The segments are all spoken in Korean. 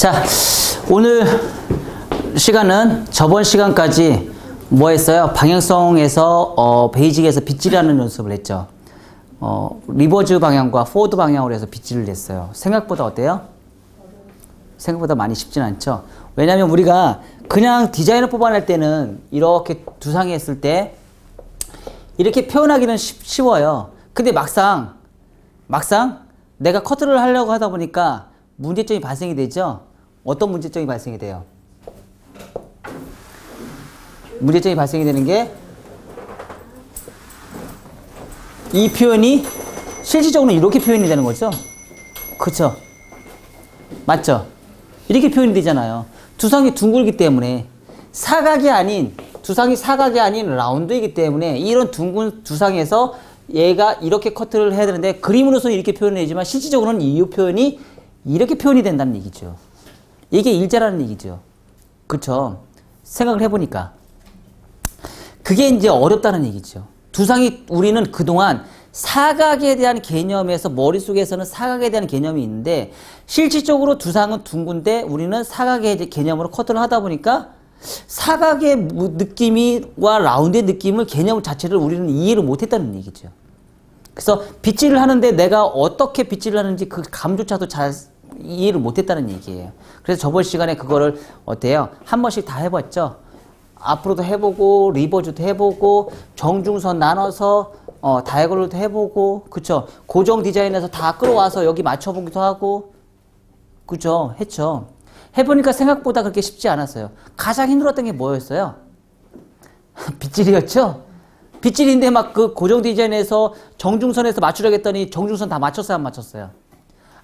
자, 오늘 시간은 저번 시간까지 뭐 했어요? 방향성에서 베이직에서 빗질하는 연습을 했죠. 리버즈 방향과 포워드 방향으로 해서 빗질을 했어요. 생각보다 어때요? 생각보다 많이 쉽진 않죠. 왜냐하면 우리가 그냥 디자인을 뽑아낼 때는 이렇게 두상이 했을 때 이렇게 표현하기는 쉬워요. 근데 막상 내가 커트를 하려고 하다 보니까 문제점이 발생이 되죠. 어떤 문제점이 발생이 돼요? 문제점이 발생이 되는 게 이 표현이 실질적으로는 이렇게 표현이 되는 거죠. 그쵸? 맞죠? 이렇게 표현이 되잖아요. 두상이 둥글기 때문에 두상이 사각이 아닌 라운드이기 때문에 이런 둥근 두상에서 얘가 이렇게 커트를 해야 되는데 그림으로서는 이렇게 표현되지만 실질적으로는 이 표현이 이렇게 표현이 된다는 얘기죠. 이게 일자라는 얘기죠. 그쵸? 생각을 해보니까 그게 이제 어렵다는 얘기죠. 두상이 우리는 그동안 사각에 대한 개념에서 머릿속에서는 사각에 대한 개념이 있는데 실질적으로 두상은 둥근데 우리는 사각의 개념으로 커트를 하다 보니까 사각의 느낌과 라운드의 느낌을 개념 자체를 우리는 이해를 못했다는 얘기죠. 그래서 빗질을 하는데 내가 어떻게 빗질을 하는지 그 감조차도 잘 이해를 못했다는 얘기예요. 그래서 저번 시간에 그거를 어때요? 한 번씩 다 해봤죠? 앞으로도 해보고 리버즈도 해보고 정중선 나눠서 다이아곤으로도 해보고 그쵸? 고정 디자인에서 다 끌어와서 여기 맞춰보기도 하고 그죠? 했죠. 해보니까 생각보다 그렇게 쉽지 않았어요. 가장 힘들었던 게 뭐였어요? 빗질이었죠? 빗질인데 막 그 고정 디자인에서 정중선에서 맞추려고 했더니 정중선 다 맞췄어요? 안 맞췄어요?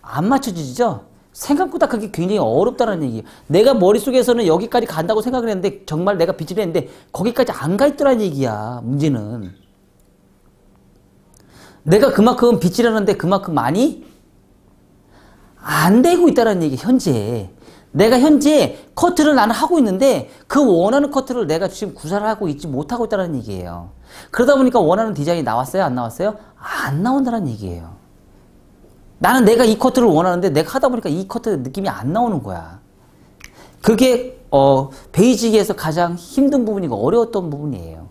안 맞춰지죠? 생각보다 그게 굉장히 어렵다는 얘기예요. 내가 머릿속에서는 여기까지 간다고 생각을 했는데 정말 내가 빗질을 했는데 거기까지 안 가 있더라는 얘기야. 문제는. 내가 그만큼 빗질하는데 그만큼 많이 안 되고 있다는 얘기 현재. 내가 현재 커트를 나는 하고 있는데 그 원하는 커트를 내가 지금 구사를 하고 있지 못하고 있다는 얘기예요. 그러다 보니까 원하는 디자인이 나왔어요? 안 나왔어요? 안 나온다는 얘기예요. 나는 내가 이 커트를 원하는데 내가 하다 보니까 이 커트 느낌이 안 나오는 거야. 그게 베이직에서 가장 힘든 부분이고 어려웠던 부분이에요.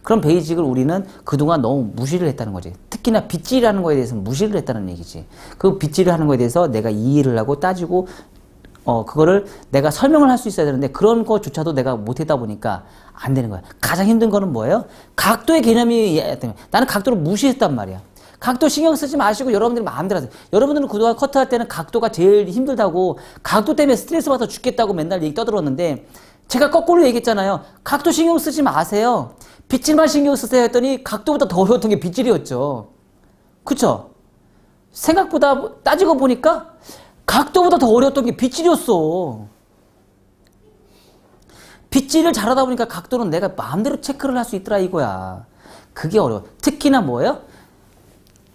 그럼 베이직을 우리는 그동안 너무 무시를 했다는 거지. 특히나 빗질하는 거에 대해서 무시를 했다는 얘기지. 그 빗질을 하는 거에 대해서 내가 이해를 하고 따지고 그거를 내가 설명을 할 수 있어야 되는데 그런 거조차도 내가 못했다 보니까 안 되는 거야. 가장 힘든 거는 뭐예요? 각도의 개념이 나는 각도를 무시했단 말이야. 각도 신경 쓰지 마시고 여러분들이 마음대로 하세요. 여러분들은 그동안 커트할 때는 각도가 제일 힘들다고 각도 때문에 스트레스 받아 죽겠다고 맨날 얘기 떠들었는데 제가 거꾸로 얘기했잖아요. 각도 신경 쓰지 마세요. 빗질만 신경 쓰세요 했더니 각도보다 더 어려웠던 게 빗질이었죠. 그쵸? 생각보다 따지고 보니까 각도보다 더 어려웠던 게 빗질이었어. 빗질을 잘하다 보니까 각도는 내가 마음대로 체크를 할 수 있더라 이거야. 그게 어려워. 특히나 뭐예요?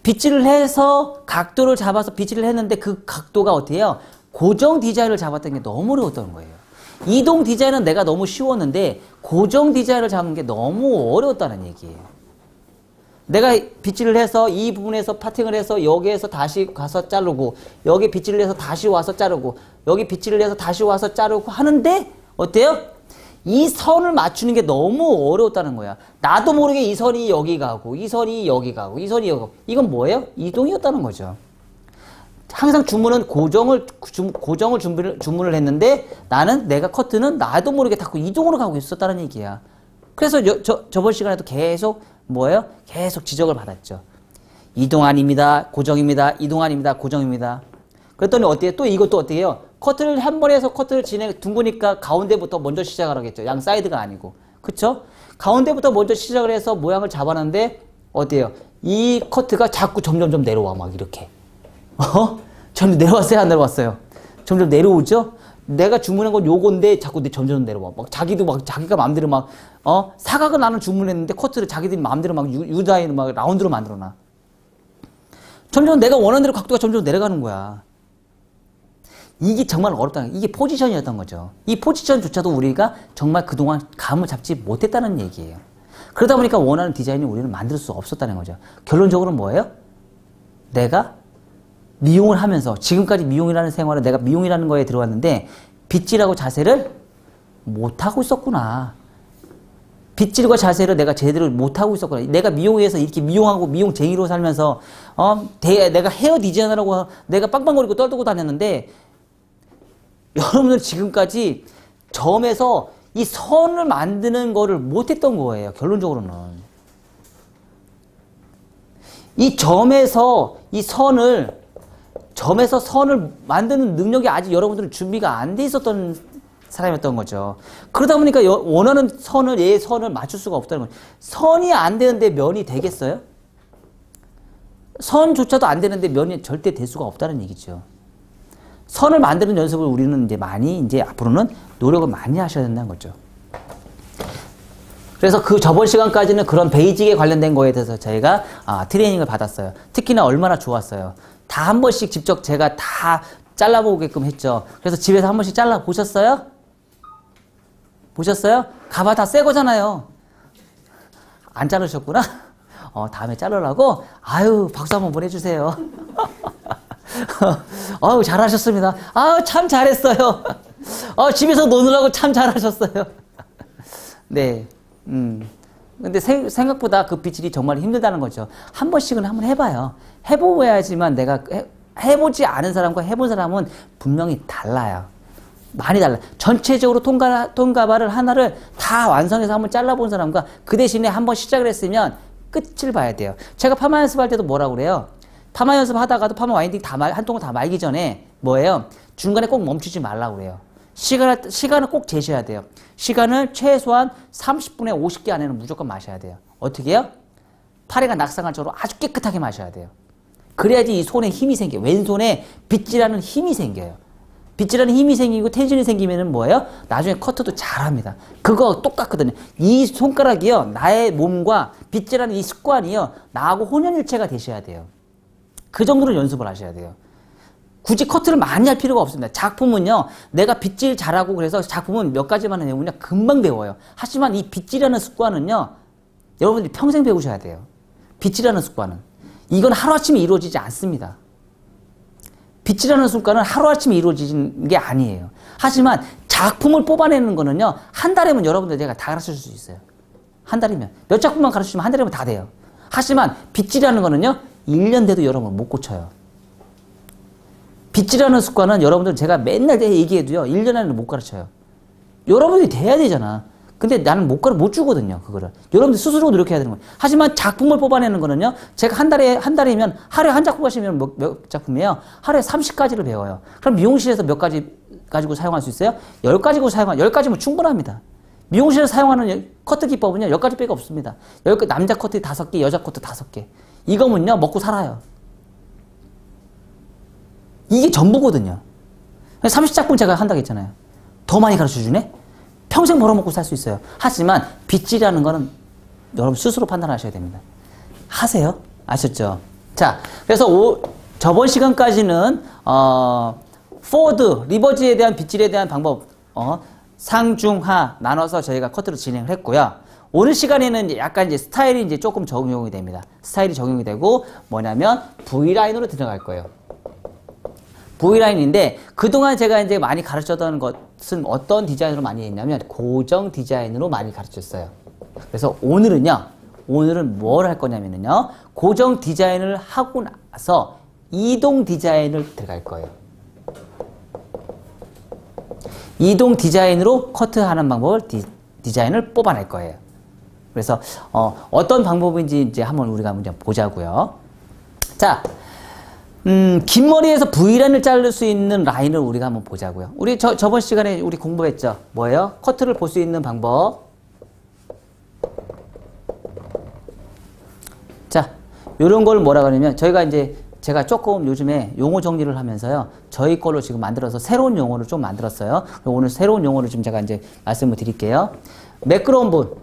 빗질을 해서 각도를 잡아서 빗질을 했는데 그 각도가 어때요? 고정 디자인을 잡았던 게 너무 어려웠던 거예요. 이동 디자인은 내가 너무 쉬웠는데 고정 디자인을 잡는 게 너무 어려웠다는 얘기예요. 내가 빗질을 해서 이 부분에서 파팅을 해서 여기에서 다시 가서 자르고 여기 빗질을 해서 다시 와서 자르고 여기 빗질을 해서 다시 와서 자르고 하는데 어때요? 이 선을 맞추는 게 너무 어려웠다는 거야. 나도 모르게 이 선이 여기 가고 이 선이 여기 가고 이 선이 여기 가고 이건 뭐예요? 이동이었다는 거죠. 항상 주문은 고정을 주문을 했는데 나는 내가 커트는 나도 모르게 자꾸 이동으로 가고 있었다는 얘기야. 그래서 저번 시간에도 계속 뭐예요? 계속 지적을 받았죠. 이동 아닙니다. 고정입니다. 이동 아닙니다. 고정입니다. 그랬더니 어때요? 또 이것도 어떻게 해요? 커트를 한 번에 해서 커트를 둥그니까 가운데부터 먼저 시작을 하겠죠. 양 사이드가 아니고. 그쵸? 가운데부터 먼저 시작을 해서 모양을 잡았는데 어때요? 이 커트가 자꾸 점점 내려와 막 이렇게. 점점 내려왔어요? 안 내려왔어요? 점점 내려오죠? 내가 주문한 건 요건데 자꾸 점점 내려와. 막 자기도 막 자기가 마음대로 막 사각은 나는 주문했는데 커트를 자기들이 마음대로 막 유다인 막 라운드로 만들어놔. 점점 내가 원하는 대로 각도가 점점 내려가는 거야. 이게 정말 어렵다. 이게 포지션이었던 거죠. 이 포지션조차도 우리가 정말 그동안 감을 잡지 못했다는 얘기예요. 그러다 보니까 원하는 디자인이 우리는 만들 수 없었다는 거죠. 결론적으로 뭐예요? 내가 미용을 하면서 지금까지 미용이라는 생활을 내가 미용이라는 거에 들어왔는데 빗질하고 자세를 못하고 있었구나. 빗질과 자세를 내가 제대로 못하고 있었구나. 내가 미용에서 이렇게 미용하고 미용쟁이로 살면서 내가 헤어 디자이너라고 내가 빵빵거리고 떨고 다녔는데 여러분들 지금까지 점에서 이 선을 만드는 거를 못했던 거예요. 결론적으로는. 이 점에서 선을 만드는 능력이 아직 여러분들은 준비가 안 돼 있었던 사람이었던 거죠. 그러다 보니까 원하는 얘의 선을 맞출 수가 없다는 거예요. 선이 안 되는데 면이 되겠어요? 선조차도 안 되는데 면이 절대 될 수가 없다는 얘기죠. 선을 만드는 연습을 우리는 이제 앞으로는 노력을 많이 하셔야 된다는 거죠. 그래서 저번 시간까지는 그런 베이직에 관련된 거에 대해서 저희가 트레이닝을 받았어요. 특히나 얼마나 좋았어요. 다 한 번씩 직접 제가 다 잘라보게끔 했죠. 그래서 집에서 한 번씩 잘라보셨어요? 보셨어요? 가봐 다 새 거잖아요. 안 자르셨구나? 다음에 자르라고? 아유, 박수 한번 보내주세요. 아유, 잘하셨습니다. 아유, 참 잘했어요. 집에서 노느라고 참 잘하셨어요. 네. 근데 생각보다 그 빗질이 정말 힘들다는 거죠. 한 번씩은 한번 해봐요. 해보야지만 내가 해보지 않은 사람과 해본 사람은 분명히 달라요. 많이 달라요. 전체적으로 통가발을 하나를 다 완성해서 한번 잘라본 사람과 그 대신에 한번 시작을 했으면 끝을 봐야 돼요. 제가 파마 연습할 때도 뭐라고 그래요? 파마 연습하다가도 파마 와인딩 한 통을 다 말기 전에 뭐예요? 중간에 꼭 멈추지 말라고 그래요. 시간을 꼭 재셔야 돼요. 시간을 최소한 30분에 50개 안에는 무조건 마셔야 돼요. 어떻게 해요? 파리가 낙상할 정도로 아주 깨끗하게 마셔야 돼요. 그래야지 이 손에 힘이 생겨요. 왼손에 빗질하는 힘이 생겨요. 빗질하는 힘이 생기고 텐션이 생기면은 뭐예요? 나중에 커트도 잘합니다. 그거 똑같거든요. 이 손가락이요, 나의 몸과 빗질하는 이 습관이요, 나하고 혼연일체가 되셔야 돼요. 그 정도로 연습을 하셔야 돼요. 굳이 커트를 많이 할 필요가 없습니다. 작품은요, 내가 빗질 잘하고 그래서 작품은 몇 가지만 해보면 금방 배워요. 하지만 이 빗질하는 습관은요, 여러분들이 평생 배우셔야 돼요. 빗질하는 습관은. 이건 하루아침에 이루어지지 않습니다. 빗질하는 습관은 하루아침에 이루어지는 게 아니에요. 하지만 작품을 뽑아내는 거는요, 한 달이면 여러분들 제가 다 가르쳐 줄 수 있어요. 한 달이면. 몇 작품만 가르쳐 주면 한 달이면 다 돼요. 하지만 빗질하는 거는요, 1년 돼도 여러분 못 고쳐요. 빗질하는 습관은 여러분들 제가 맨날 얘기해도요, 1년 안에는 못 가르쳐요. 여러분이 돼야 되잖아. 근데 나는 못 주거든요, 그거를. 여러분들 스스로 노력해야 되는 거예요. 하지만 작품을 뽑아내는 거는요, 제가 한 달이면 하루에 한 작품 하시면 몇 작품이에요? 하루에 30가지를 배워요. 그럼 미용실에서 몇 가지 가지고 사용할 수 있어요? 10가지고 10가지면 충분합니다. 미용실에서 사용하는 커트 기법은요, 10가지밖에 없습니다. 남자 커트 5개, 여자 커트 5개. 이거면요, 먹고 살아요. 이게 전부거든요. 30작품 제가 한다고 했잖아요. 더 많이 가르쳐 주네? 평생 벌어먹고 살 수 있어요. 하지만 빗질이라는 거는 여러분 스스로 판단하셔야 됩니다. 하세요. 아셨죠? 자, 그래서 저번 시간까지는 포워드, 리버지에 대한 빗질에 대한 방법 상, 중, 하 나눠서 저희가 커트로 진행을 했고요. 오늘 시간에는 약간 이제 스타일이 이제 조금 적용이 됩니다. 스타일이 적용이 되고 뭐냐면 V라인으로 들어갈 거예요. V라인인데 그동안 제가 이제 많이 가르쳤던 것은 어떤 디자인으로 많이 했냐면 고정 디자인으로 많이 가르쳤어요. 그래서 오늘은 뭘 할 거냐면요. 고정 디자인을 하고 나서 이동 디자인을 들어갈 거예요. 이동 디자인으로 커트하는 방법을 디자인을 뽑아낼 거예요. 그래서 어떤 방법인지 이제 한번 우리가 먼저 보자고요. 자, 긴 머리에서 V라인을 자를 수 있는 라인을 우리가 한번 보자고요. 우리 저번 시간에 우리 공부했죠. 뭐예요? 커트를 볼 수 있는 방법. 자, 요런 걸 뭐라 그러냐면 제가 조금 요즘에 용어 정리를 하면서요. 저희 걸로 지금 만들어서 새로운 용어를 좀 만들었어요. 오늘 새로운 용어를 좀 제가 이제 말씀을 드릴게요. 매끄러운 부분.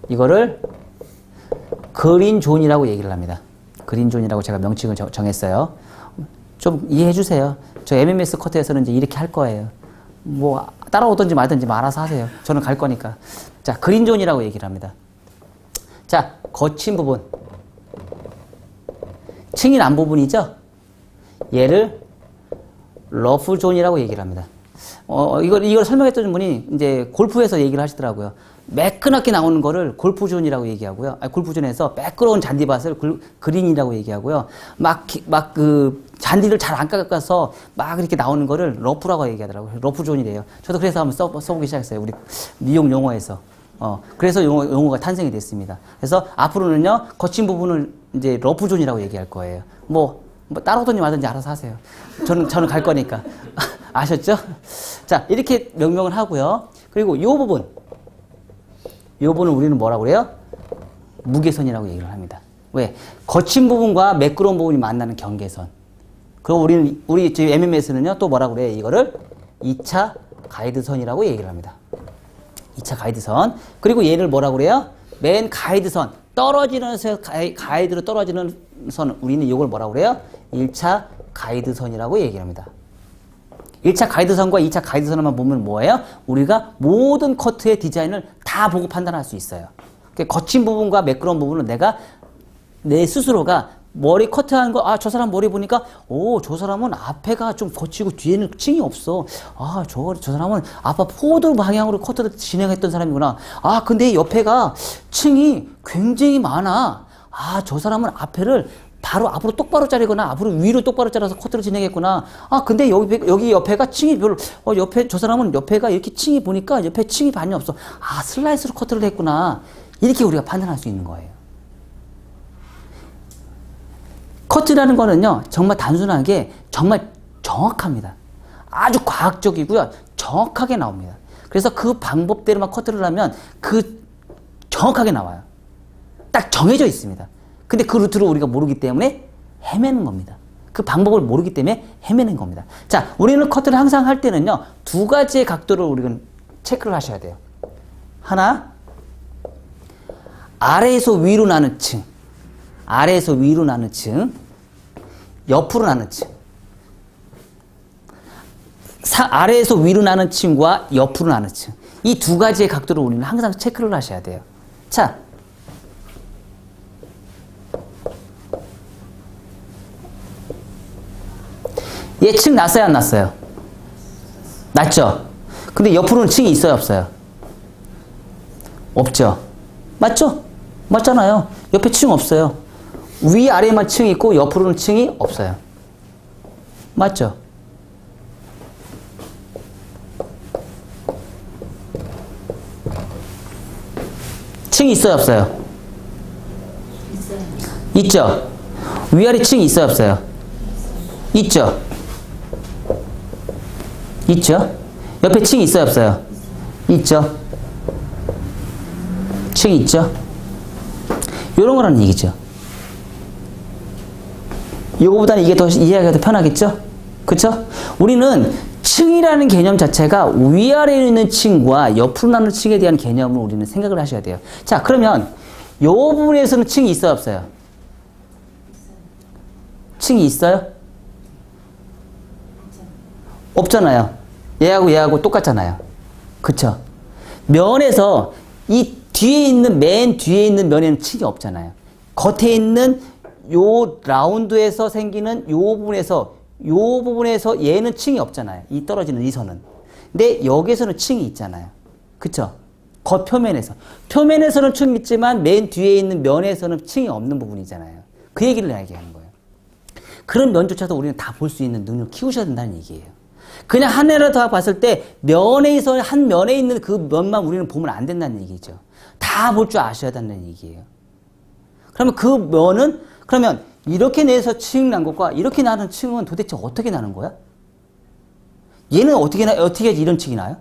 이거를 그린존이라고 얘기를 합니다. 그린존이라고 제가 명칭을 정했어요. 좀 이해해 주세요. 저 MMS 커트에서는 이제 이렇게 할 거예요. 뭐 따라오든지 말든지 알아서 하세요. 저는 갈 거니까. 자, 그린존이라고 얘기를 합니다. 자, 거친 부분. 층이 난 부분이죠? 얘를 러프 존이라고 얘기를 합니다. 이걸 설명했던 분이 이제 골프에서 얘기를 하시더라고요. 매끈하게 나오는 거를 골프존이라고 얘기하고요. 골프존에서 매끄러운 잔디밭을 그린이라고 얘기하고요. 그 잔디를 잘 안 깎아서 막 이렇게 나오는 거를 러프라고 얘기하더라고요. 러프존이래요. 저도 그래서 한번 써보기 시작했어요. 우리 미용 용어에서. 그래서 용어가 탄생이 됐습니다. 그래서 앞으로는요, 거친 부분을 이제 러프존이라고 얘기할 거예요. 뭐 따라오든지 말든지 알아서 하세요. 저는 갈 거니까. 아셨죠? 자, 이렇게 명명을 하고요. 그리고 요 부분을 우리는 뭐라고 그래요? 무게선이라고 얘기를 합니다. 왜? 거친 부분과 매끄러운 부분이 만나는 경계선. 그리고 우리 저희 MMS는요, 또 뭐라고 그래요? 이거를 2차 가이드선이라고 얘기를 합니다. 2차 가이드선. 그리고 얘를 뭐라고 그래요? 맨 가이드선. 떨어지는 가이드로 떨어지는 선. 우리는 이걸 뭐라고 그래요? 1차 가이드선이라고 얘기를 합니다. 1차 가이드선과 2차 가이드선만 보면 뭐예요? 우리가 모든 커트의 디자인을 다 보고 판단할 수 있어요. 거친 부분과 매끄러운 부분은 내 스스로가 머리 커트하는 거, 저 사람 머리 보니까, 저 사람은 앞에가 좀 거치고 뒤에는 층이 없어. 저 사람은 아빠 포드 방향으로 커트를 진행했던 사람이구나. 근데 옆에가 층이 굉장히 많아. 저 사람은 앞에를 바로 앞으로 똑바로 자르거나 앞으로 위로 똑바로 자라서 커트를 진행했구나. 근데 여기 옆에가 층이 별로, 저 사람은 옆에가 이렇게 층이 보니까 옆에 층이 반이 없어. 슬라이스로 커트를 했구나. 이렇게 우리가 판단할 수 있는 거예요. 커트라는 거는요, 정말 단순하게 정말 정확합니다. 아주 과학적이고요, 정확하게 나옵니다. 그래서 그 방법대로만 커트를 하면 정확하게 나와요. 딱 정해져 있습니다. 근데 그 루트를 우리가 모르기 때문에 헤매는 겁니다. 그 방법을 모르기 때문에 헤매는 겁니다. 자, 우리는 커트를 항상 할 때는요, 두 가지의 각도를 우리가 체크를 하셔야 돼요. 하나, 아래에서 위로 나는 층. 아래에서 위로 나는 층. 옆으로 나는 층. 아래에서 위로 나는 층과 옆으로 나는 층. 이 두 가지의 각도를 우리는 항상 체크를 하셔야 돼요. 자, 얘 층 났어요, 안 났어요? 났죠? 근데 옆으로는 층이 있어요, 없어요? 없죠? 맞죠? 맞잖아요. 옆에 층 없어요. 위아래만 층이 있고 옆으로는 층이 없어요. 맞죠? 층이 있어요, 없어요? 있어요. 있죠? 위아래 층이 있어요, 없어요? 있죠? 있죠? 옆에 층이 있어요, 없어요? 있죠? 층이 있죠? 요런 거라는 얘기죠. 요거보다는 이게 더 이해하기가 더 편하겠죠? 그쵸? 우리는 층이라는 개념 자체가 위아래에 있는 층과 옆으로 나는 층에 대한 개념을 우리는 생각을 하셔야 돼요. 자, 그러면 요 부분에서는 층이 있어요, 없어요? 층이 있어요? 없잖아요. 얘하고 똑같잖아요. 그쵸? 면에서 이 맨 뒤에 있는 면에는 층이 없잖아요. 겉에 있는 요 라운드에서 생기는 요 부분에서 얘는 층이 없잖아요. 이 떨어지는 이 선은. 근데 여기에서는 층이 있잖아요. 그쵸? 겉표면에서. 표면에서는 층이 있지만 맨 뒤에 있는 면에서는 층이 없는 부분이잖아요. 그 얘기를 얘기하는 거예요. 그런 면조차도 우리는 다 볼 수 있는 능력을 키우셔야 된다는 얘기예요. 그냥 하나를 다 봤을 때 면에서 한 면에 있는 그 면만 우리는 보면 안 된다는 얘기죠. 다 볼 줄 아셔야 된다는 얘기예요. 그러면 그 면은 그러면 이렇게 내서 층 난 것과 이렇게 나는 층은 도대체 어떻게 나는 거야? 얘는 어떻게 해야지 이런 층이 나요?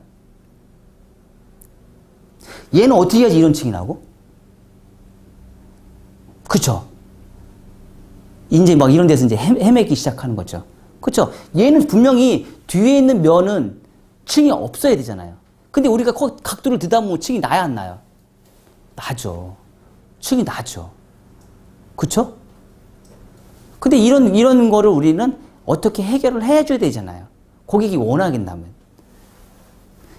얘는 어떻게 해야지 이런 층이 나고? 그쵸? 이제 막 이런 데서 이제 헤매기 시작하는 거죠. 그쵸? 얘는 분명히 뒤에 있는 면은 층이 없어야 되잖아요. 근데 우리가 각도를 드다 보면 층이 나야 안 나요? 나죠. 층이 나죠. 그쵸? 근데 이런 거를 우리는 어떻게 해결을 해줘야 되잖아요. 고객이 원하긴다면.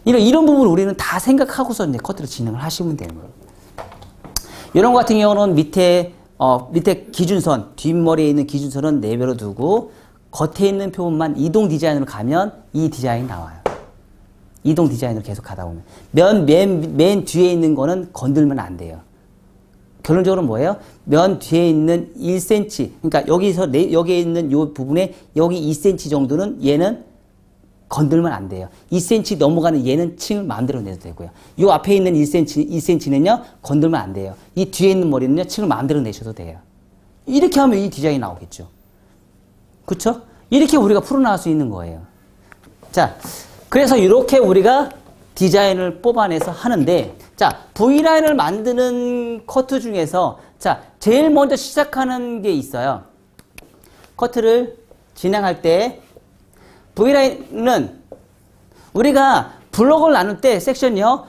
이런 부분을 우리는 다 생각하고서 이제 커트를 진행을 하시면 되는 거예요. 이런 거 같은 경우는 밑에 기준선, 뒷머리에 있는 기준선은 내버려 두고 겉에 있는 표본만 이동 디자인으로 가면 이 디자인이 나와요. 이동 디자인으로 계속 가다 보면. 맨 뒤에 있는 거는 건들면 안 돼요. 결론적으로 뭐예요? 면 뒤에 있는 1cm, 그러니까 여기에 있는 이 부분에 여기 2cm 정도는 얘는 건들면 안 돼요. 2cm 넘어가는 얘는 층을 마음대로 내도 되고요. 이 앞에 있는 2cm는요, 건들면 안 돼요. 이 뒤에 있는 머리는요, 층을 마음대로 내셔도 돼요. 이렇게 하면 이 디자인이 나오겠죠. 그쵸? 이렇게 우리가 풀어나갈 수 있는 거예요. 자, 그래서 이렇게 우리가 디자인을 뽑아내서 하는데, 자, V라인을 만드는 커트 중에서, 자, 제일 먼저 시작하는 게 있어요. 커트를 진행할 때, V라인은 우리가 블록을 나눌 때 섹션이요.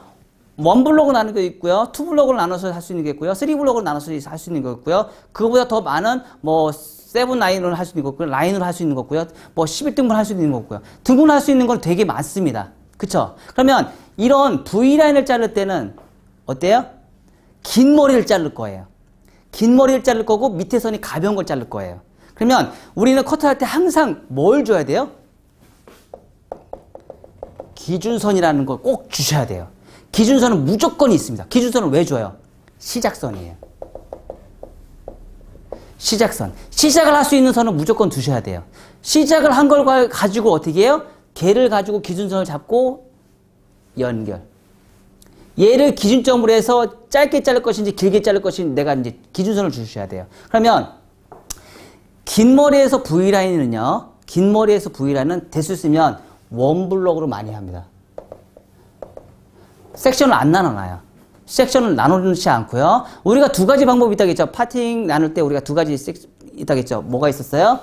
1블록을 나누는 게 있고요. 2블록을 나눠서 할 수 있는 게 있고요. 3블록을 나눠서 할 수 있는 게 있고요. 그거보다 더 많은 뭐 7라인을 할 수 있는 거고요. 라인으로 할 수 있는 거고요. 뭐 11등분 할 수 있는 거고요. 등분할 수 있는 건 되게 많습니다. 그쵸? 그러면 이런 V라인을 자를 때는 어때요? 긴 머리를 자를 거예요. 긴 머리를 자를 거고 밑에 선이 가벼운 걸 자를 거예요. 그러면 우리는 커트할 때 항상 뭘 줘야 돼요? 기준선이라는 걸 꼭 주셔야 돼요. 기준선은 무조건 있습니다. 기준선은 왜 줘요? 시작선이에요. 시작선. 시작을 할 수 있는 선은 무조건 두셔야 돼요. 시작을 한 걸 가지고 어떻게 해요? 걔를 가지고 기준선을 잡고 연결. 얘를 기준점으로 해서 짧게 자를 것인지 길게 자를 것인지 내가 이제 기준선을 주셔야 돼요. 그러면 긴 머리에서 V라인은요. 긴 머리에서 V라인은 될 수 있으면 원블록으로 많이 합니다. 섹션을 안 나눠놔요. 섹션을 나누지 않고요. 우리가 두 가지 방법이 있다겠죠. 파팅 나눌 때 우리가 두 가지 있다겠죠. 뭐가 있었어요?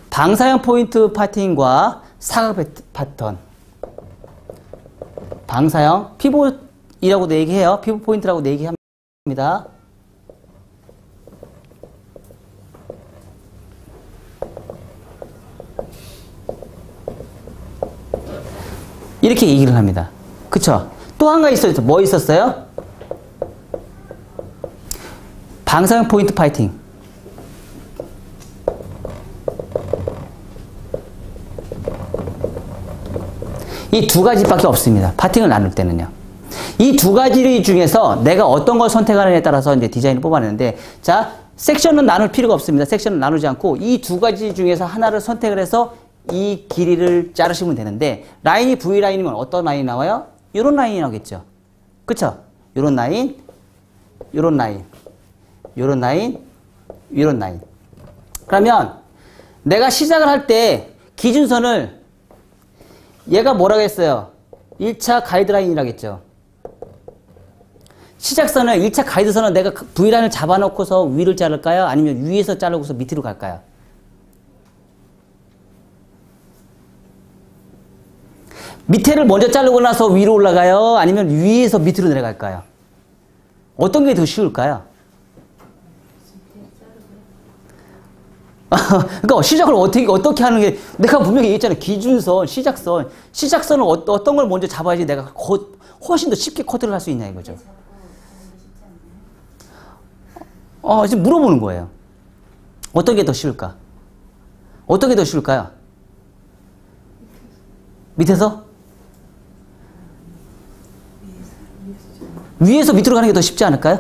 방사형 포인트 파팅과 사각 패턴. 방사형 피봇이라고도 얘기해요. 피봇 포인트라고도 얘기합니다. 이렇게 얘기를 합니다. 그쵸? 또 한 가지 있었죠. 뭐 있었어요? 방사형 포인트 파이팅. 이 두 가지밖에 없습니다. 파팅을 나눌 때는요. 이 두 가지 중에서 내가 어떤 걸 선택하느냐에 따라서 이제 디자인을 뽑아내는데, 자, 섹션은 나눌 필요가 없습니다. 섹션은 나누지 않고 이 두 가지 중에서 하나를 선택을 해서 이 길이를 자르시면 되는데, 라인이 V라인이면 어떤 라인이 나와요? 요런 라인이 나오겠죠. 그쵸? 요런 라인, 요런 라인, 요런 라인, 요런 라인. 그러면 내가 시작을 할 때 기준선을 얘가 뭐라고 했어요? 1차 가이드라인이라고 했죠. 시작선을 1차 가이드선을 내가 V라인을 잡아놓고서 위를 자를까요? 아니면 위에서 자르고서 밑으로 갈까요? 밑에를 먼저 자르고 나서 위로 올라가요? 아니면 위에서 밑으로 내려갈까요? 어떤 게 더 쉬울까요? 그러니까 시작을 어떻게 하는 게, 내가 분명히 얘기했잖아요. 기준선, 시작선. 시작선을 어떤 걸 먼저 잡아야지 내가 훨씬 더 쉽게 커트를 할 수 있냐 이거죠. 지금 물어보는 거예요. 어떤 게 더 쉬울까? 어떤 게 더 쉬울까요? 밑에서? 위에서 밑으로 가는 게 더 쉽지 않을까요?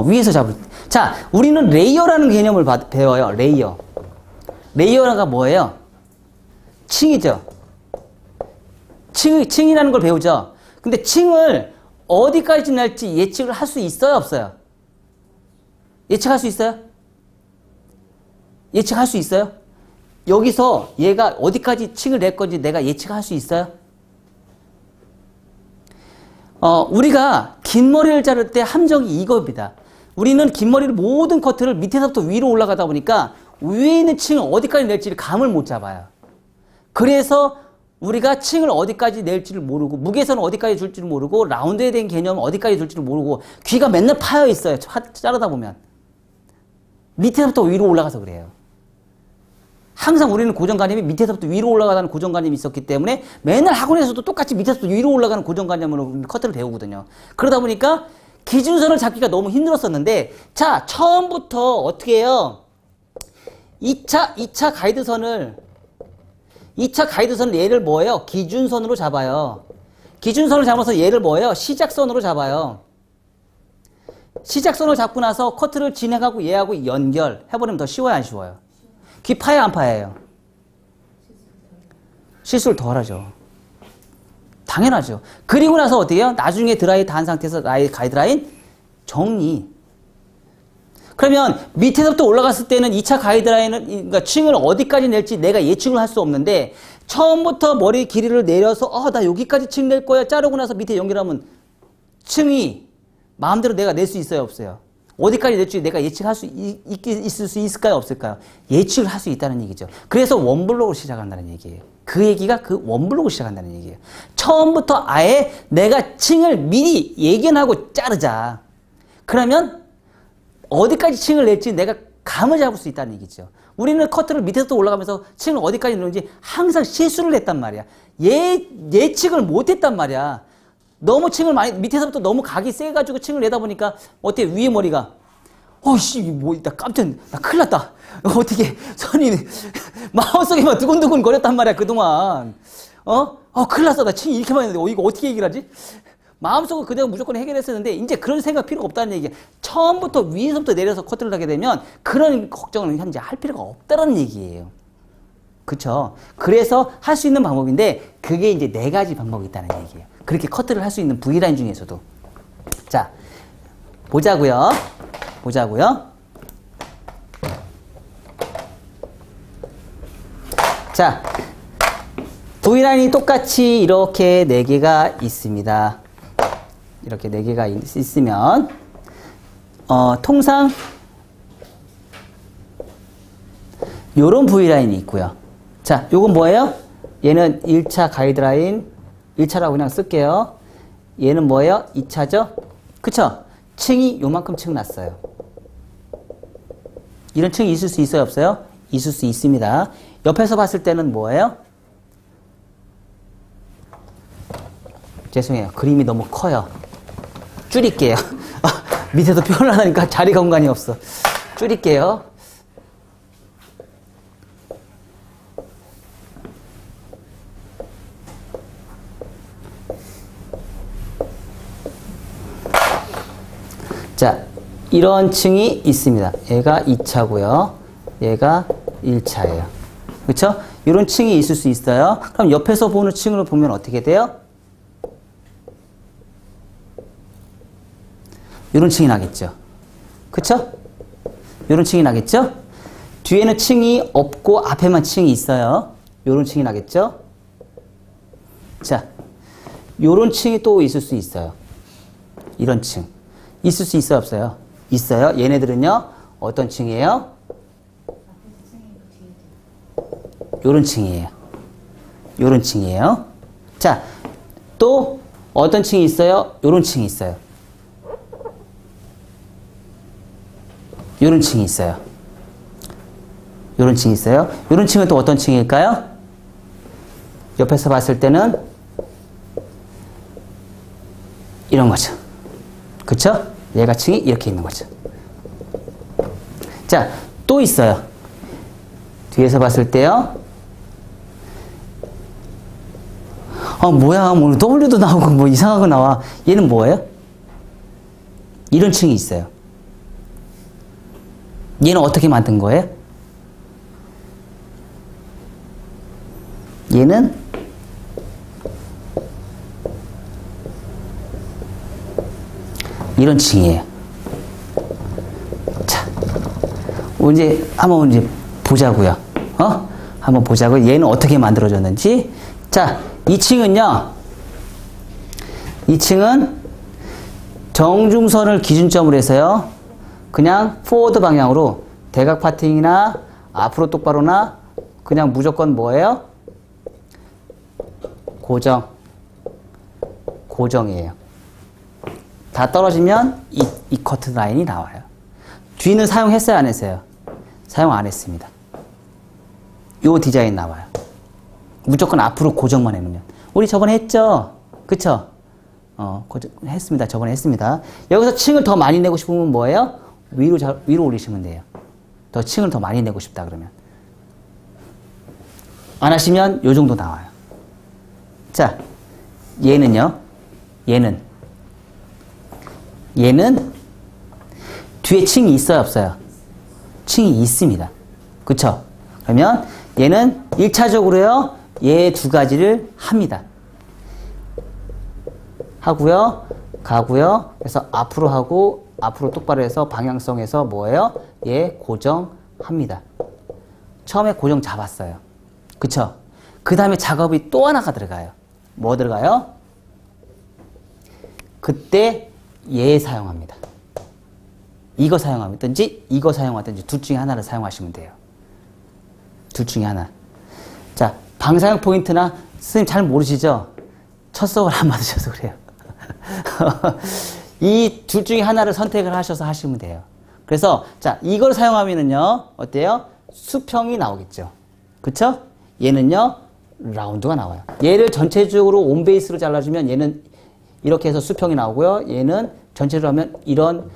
위에서 잡을 때. 자, 우리는 레이어라는 개념을 배워요. 레이어. 레이어가 뭐예요? 층이죠. 층이라는 걸 배우죠. 근데 층을 어디까지 낼지 예측을 할 수 있어요? 없어요? 예측할 수 있어요? 예측할 수 있어요? 여기서 얘가 어디까지 층을 낼 건지 내가 예측할 수 있어요? 우리가 긴 머리를 자를 때 함정이 이겁니다. 우리는 긴 머리를 모든 커트를 밑에서부터 위로 올라가다 보니까 위에 있는 층을 어디까지 낼지를 감을 못 잡아요. 그래서 우리가 층을 어디까지 낼지를 모르고, 무게선은 어디까지 줄지를 모르고, 라운드에 대한 개념은 어디까지 줄지를 모르고, 귀가 맨날 파여 있어요. 자르다 보면. 밑에서부터 위로 올라가서 그래요. 항상 우리는 고정관념이 밑에서부터 위로 올라가는 고정관념이 있었기 때문에 맨날 학원에서도 똑같이 밑에서부터 위로 올라가는 고정관념으로 커트를 배우거든요. 그러다 보니까 기준선을 잡기가 너무 힘들었었는데, 자, 처음부터 어떻게 해요? 2차 가이드선을 얘를 뭐예요? 기준선으로 잡아요. 기준선을 잡아서 얘를 뭐예요? 시작선으로 잡아요. 시작선을 잡고 나서 커트를 진행하고 얘하고 연결해버리면 더 쉬워요, 안 쉬워요? 귀 파요, 안 파여요? 실수를 덜 하죠. 당연하죠. 그리고 나서 어떻게 해요? 나중에 드라이 다 한 상태에서 나의 가이드라인 정리. 그러면 밑에서부터 올라갔을 때는 2차 가이드라인은, 그러니까 층을 어디까지 낼지 내가 예측을 할 수 없는데, 처음부터 머리 길이를 내려서, 나 여기까지 층 낼 거야. 자르고 나서 밑에 연결하면 층이 마음대로 내가 낼 수 있어요, 없어요? 어디까지 낼지 내가 예측할 수 있을 수 있을까요, 없을까요? 예측을 할 수 있다는 얘기죠. 그래서 원블록으로 시작한다는 얘기예요. 그 얘기가 그 원블록으로 시작한다는 얘기예요. 처음부터 아예 내가 층을 미리 예견하고 자르자. 그러면 어디까지 층을 낼지 내가 감을 잡을 수 있다는 얘기죠. 우리는 커트를 밑에서 올라가면서 층을 어디까지 넣는지 항상 실수를 했단 말이야. 예측을 못했단 말이야. 너무 층을 많이, 밑에서부터 너무 각이 세가지고 층을 내다 보니까, 어때? 위에 머리가, 나 깜짝, 나 큰일 났다. 어떻게, 손이, 마음속에 막 두근두근 거렸단 말이야, 그동안. 큰일 났어. 나 층이 이렇게 많이 했는데, 이거 어떻게 얘기를 하지? 마음속으로 그대로 무조건 해결했었는데, 이제 그런 생각 필요가 없다는 얘기야. 처음부터 위에서부터 내려서 커트를 하게 되면, 그런 걱정을 현재 할 필요가 없다는 얘기예요. 그쵸? 그래서 할 수 있는 방법인데, 그게 이제 4가지 방법이 있다는 얘기예요. 그렇게 커트를 할 수 있는 V라인 중에서도. 자, 보자고요. 자, V라인이 똑같이 이렇게 4개가 있습니다. 이렇게 4개가 있으면, 통상, 요런 V라인이 있고요. 자, 요건 뭐예요? 얘는 1차 가이드라인, 1차라고 그냥 쓸게요. 얘는 뭐예요? 2차죠? 그쵸? 층이 요만큼 층 났어요. 이런 층이 있을 수 있어요? 없어요? 있을 수 있습니다. 옆에서 봤을 때는 뭐예요? 죄송해요. 그림이 너무 커요. 줄일게요. 밑에도 표현을 하니까 자리 공간이 없어. 줄일게요. 자, 이런 층이 있습니다. 얘가 2차고요. 얘가 1차예요. 그쵸? 이런 층이 있을 수 있어요. 그럼 옆에서 보는 층으로 보면 어떻게 돼요? 이런 층이 나겠죠. 그쵸? 이런 층이 나겠죠? 뒤에는 층이 없고 앞에만 층이 있어요. 이런 층이 나겠죠? 자, 이런 층이 또 있을 수 있어요. 이런 층. 있을 수 있어요, 없어요? 있어요. 얘네들은요, 어떤 층이에요? 요런 층이에요. 요런 층이에요. 자, 또 어떤 층이 있어요? 요런 층이 있어요. 요런 층이 있어요. 요런 층이 있어요. 요런 층은 또 어떤 층일까요? 옆에서 봤을 때는 이런 거죠. 그쵸? 얘가 층이 이렇게 있는 거죠. 자, 또 있어요. 뒤에서 봤을 때요. 뭐야, 뭐 W도 나오고 뭐 이상한 거 나와. 얘는 뭐예요? 이런 층이 있어요. 얘는 어떻게 만든 거예요? 얘는 이런 층이에요. 자, 이제 한번 이제 보자고요. 한번 보자고요. 얘는 어떻게 만들어졌는지. 자, 이 층은요. 이 층은 정중선을 기준점으로 해서요. 그냥 포워드 방향으로 대각 파팅이나 앞으로 똑바로나 그냥 무조건 뭐예요? 고정이에요. 다 떨어지면 이 커트 라인이 나와요. 뒤는 사용했어요, 안 했어요? 사용 안 했습니다. 요 디자인 나와요. 무조건 앞으로 고정만 해놓으면. 우리 저번에 했죠? 그쵸? 했습니다. 저번에 했습니다. 여기서 층을 더 많이 내고 싶으면 뭐예요? 위로 올리시면 돼요. 더 층을 더 많이 내고 싶다 그러면. 안 하시면 요 정도 나와요. 자, 얘는요. 얘는 뒤에 층이 있어요, 없어요? 층이 있습니다. 그쵸? 그러면 얘는 1차적으로요. 얘 두 가지를 합니다. 하고요. 가고요. 그래서 앞으로 하고 앞으로 똑바로 해서 방향성에서 뭐예요? 얘 고정합니다. 처음에 고정 잡았어요. 그쵸? 그 다음에 작업이 또 하나가 들어가요. 뭐 들어가요? 그때 얘 사용합니다. 이거 사용하든지 이거 사용하든지 둘 중에 하나를 사용하시면 돼요. 둘 중에 하나. 자, 방사형 포인트나 선생님 잘 모르시죠? 첫 수업을 안 받으셔서 그래요. 이 둘 중에 하나를 선택을 하셔서 하시면 돼요. 그래서 자, 이걸 사용하면은요. 어때요? 수평이 나오겠죠. 그쵸? 얘는요. 라운드가 나와요. 얘를 전체적으로 온베이스로 잘라주면 얘는 이렇게 해서 수평이 나오고요. 얘는 전체로 하면 이런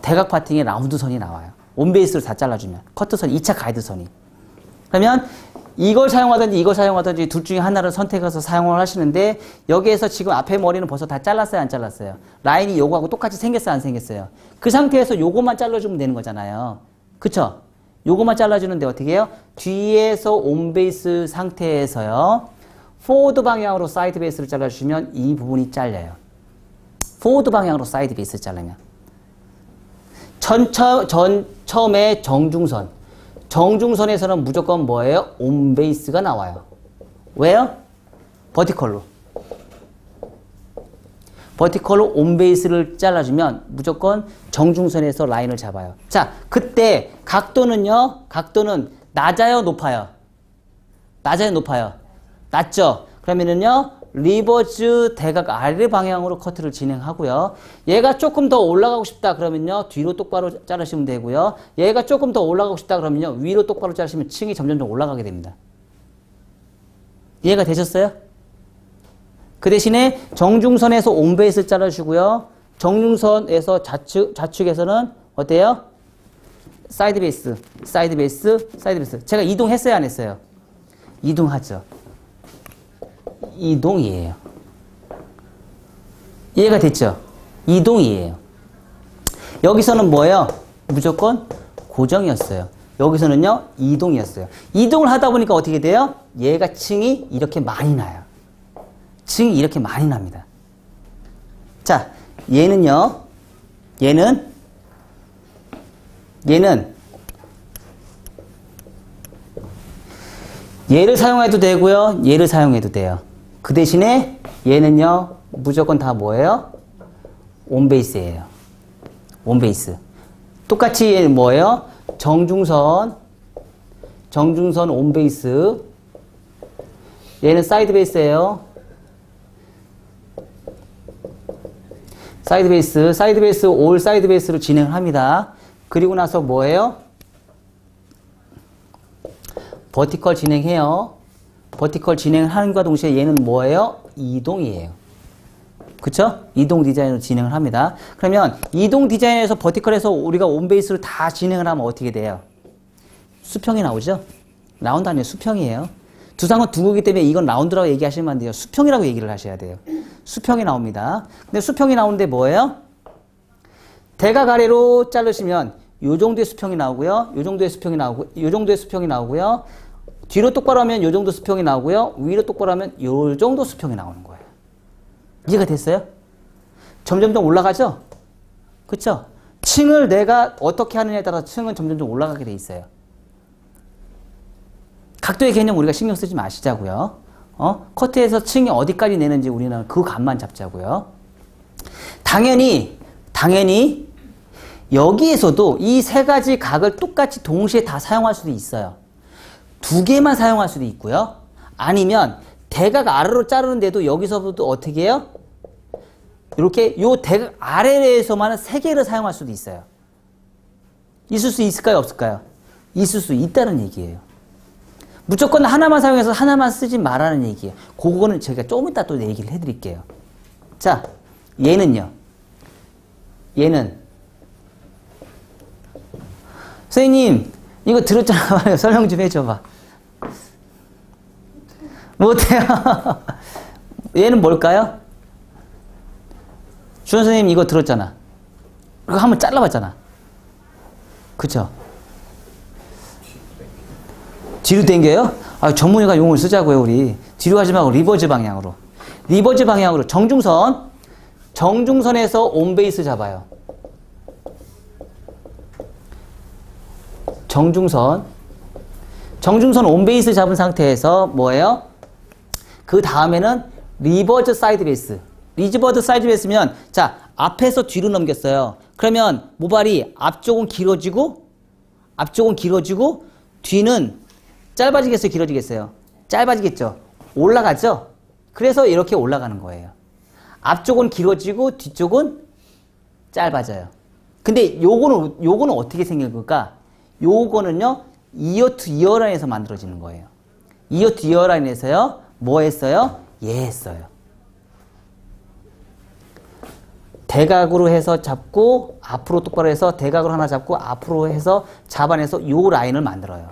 대각 파팅의 라운드 선이 나와요. 온베이스로 다 잘라주면. 커트선, 2차 가이드선이. 그러면 이걸 사용하든지 이걸 사용하든지 둘 중에 하나를 선택해서 사용을 하시는데 여기에서 지금 앞에 머리는 벌써 다 잘랐어요, 안 잘랐어요? 라인이 요거하고 똑같이 생겼어요, 안 생겼어요? 그 상태에서 요것만 잘라주면 되는 거잖아요. 그쵸? 요것만 잘라주는데 어떻게 해요? 뒤에서 온베이스 상태에서요. 포워드 방향으로 사이드 베이스를 잘라주시면 이 부분이 잘려요. 포워드 방향으로 사이드 베이스를 자르면. 처음에 정중선에서는 무조건 뭐예요? 온베이스가 나와요. 왜요? 버티컬로 온베이스를 잘라주면 무조건 정중선에서 라인을 잡아요. 자, 그때 각도는요? 각도는 낮아요? 높아요? 낮아요? 높아요? 낮죠? 그러면은요? 리버즈 대각 아래 방향으로 커트를 진행하고요. 얘가 조금 더 올라가고 싶다 그러면요. 뒤로 똑바로 자르시면 되고요. 얘가 조금 더 올라가고 싶다 그러면요. 위로 똑바로 자르시면 층이 점점 올라가게 됩니다. 이해가 되셨어요? 그 대신에 정중선에서 온베이스 잘라주고요. 정중선에서 좌측에서는 어때요? 사이드 베이스. 제가 이동했어요, 안 했어요? 이동하죠. 이동이에요. 이해가 됐죠? 이동이에요. 여기서는 뭐예요? 무조건 고정이었어요. 여기서는요, 이동이었어요. 이동을 하다 보니까 어떻게 돼요? 얘가 층이 이렇게 많이 나요. 층이 이렇게 많이 납니다. 자, 얘는요, 얘는 얘를 사용해도 되고요. 얘를 사용해도 돼요. 그 대신에 얘는요. 무조건 다 뭐예요? 온베이스예요. 온베이스. 똑같이 얘는 뭐예요? 정중선 온베이스. 얘는 사이드 베이스예요. 사이드 베이스 올 사이드 베이스로 진행을 합니다. 그리고 나서 뭐예요? 버티컬 진행해요. 버티컬 진행을 하는과 동시에 얘는 뭐예요? 이동이에요. 그쵸? 이동 디자인으로 진행을 합니다. 그러면 이동 디자인에서 버티컬에서 우리가 온베이스를 다 진행을 하면 어떻게 돼요? 수평이 나오죠? 라운드 아니에요. 수평이에요. 두상은 둥글기 때문에 이건 라운드라고 얘기하시면 안 돼요. 수평이라고 얘기를 하셔야 돼요. 수평이 나옵니다. 근데 수평이 나오는데 뭐예요? 대각 아래로 자르시면 요 정도의 수평이 나오고요. 요 정도의 수평이 나오고, 요 정도의 수평이 나오고요. 뒤로 똑바로 하면 요 정도 수평이 나오고요. 위로 똑바로 하면 요 정도 수평이 나오는 거예요. 이해가 됐어요? 점점점 올라가죠? 그쵸? 층을 내가 어떻게 하느냐에 따라서 층은 점점점 올라가게 돼 있어요. 각도의 개념 우리가 신경 쓰지 마시자고요. 커트에서 층이 어디까지 내는지 우리는 그 감만 잡자고요. 당연히 여기에서도 이 세 가지 각을 똑같이 동시에 다 사용할 수도 있어요. 두 개만 사용할 수도 있고요. 아니면 대각 아래로 자르는데도 여기서부터 어떻게 해요? 이렇게 요 대각 아래에서만 세 개를 사용할 수도 있어요. 있을 수 있을까요? 없을까요? 있을 수 있다는 얘기예요. 무조건 하나만 사용해서 하나만 쓰지 말라는 얘기예요. 그거는 제가 좀 이따 또 얘기를 해드릴게요. 자, 얘는요. 얘는 선생님 이거 들었잖아요. 설명 좀 해줘봐. 못해요. 얘는 뭘까요? 주원 선생님 이거 들었잖아. 이거 한번 잘라봤잖아. 그쵸? 뒤로 당겨요? 아, 전문의가 용어를 쓰자고요, 우리. 뒤로 하지 말고 리버즈 방향으로. 리버즈 방향으로 정중선. 정중선에서 온베이스 잡아요. 정중선. 정중선 온베이스 잡은 상태에서 뭐예요? 그 다음에는 리버즈 사이드 베이스. 리버즈 사이드 베이스면 자, 앞에서 뒤로 넘겼어요. 그러면 모발이 앞쪽은 길어지고 뒤는 짧아지겠어요? 길어지겠어요? 짧아지겠죠? 올라가죠? 그래서 이렇게 올라가는 거예요. 앞쪽은 길어지고 뒤쪽은 짧아져요. 근데 요거는 어떻게 생긴 걸까? 요거는요, 이어 투 이어 라인에서 만들어지는 거예요. 이어 투 이어 라인에서요, 뭐 했어요? 얘 했어요. 대각으로 해서 잡고, 앞으로 똑바로 해서 대각으로 하나 잡고, 앞으로 해서 잡아내서 요 라인을 만들어요.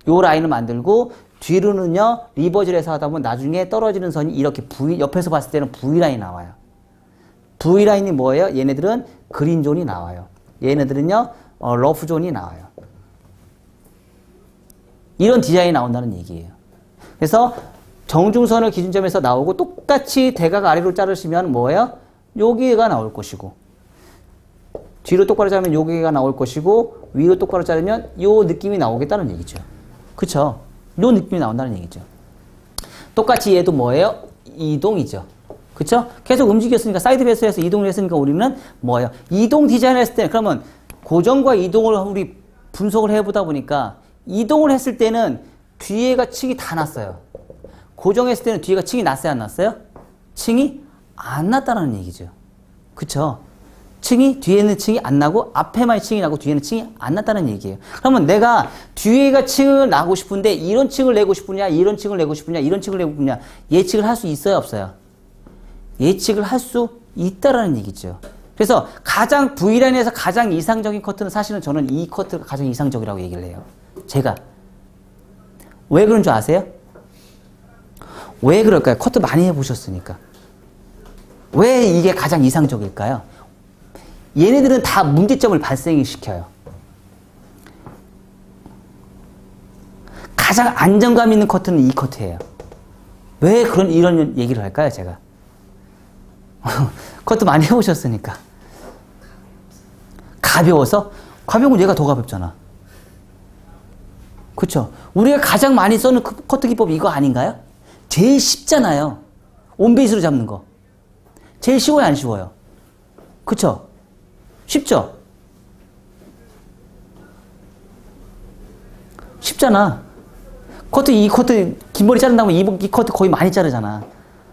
요 라인을 만들고, 뒤로는요, 리버즈를 해서 하다 보면 나중에 떨어지는 선이 이렇게 옆에서 봤을 때는 V라인이 나와요. V라인이 뭐예요? 얘네들은 그린존이 나와요. 얘네들은요, 러프존이 나와요. 이런 디자인이 나온다는 얘기예요. 그래서 정중선을 기준점에서 나오고 똑같이 대각 아래로 자르시면 뭐예요? 여기가 나올 것이고, 뒤로 똑바로 자르면 여기가 나올 것이고, 위로 똑바로 자르면 요 느낌이 나오겠다는 얘기죠. 그쵸? 요 느낌이 나온다는 얘기죠. 똑같이 얘도 뭐예요? 이동이죠. 그쵸? 계속 움직였으니까, 사이드 베이스에서 이동을 했으니까 우리는 뭐예요? 이동 디자인을 했을 때, 그러면 고정과 이동을 우리 분석을 해보다 보니까, 이동을 했을 때는 뒤에가 층이 다 났어요. 고정했을 때는 뒤에가 층이 났어요? 안 났어요? 층이 안 났다는 얘기죠. 그쵸? 뒤에는 층이 안 나고 앞에만 층이 나고 뒤에는 층이 안 났다는 얘기예요. 그러면 내가 뒤에가 층을 나고 싶은데 이런 층을 내고 싶으냐, 이런 층을 내고 싶으냐, 이런 층을 내고 싶으냐, 예측을 할 수 있어요, 없어요? 예측을 할 수 있다라는 얘기죠. 그래서 가장 V라인에서 가장 이상적인 커트는 사실은 저는 이 커트가 가장 이상적이라고 얘기를 해요. 제가. 왜 그런 줄 아세요? 왜 그럴까요? 커트 많이 해보셨으니까. 왜 이게 가장 이상적일까요? 얘네들은 다 문제점을 발생시켜요. 가장 안정감 있는 커트는 이 커트예요. 왜 이런 얘기를 할까요, 제가? 커트 많이 해보셨으니까. 가벼워서? 가벼운 얘가 더 가볍잖아. 그쵸? 우리가 가장 많이 쓰는 커트 기법이 이거 아닌가요? 제일 쉽잖아요. 온베이스로 잡는 거. 제일 쉬워요, 안 쉬워요? 그쵸? 쉽죠? 쉽잖아. 이 커트, 긴 머리 자른다고 이 커트 거의 많이 자르잖아.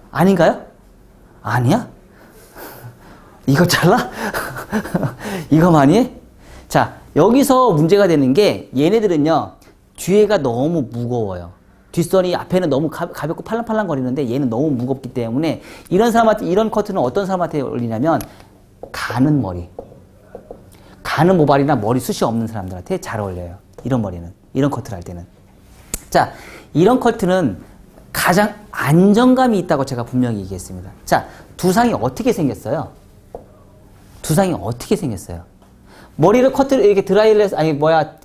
아닌가요? 아니야? 이거 잘라? 이거 많이 해? 자, 여기서 문제가 되는 게 얘네들은요, 뒤에가 너무 무거워요. 뒷선이 앞에는 너무 가볍고 팔랑팔랑 거리는데 얘는 너무 무겁기 때문에 이런 커트는 어떤 사람한테 어울리냐면 가는 머리, 가는 모발이나 머리숱이 없는 사람들한테 잘 어울려요. 이런 머리는, 이런 커트를 할 때는. 자, 이런 커트는 가장 안정감이 있다고 제가 분명히 얘기했습니다. 자, 두상이 어떻게 생겼어요? 두상이 어떻게 생겼어요? 머리를 이렇게 드라이를 해서,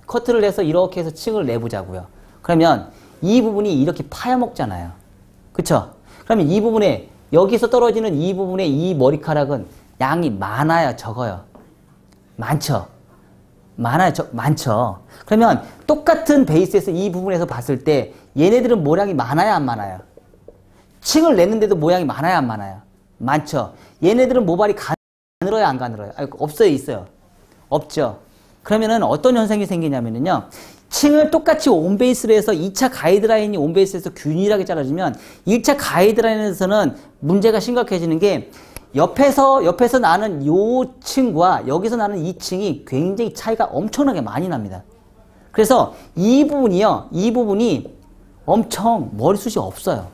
커트를 해서 이렇게 해서 층을 내보자고요. 그러면 이 부분이 이렇게 파여먹잖아요. 그쵸? 그러면 이 부분에, 여기서 떨어지는 이 부분에 이 머리카락은 양이 많아요, 적어요? 많죠? 많죠? 그러면 똑같은 베이스에서 이 부분에서 봤을 때 얘네들은 모양이 많아요, 안 많아요? 층을 냈는데도 모양이 많아요, 안 많아요? 많죠? 얘네들은 모발이 가늘어요, 안 가늘어요? 없어요, 있어요? 없죠? 그러면은 어떤 현상이 생기냐면요, 층을 똑같이 온베이스로 해서 2차 가이드라인이 온베이스에서 균일하게 잘라주면 1차 가이드라인에서는 문제가 심각해지는 게 옆에서 나는 요 층과 여기서 나는 이 층이 굉장히 차이가 엄청나게 많이 납니다. 그래서 이 부분이요. 이 부분이 엄청 머리숱이 없어요.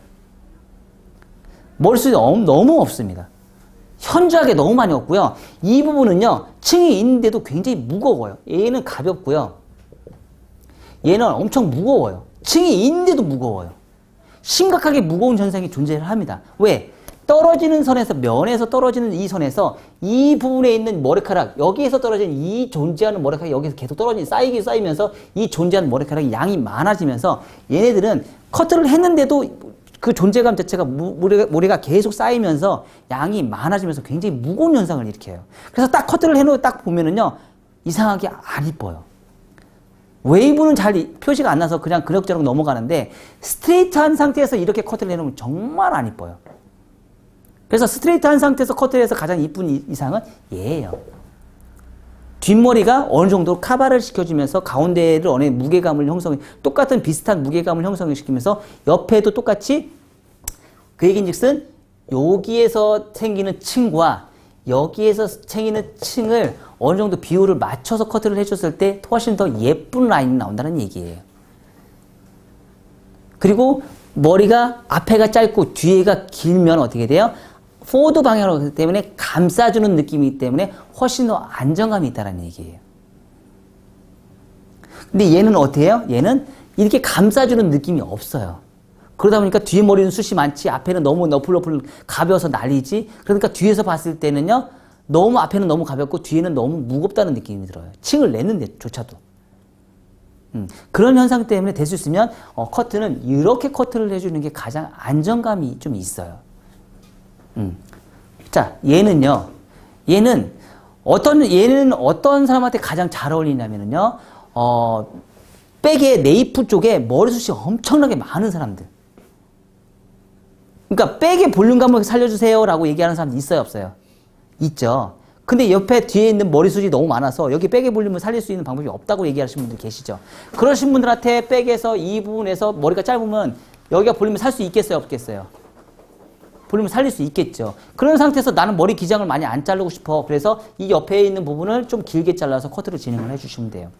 머리숱이 너무 없습니다. 현저하게 너무 많이 없고요. 이 부분은요. 층이 있는데도 굉장히 무거워요. 얘는 가볍고요. 얘는 엄청 무거워요. 층이 있는데도 무거워요. 심각하게 무거운 현상이 존재를 합니다. 왜? 떨어지는 선에서, 면에서 떨어지는 이 선에서 이 부분에 있는 머리카락, 여기에서 떨어지는 이 존재하는 머리카락이 여기서 계속 쌓이면서 이 존재하는 머리카락이 양이 많아지면서 얘네들은 커트를 했는데도 그 존재감 자체가 모래가 계속 쌓이면서 양이 많아지면서 굉장히 무거운 현상을 일으켜요. 그래서 딱 커트를 해놓고 딱 보면은요, 이상하게 안 이뻐요. 웨이브는 잘 표시가 안 나서 그냥 그럭저럭 넘어가는데 스트레이트한 상태에서 이렇게 커트를 해놓으면 정말 안 이뻐요. 그래서 스트레이트한 상태에서 커트를 해서 가장 이쁜 이상은 얘예요. 뒷머리가 어느 정도 카바를 시켜주면서 가운데를 어느 무게감을 똑같은 비슷한 무게감을 형성시키면서 옆에도 똑같이 그 얘기인즉슨 여기에서 생기는 층과 여기에서 생기는 층을 어느 정도 비율을 맞춰서 커트를 해줬을 때 훨씬 더 예쁜 라인이 나온다는 얘기예요. 그리고 머리가 앞에가 짧고 뒤에가 길면 어떻게 돼요? 포워드 방향으로 하기 때문에 감싸주는 느낌이기 때문에 훨씬 더 안정감이 있다는 얘기예요. 근데 얘는 어떻게 해요? 얘는 이렇게 감싸주는 느낌이 없어요. 그러다 보니까 뒤에 머리는 숱이 많지 앞에는 너무 너플너플 가벼워서 난리지. 그러니까 뒤에서 봤을 때는요. 너무 앞에는 너무 가볍고 뒤에는 너무 무겁다는 느낌이 들어요. 층을 내는 데조차도. 그런 현상 때문에 될 수 있으면 커트는 이렇게 커트를 해주는 게 가장 안정감이 좀 있어요. 자, 얘는요. 얘는 어떤 사람한테 가장 잘 어울리냐면요. 백의 네이프 쪽에 머리숱이 엄청나게 많은 사람들. 그러니까 백의 볼륨감을 살려주세요 라고 얘기하는 사람도 있어요, 없어요? 있죠. 근데 옆에 뒤에 있는 머리숱이 너무 많아서 여기 백의 볼륨을 살릴 수 있는 방법이 없다고 얘기하시는 분들 계시죠. 그러신 분들한테 백에서 이 부분에서 머리가 짧으면 여기가 볼륨을 살 수 있겠어요, 없겠어요? 볼륨을 살릴 수 있겠죠. 그런 상태에서 나는 머리 기장을 많이 안 자르고 싶어. 그래서 이 옆에 있는 부분을 좀 길게 잘라서 커트를 진행을 해주시면 돼요.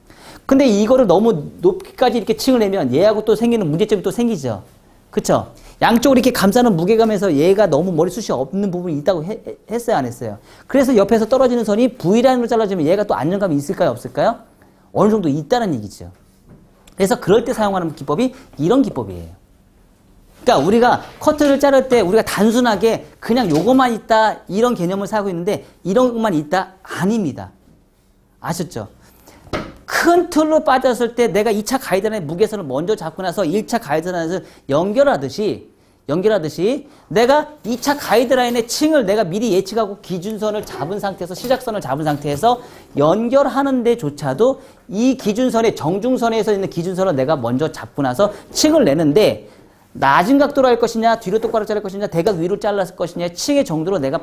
근데 이거를 너무 높이까지 이렇게 층을 내면 얘하고 또 생기는 문제점이 또 생기죠. 그쵸? 양쪽으로 이렇게 감싸는 무게감에서 얘가 너무 머리숱이 없는 부분이 있다고 했어요, 안 했어요? 그래서 옆에서 떨어지는 선이 V라인으로 잘라주면 얘가 또 안정감이 있을까요, 없을까요? 어느 정도 있다는 얘기죠. 그래서 그럴 때 사용하는 기법이 이런 기법이에요. 그러니까 우리가 커트를 자를 때 우리가 단순하게 그냥 요것만 있다 이런 개념을 사고 있는데 이런 것만 있다? 아닙니다. 아셨죠? 큰 틀로 빠졌을 때 내가 2차 가이드라인의 무게선을 먼저 잡고 나서 1차 가이드라인을 연결하듯이 내가 2차 가이드라인의 층을 내가 미리 예측하고 기준선을 잡은 상태에서 시작선을 잡은 상태에서 연결하는 데조차도 이 기준선의 정중선에서 있는 기준선을 내가 먼저 잡고 나서 층을 내는데 낮은 각도로 할 것이냐, 뒤로 똑바로 자를 것이냐, 대각 위로 잘랐을 것이냐, 층의 정도로 내가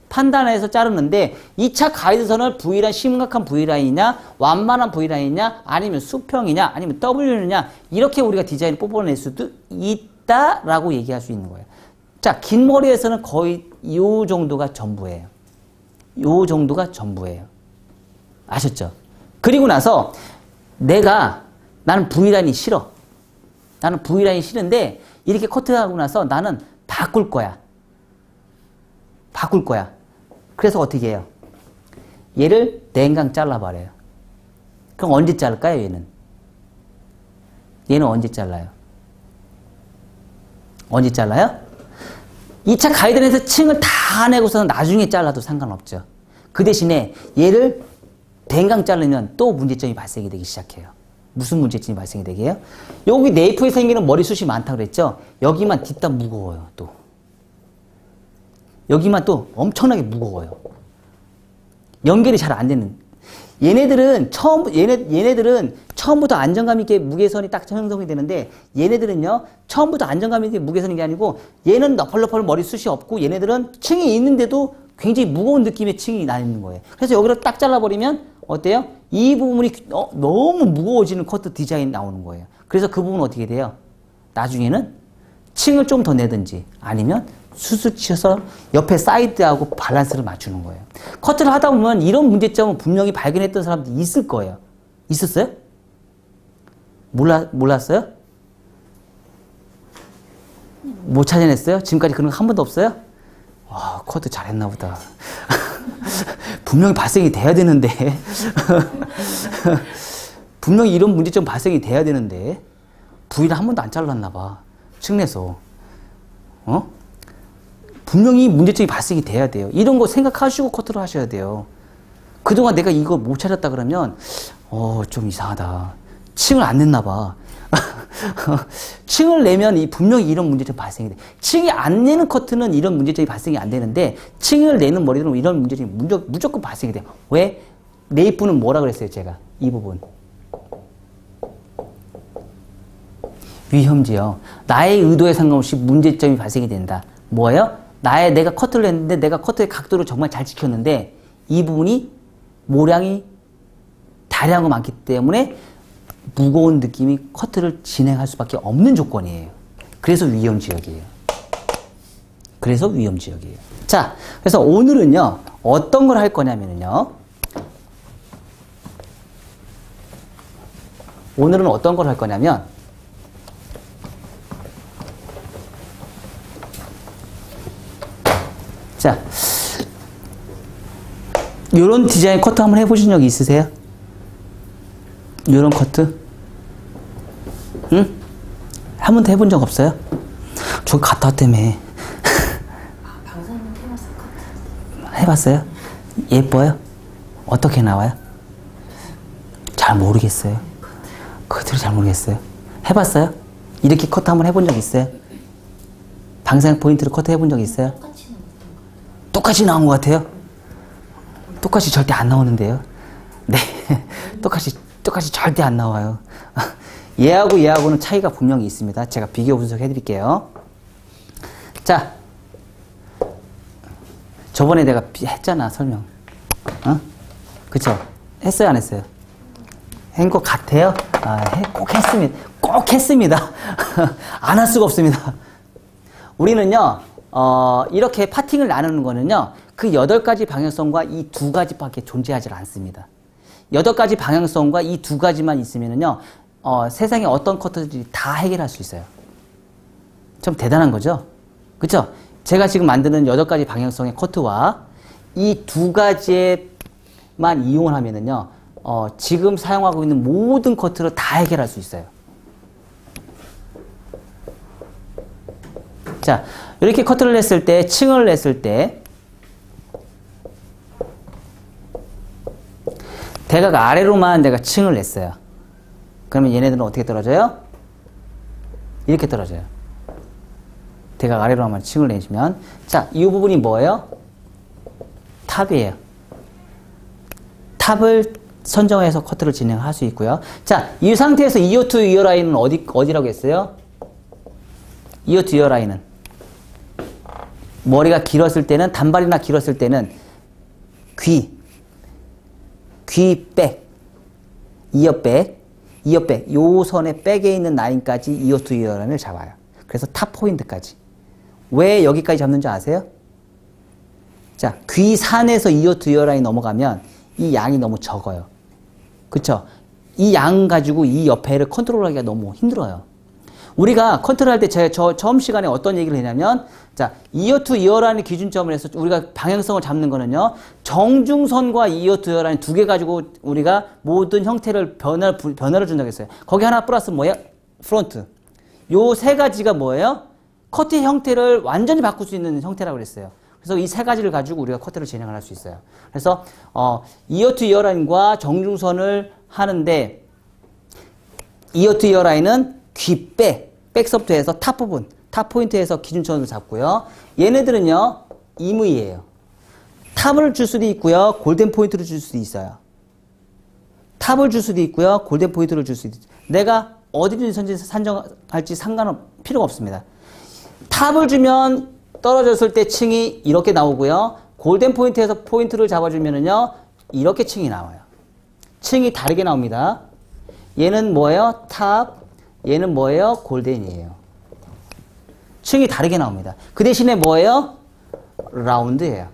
판단해서 자르는데 2차 가이드선을 V라인, 심각한 V라인이냐, 완만한 V라인이냐, 아니면 수평이냐, 아니면 W냐 이렇게 우리가 디자인을 뽑아낼 수도 있다라고 얘기할 수 있는 거예요. 자, 긴 머리에서는 거의 요 정도가 전부예요. 요 정도가 전부예요. 아셨죠? 그리고 나서 나는 V라인이 싫어. 나는 V라인이 싫은데 이렇게 커트하고 나서 나는 바꿀 거야. 그래서 어떻게 해요? 얘를 냉강 잘라버려요. 그럼 언제 자를까요, 얘는? 얘는 언제 잘라요? 언제 잘라요? 2차 가이드라인에서 층을 다 내고서는 나중에 잘라도 상관없죠. 그 대신에 얘를 냉강 자르면 또 문제점이 발생이 되기 시작해요. 무슨 문제점이 발생이 되게요? 여기 네이프에 생기는 머리숱이 많다고 그랬죠? 여기만 뒷담 무거워요, 또. 여기만 또 엄청나게 무거워요. 연결이 잘 안 되는. 얘네들은 처음부터 안정감 있게 무게선이 딱 형성이 되는데 얘네들은요, 처음부터 안정감 있게 무게선인 게 아니고 얘는 너펄너펄 머리숱이 없고 얘네들은 층이 있는데도 굉장히 무거운 느낌의 층이 나 있는 거예요. 그래서 여기를 딱 잘라버리면 어때요? 이 부분이 너무 무거워지는 커트 디자인이 나오는 거예요. 그래서 그 부분은 어떻게 돼요? 나중에는 층을 좀 더 내든지 아니면 수술 치셔서 옆에 사이드하고 밸런스를 맞추는 거예요. 커트를 하다 보면 이런 문제점은 분명히 발견했던 사람들이 있을 거예요. 있었어요? 몰랐어요? 못 찾아냈어요? 지금까지 그런 거 한 번도 없어요? 와, 코드 잘했나 보다. 분명히 발생이 돼야 되는데. 분명히 이런 문제점 발생이 돼야 되는데. 부위를 한 번도 안 잘랐나 봐. 측내서. 분명히 문제점이 발생이 돼야 돼요. 이런 거 생각하시고 커트를 하셔야 돼요. 그동안 내가 이거 못 찾았다 그러면, 좀 이상하다. 층을 안 냈나 봐. 층을 내면 분명히 이런 문제점이 발생이 돼. 층이 안 내는 커트는 이런 문제점이 발생이 안 되는데, 층을 내는 머리들은 이런 문제점이 무조건 발생이 돼요. 왜? 네이프는 뭐라 그랬어요, 제가? 이 부분. 위험지요. 나의 의도에 상관없이 문제점이 발생이 된다. 뭐예요? 내가 커트를 했는데, 내가 커트의 각도를 정말 잘 지켰는데, 이 부분이 모량이 다량한 거 많기 때문에 무거운 느낌이 커트를 진행할 수밖에 없는 조건이에요. 그래서 위험지역이에요. 그래서 위험지역이에요. 자, 그래서 오늘은요, 어떤 걸 할 거냐면요, 오늘은 어떤 걸 할 거냐면, 자, 요런 디자인 커트 한번 해보신 적 있으세요? 요런 커트? 응? 한 번도 해본 적 없어요? 저기 갔다 왔다며. 방송은 해봤어요, 커트. 해봤어요? 예뻐요? 어떻게 나와요? 잘 모르겠어요. 그대로 잘 모르겠어요. 해봤어요? 이렇게 커트 한번 해본 적 있어요? 방향 포인트로 커트 해본 적 있어요? 똑같이 나온 것 같아요? 똑같이 절대 안 나오는데요? 네. 똑같이 절대 안 나와요. 얘하고는 차이가 분명히 있습니다. 제가 비교 분석해 드릴게요. 자, 저번에 내가 했잖아, 설명. 그쵸? 했어요, 안 했어요? 한 것 같아요? 꼭 했습니다. 꼭 했습니다. 안 할 수가 없습니다. 우리는요, 이렇게 파팅을 나누는 거는요, 그 8가지 방향성과 이 2가지밖에 존재하지 않습니다. 8가지 방향성과 이 2가지만 있으면은요, 세상에 어떤 커터들이 다 해결할 수 있어요. 좀 대단한 거죠? 그쵸? 제가 지금 만드는 8가지 방향성의 커트와 이 2가지에만 이용을 하면은요, 지금 사용하고 있는 모든 커트를 다 해결할 수 있어요. 자, 이렇게 커트를 냈을 때, 층을 냈을 때, 대각 아래로만 내가 층을 냈어요. 그러면 얘네들은 어떻게 떨어져요? 이렇게 떨어져요. 대각 아래로만 층을 내시면. 자, 이 부분이 뭐예요? 탑이에요. 탑을 선정해서 커트를 진행할 수 있고요. 자, 이 상태에서 이어 투 이어 라인은 어디라고 했어요? 이어 투 이어 라인은 머리가 길었을 때는, 단발이나 길었을 때는 귀 백, 이어 백, 요 선의 백에 있는 라인까지 이어 투 이어 라인을 잡아요. 그래서 탑 포인트까지. 왜 여기까지 잡는지 아세요? 자, 귀 산에서 이어 투 이어 라인 넘어가면 이 양이 너무 적어요. 그쵸? 이 양 가지고 이 옆에를 컨트롤하기가 너무 힘들어요. 우리가 컨트롤할 때 저 처음 시간에 어떤 얘기를 했냐면, 자, 이어 투 이어 라인을 기준점을 해서 우리가 방향성을 잡는 거는요, 정중선과 이어 투 이어 라인 2개 가지고 우리가 모든 형태를 변화를 준다고 했어요. 거기 하나 플러스 뭐예요? 프론트. 요 3가지가 뭐예요? 커트의 형태를 완전히 바꿀 수 있는 형태라고 그랬어요. 그래서 이 3가지를 가지고 우리가 커트를 진행을 할 수 있어요. 그래서 이어 투 이어 라인과 정중선을 하는데, 이어 투 이어 라인은 귀 백서부터 해서 탑 부분, 탑 포인트에서 기준점을 잡고요. 얘네들은요, 임의예요. 탑을 줄 수도 있고요, 골든 포인트를 줄 수도 있어요. 탑을 줄 수도 있고요, 골든 포인트를 줄 수도 있어요. 내가 어디든지 산정할지 필요가 없습니다. 탑을 주면 떨어졌을 때 층이 이렇게 나오고요, 골든 포인트에서 포인트를 잡아주면은요, 이렇게 층이 나와요. 층이 다르게 나옵니다. 얘는 뭐예요? 탑. 얘는 뭐예요? 골덴이에요. 층이 다르게 나옵니다. 그 대신에 뭐예요? 라운드예요.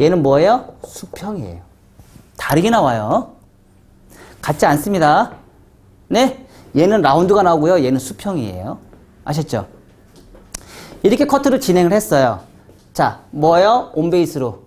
얘는 뭐예요? 수평이에요. 다르게 나와요. 같지 않습니다. 네? 얘는 라운드가 나오고요. 얘는 수평이에요. 아셨죠? 이렇게 커트를 진행을 했어요. 자, 뭐예요? 온베이스로.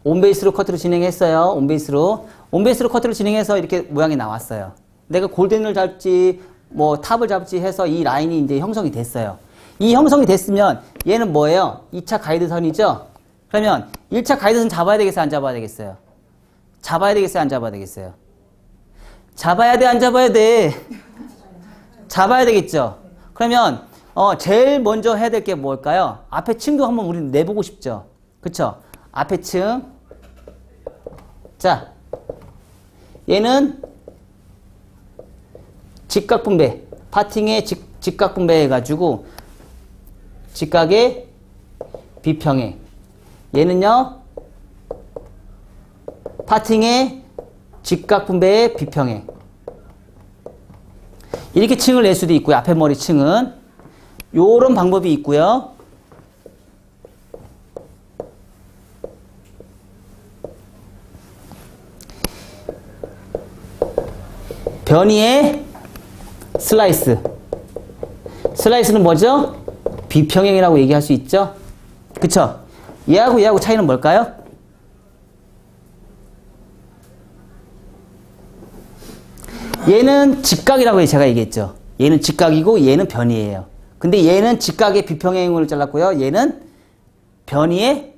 온베이스로 커트를 진행했어요. 온베이스로. 온베이스로 커트를 진행해서 이렇게 모양이 나왔어요. 내가 골든을 잡지, 뭐 탑을 잡지 해서 이 라인이 이제 형성이 됐어요. 이 형성이 됐으면 얘는 뭐예요? 2차 가이드선이죠? 그러면 1차 가이드선 잡아야 되겠어요? 안 잡아야 되겠어요? 잡아야 되겠어요? 안 잡아야 되겠어요? 잡아야 돼? 안 잡아야 돼? 잡아야 되겠죠? 그러면 제일 먼저 해야 될 게 뭘까요? 앞에 층도 한번 우리는 내보고 싶죠? 그쵸? 앞에 층. 자, 얘는 직각분배. 파팅의 직각분배 해가지고 직각의 비평행. 얘는요, 파팅의 직각분배의 비평행. 이렇게 층을 낼 수도 있고요. 앞에 머리 층은. 요런 방법이 있고요. 변이의 슬라이스. 슬라이스는 뭐죠? 비평행이라고 얘기할 수 있죠? 그쵸? 얘하고 차이는 뭘까요? 얘는 직각이라고 제가 얘기했죠. 얘는 직각이고 얘는 변이에요. 근데 얘는 직각의 비평행을 잘랐고요. 얘는 변이의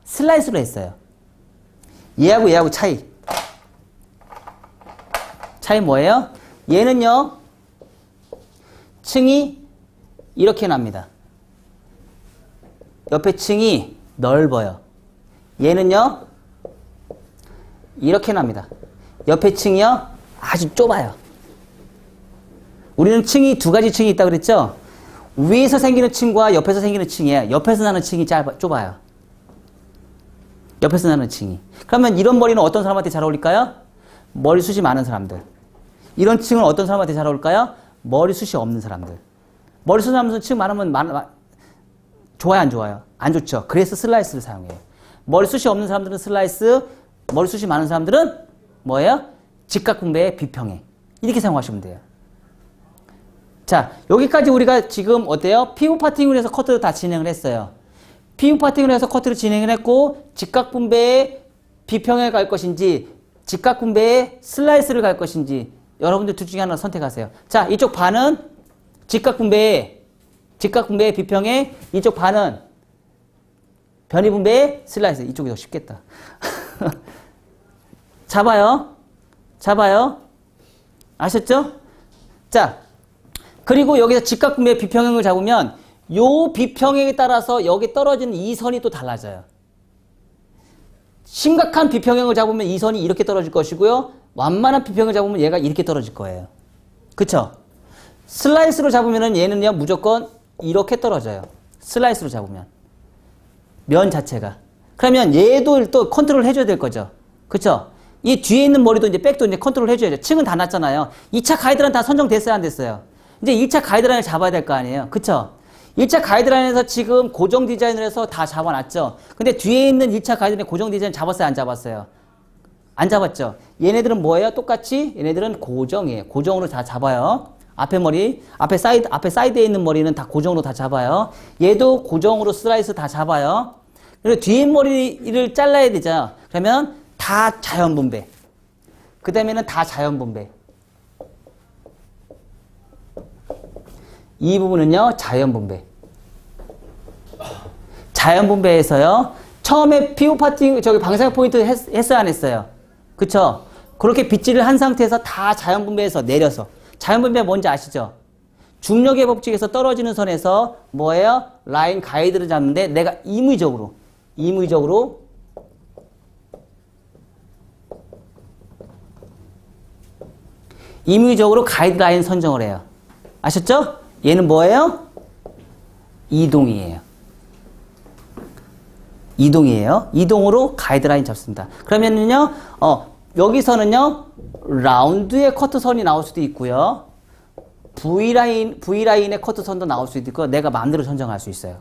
슬라이스로 했어요. 얘하고 차이. 차이 뭐예요? 얘는요, 층이 이렇게 납니다. 옆에 층이 넓어요. 얘는요, 이렇게 납니다. 옆에 층이요, 아주 좁아요. 우리는 층이 두 가지 층이 있다고 그랬죠? 위에서 생기는 층과 옆에서 생기는 층이에요. 옆에서 나는 층이 좁아요. 옆에서 나는 층이. 그러면 이런 머리는 어떤 사람한테 잘 어울릴까요? 머리숱이 많은 사람들. 이런 층은 어떤 사람한테 잘 어울릴까요? 머리숱이 없는 사람들. 머리숱 없는 층 많으면 좋아요, 안 좋아요? 안 좋죠. 그래서 슬라이스를 사용해요. 머리숱이 없는 사람들은 슬라이스, 머리숱이 많은 사람들은 뭐예요? 직각분배의 비평행. 이렇게 사용하시면 돼요. 자, 여기까지 우리가 지금 어때요? 피부 파팅을 해서 커트를 다 진행을 했어요. 피부 파팅을 해서 커트를 진행을 했고, 직각분배의 비평에 갈 것인지, 직각분배의 슬라이스를 갈 것인지, 여러분들 둘 중에 하나 선택하세요. 자, 이쪽 반은 직각분배의 비평에, 이쪽 반은 변이분배의 슬라이스. 이쪽이 더 쉽겠다. 잡아요. 아셨죠? 자, 그리고 여기서 직각분배의 비평행을 잡으면 요 비평행에 따라서 여기 떨어지는 이 선이 또 달라져요. 심각한 비평행을 잡으면 이 선이 이렇게 떨어질 것이고요. 완만한 비평을 잡으면 얘가 이렇게 떨어질 거예요. 그쵸? 슬라이스로 잡으면 얘는요, 무조건 이렇게 떨어져요. 슬라이스로 잡으면. 면 자체가. 그러면 얘도 또 컨트롤 해줘야 될 거죠. 그쵸? 이 뒤에 있는 머리도 이제 백도 이제 컨트롤 해줘야죠. 층은 다 났잖아요. 2차 가이드라인 다 선정됐어요, 안 됐어요? 이제 1차 가이드라인을 잡아야 될 거 아니에요. 그쵸? 1차 가이드라인에서 지금 고정 디자인을 해서 다 잡아놨죠. 근데 뒤에 있는 1차 가이드라인 고정 디자인 잡았어요, 안 잡았어요? 안 잡았죠. 얘네들은 뭐예요? 똑같이 얘네들은 고정이에요. 고정으로 다 잡아요. 앞에 머리, 앞에 사이드에 있는 머리는 다 고정으로 다 잡아요. 얘도 고정으로 슬라이스 다 잡아요. 그리고 뒤에 머리를 잘라야 되죠. 그러면 다 자연분배. 그 다음에는 다 자연분배. 이 부분은요, 자연분배. 자연분배에서요, 처음에 피부 파팅, 방사형 포인트 했어요, 안 했어요? 그쵸? 그렇게 빗질을 한 상태에서 다 자연분배해서 내려서. 자연분배 뭔지 아시죠? 중력의 법칙에서 떨어지는 선에서 뭐예요? 라인 가이드를 잡는데 내가 임의적으로 가이드라인 선정을 해요. 아셨죠? 얘는 뭐예요? 이동이에요. 이동으로 가이드라인 잡습니다. 그러면은요, 여기서는요, 라운드의 커트선이 나올 수도 있고요. V라인의 커트선도 나올 수도 있고, 내가 마음대로 선정할 수 있어요.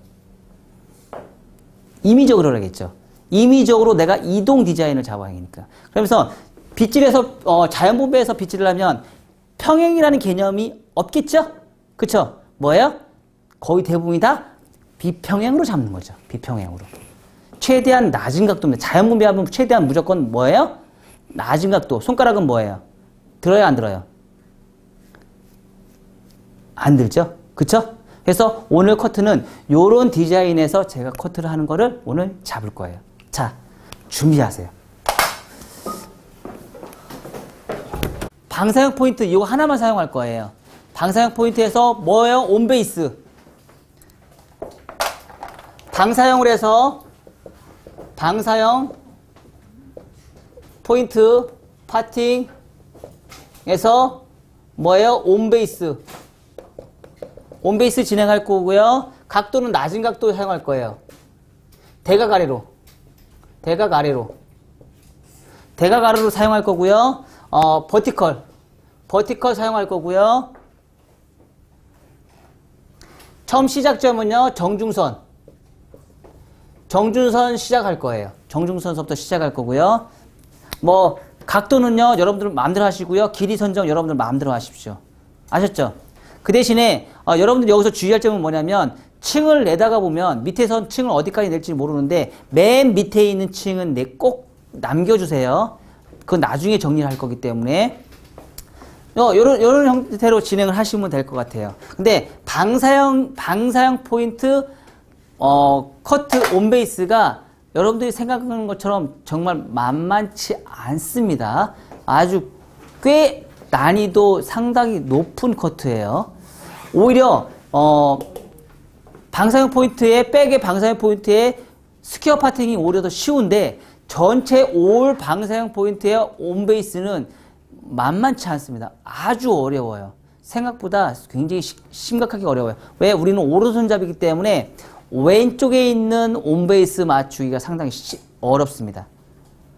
임의적으로 하겠죠. 임의적으로 내가 이동 디자인을 잡아야 하니까. 그러면서 빗질에서, 자연분배에서 빗질을 하면 평행이라는 개념이 없겠죠? 그쵸? 뭐예요? 거의 대부분이 다 비평행으로 잡는 거죠. 비평행으로. 최대한 낮은 각도입니다. 자연분배하면 최대한 무조건 뭐예요? 낮은 각도. 손가락은 뭐예요? 들어요, 안 들어요? 안 들죠? 그쵸? 그래서 오늘 커트는 요런 디자인에서 제가 커트를 하는 거를 오늘 잡을 거예요. 자, 준비하세요. 방사형 포인트 이거 하나만 사용할 거예요. 방사형 포인트에서 뭐예요? 온베이스. 방사형으로 해서 방사형 포인트 파팅에서 뭐예요? 온베이스. 온베이스 진행할 거고요. 각도는 낮은 각도 사용할 거예요. 대각 아래로. 대각 아래로. 대각 아래로 사용할 거고요. 버티컬. 버티컬 사용할 거고요. 처음 시작점은요. 정중선. 정중선 시작할 거예요. 정중선서부터 시작할 거고요. 뭐 각도는요. 여러분들 마음대로 하시고요. 길이 선정 여러분들 마음대로 하십시오. 아셨죠? 그 대신에 여러분들 여기서 주의할 점은 뭐냐면 층을 내다가 보면 밑에선 층을 어디까지 낼지 모르는데 맨 밑에 있는 층은 꼭 남겨주세요. 그건 나중에 정리를 할 거기 때문에 요런 형태로 진행을 하시면 될 것 같아요. 근데 방사형 포인트 커트 온베이스가 여러분들이 생각하는 것처럼 정말 만만치 않습니다. 아주 꽤 난이도 상당히 높은 커트예요. 오히려 방사형 포인트에 백의 방사형 포인트에 스퀘어 파팅이 오히려 더 쉬운데 전체 올 방사형 포인트의 온베이스는 만만치 않습니다. 아주 어려워요. 생각보다 굉장히 심각하게 어려워요. 왜? 우리는 오른손잡이기 때문에 왼쪽에 있는 온베이스 맞추기가 상당히 어렵습니다.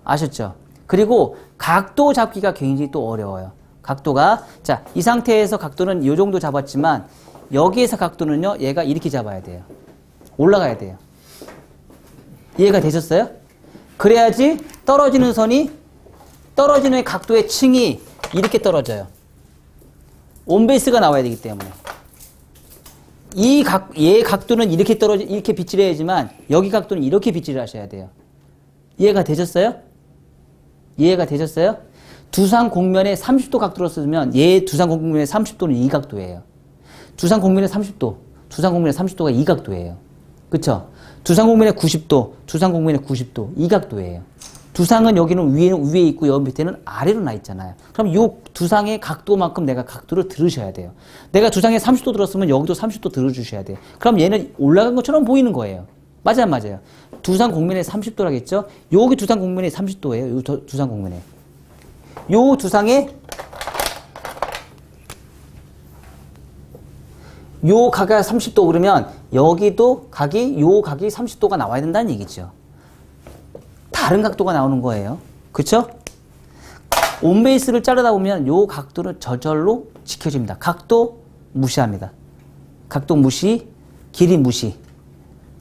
아셨죠? 그리고 각도 잡기가 굉장히 또 어려워요. 각도가 자, 이 상태에서 각도는 이 정도 잡았지만 여기에서 각도는요. 얘가 이렇게 잡아야 돼요. 올라가야 돼요. 이해가 되셨어요? 그래야지 떨어지는 선이 떨어지는 각도의 층이 이렇게 떨어져요. 온베이스가 나와야 되기 때문에 얘 각도는 이렇게 이렇게 빗질을 해야지만 여기 각도는 이렇게 빗질을 하셔야 돼요. 이해가 되셨어요? 이해가 되셨어요? 두상 곡면에 30도 각도로 쓰면 얘 두상 곡면의 30도는 이 각도예요. 두상 곡면의 30도, 두상 곡면의 30도가 이 각도예요. 그쵸? 두상 곡면의 90도, 두상 곡면의 90도 이 각도예요. 두상은 여기는 위에 있고 여기 밑에는 아래로 나 있잖아요. 그럼 요 두상의 각도만큼 내가 각도를 들으셔야 돼요. 내가 두상에 30도 들었으면 여기도 30도 들어주셔야 돼요. 그럼 얘는 올라간 것처럼 보이는 거예요. 맞아요, 맞아요. 두상 곡면에 30도라겠죠? 여기 두상 곡면에 30도예요. 요 두상 곡면에. 요 두상에 요 각이 30도 그러면 여기도 요 각이 30도가 나와야 된다는 얘기죠. 다른 각도가 나오는 거예요. 그쵸? 온베이스를 자르다 보면 요 각도는 저절로 지켜집니다. 각도 무시합니다. 각도 무시, 길이 무시.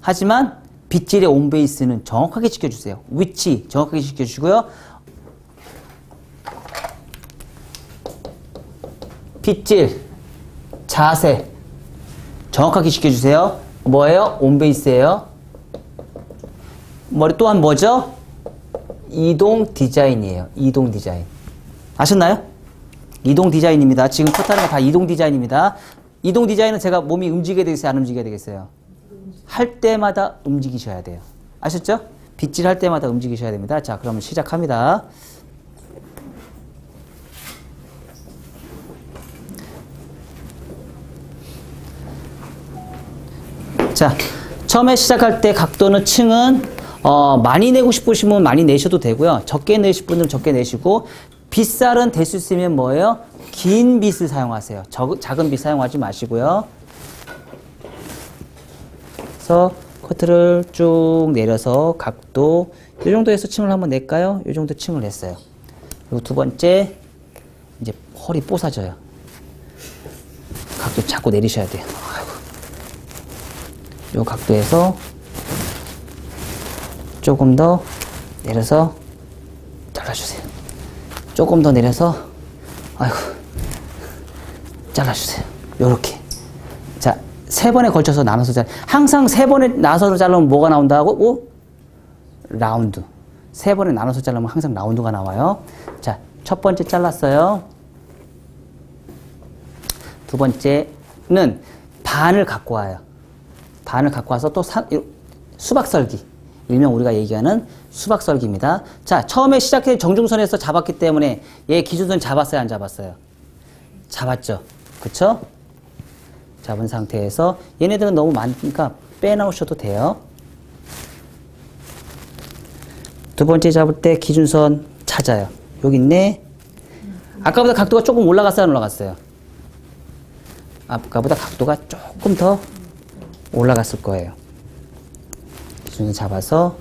하지만 빗질의 온베이스는 정확하게 지켜주세요. 위치 정확하게 지켜주시고요. 빗질, 자세 정확하게 지켜주세요. 뭐예요? 온베이스예요. 머리 또한 뭐죠? 이동 디자인이에요. 이동 디자인. 아셨나요? 이동 디자인입니다. 지금 커트하는 거 다 이동 디자인입니다. 이동 디자인은 제가 몸이 움직여야 되겠어요? 안 움직여야 되겠어요? 할 때마다 움직이셔야 돼요. 아셨죠? 빗질 할 때마다 움직이셔야 됩니다. 자, 그러면 시작합니다. 자, 처음에 시작할 때 각도는 층은 많이 내고 싶으시면 많이 내셔도 되고요. 적게 내실 분들은 적게 내시고 빗살은 될 수 있으면 뭐예요? 긴 빗을 사용하세요. 작은 빗 사용하지 마시고요. 그래서 커트를 쭉 내려서 각도 이 정도에서 층을 한번 낼까요? 이 정도 층을 냈어요. 그리고 두 번째 이제 펄이 뽀사져요. 각도 자꾸 내리셔야 돼요. 이 각도에서 조금 더 내려서 잘라주세요. 조금 더 내려서 아이고 잘라주세요. 요렇게. 자, 3번에 걸쳐서 나눠서 항상 3번에 나눠서 자르면 뭐가 나온다고? 오? 라운드. 3번에 나눠서 자르면 항상 라운드가 나와요. 자, 첫 번째 잘랐어요. 두 번째는 반을 갖고 와요. 반을 갖고 와서 또 수박썰기. 일명 우리가 얘기하는 수박썰기입니다. 자, 처음에 시작해 정중선에서 잡았기 때문에 얘 기준선 잡았어요, 안 잡았어요? 잡았죠. 그쵸? 잡은 상태에서 얘네들은 너무 많으니까 빼놓으셔도 돼요. 두 번째 잡을 때 기준선 찾아요. 여기 있네. 아까보다 각도가 조금 올라갔어요, 안 올라갔어요? 아까보다 각도가 조금 더 올라갔을 거예요. 기준선 잡아서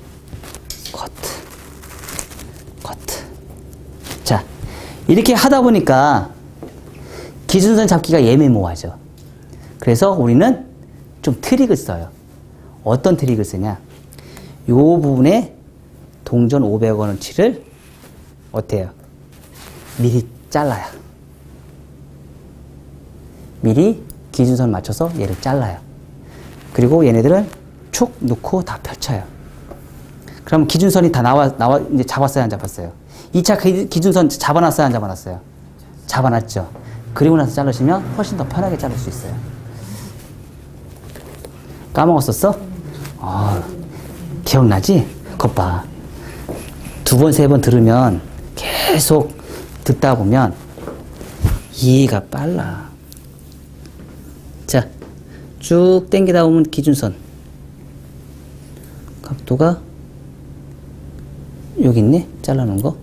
커트. 자, 이렇게 하다 보니까 기준선 잡기가 애매모호하죠. 그래서 우리는 좀 트릭을 써요. 어떤 트릭을 쓰냐? 이 부분에 동전 500원어치를 어때요? 미리 잘라요. 미리 기준선 맞춰서 얘를 잘라요. 그리고 얘네들은 촉 놓고 다 펼쳐요. 그럼 기준선이 다 나와 이제 잡았어요, 안 잡았어요? 2차 기준선 잡아놨어요, 안 잡아놨어요? 잡아놨죠. 그리고 나서 자르시면 훨씬 더 편하게 자를 수 있어요. 까먹었었어? 기억나지? 것 봐. 2번, 3번 들으면 계속 듣다 보면 이해가 빨라. 자, 쭉 당기다 보면 기준선. 각도가 여기 있네? 잘라놓은 거.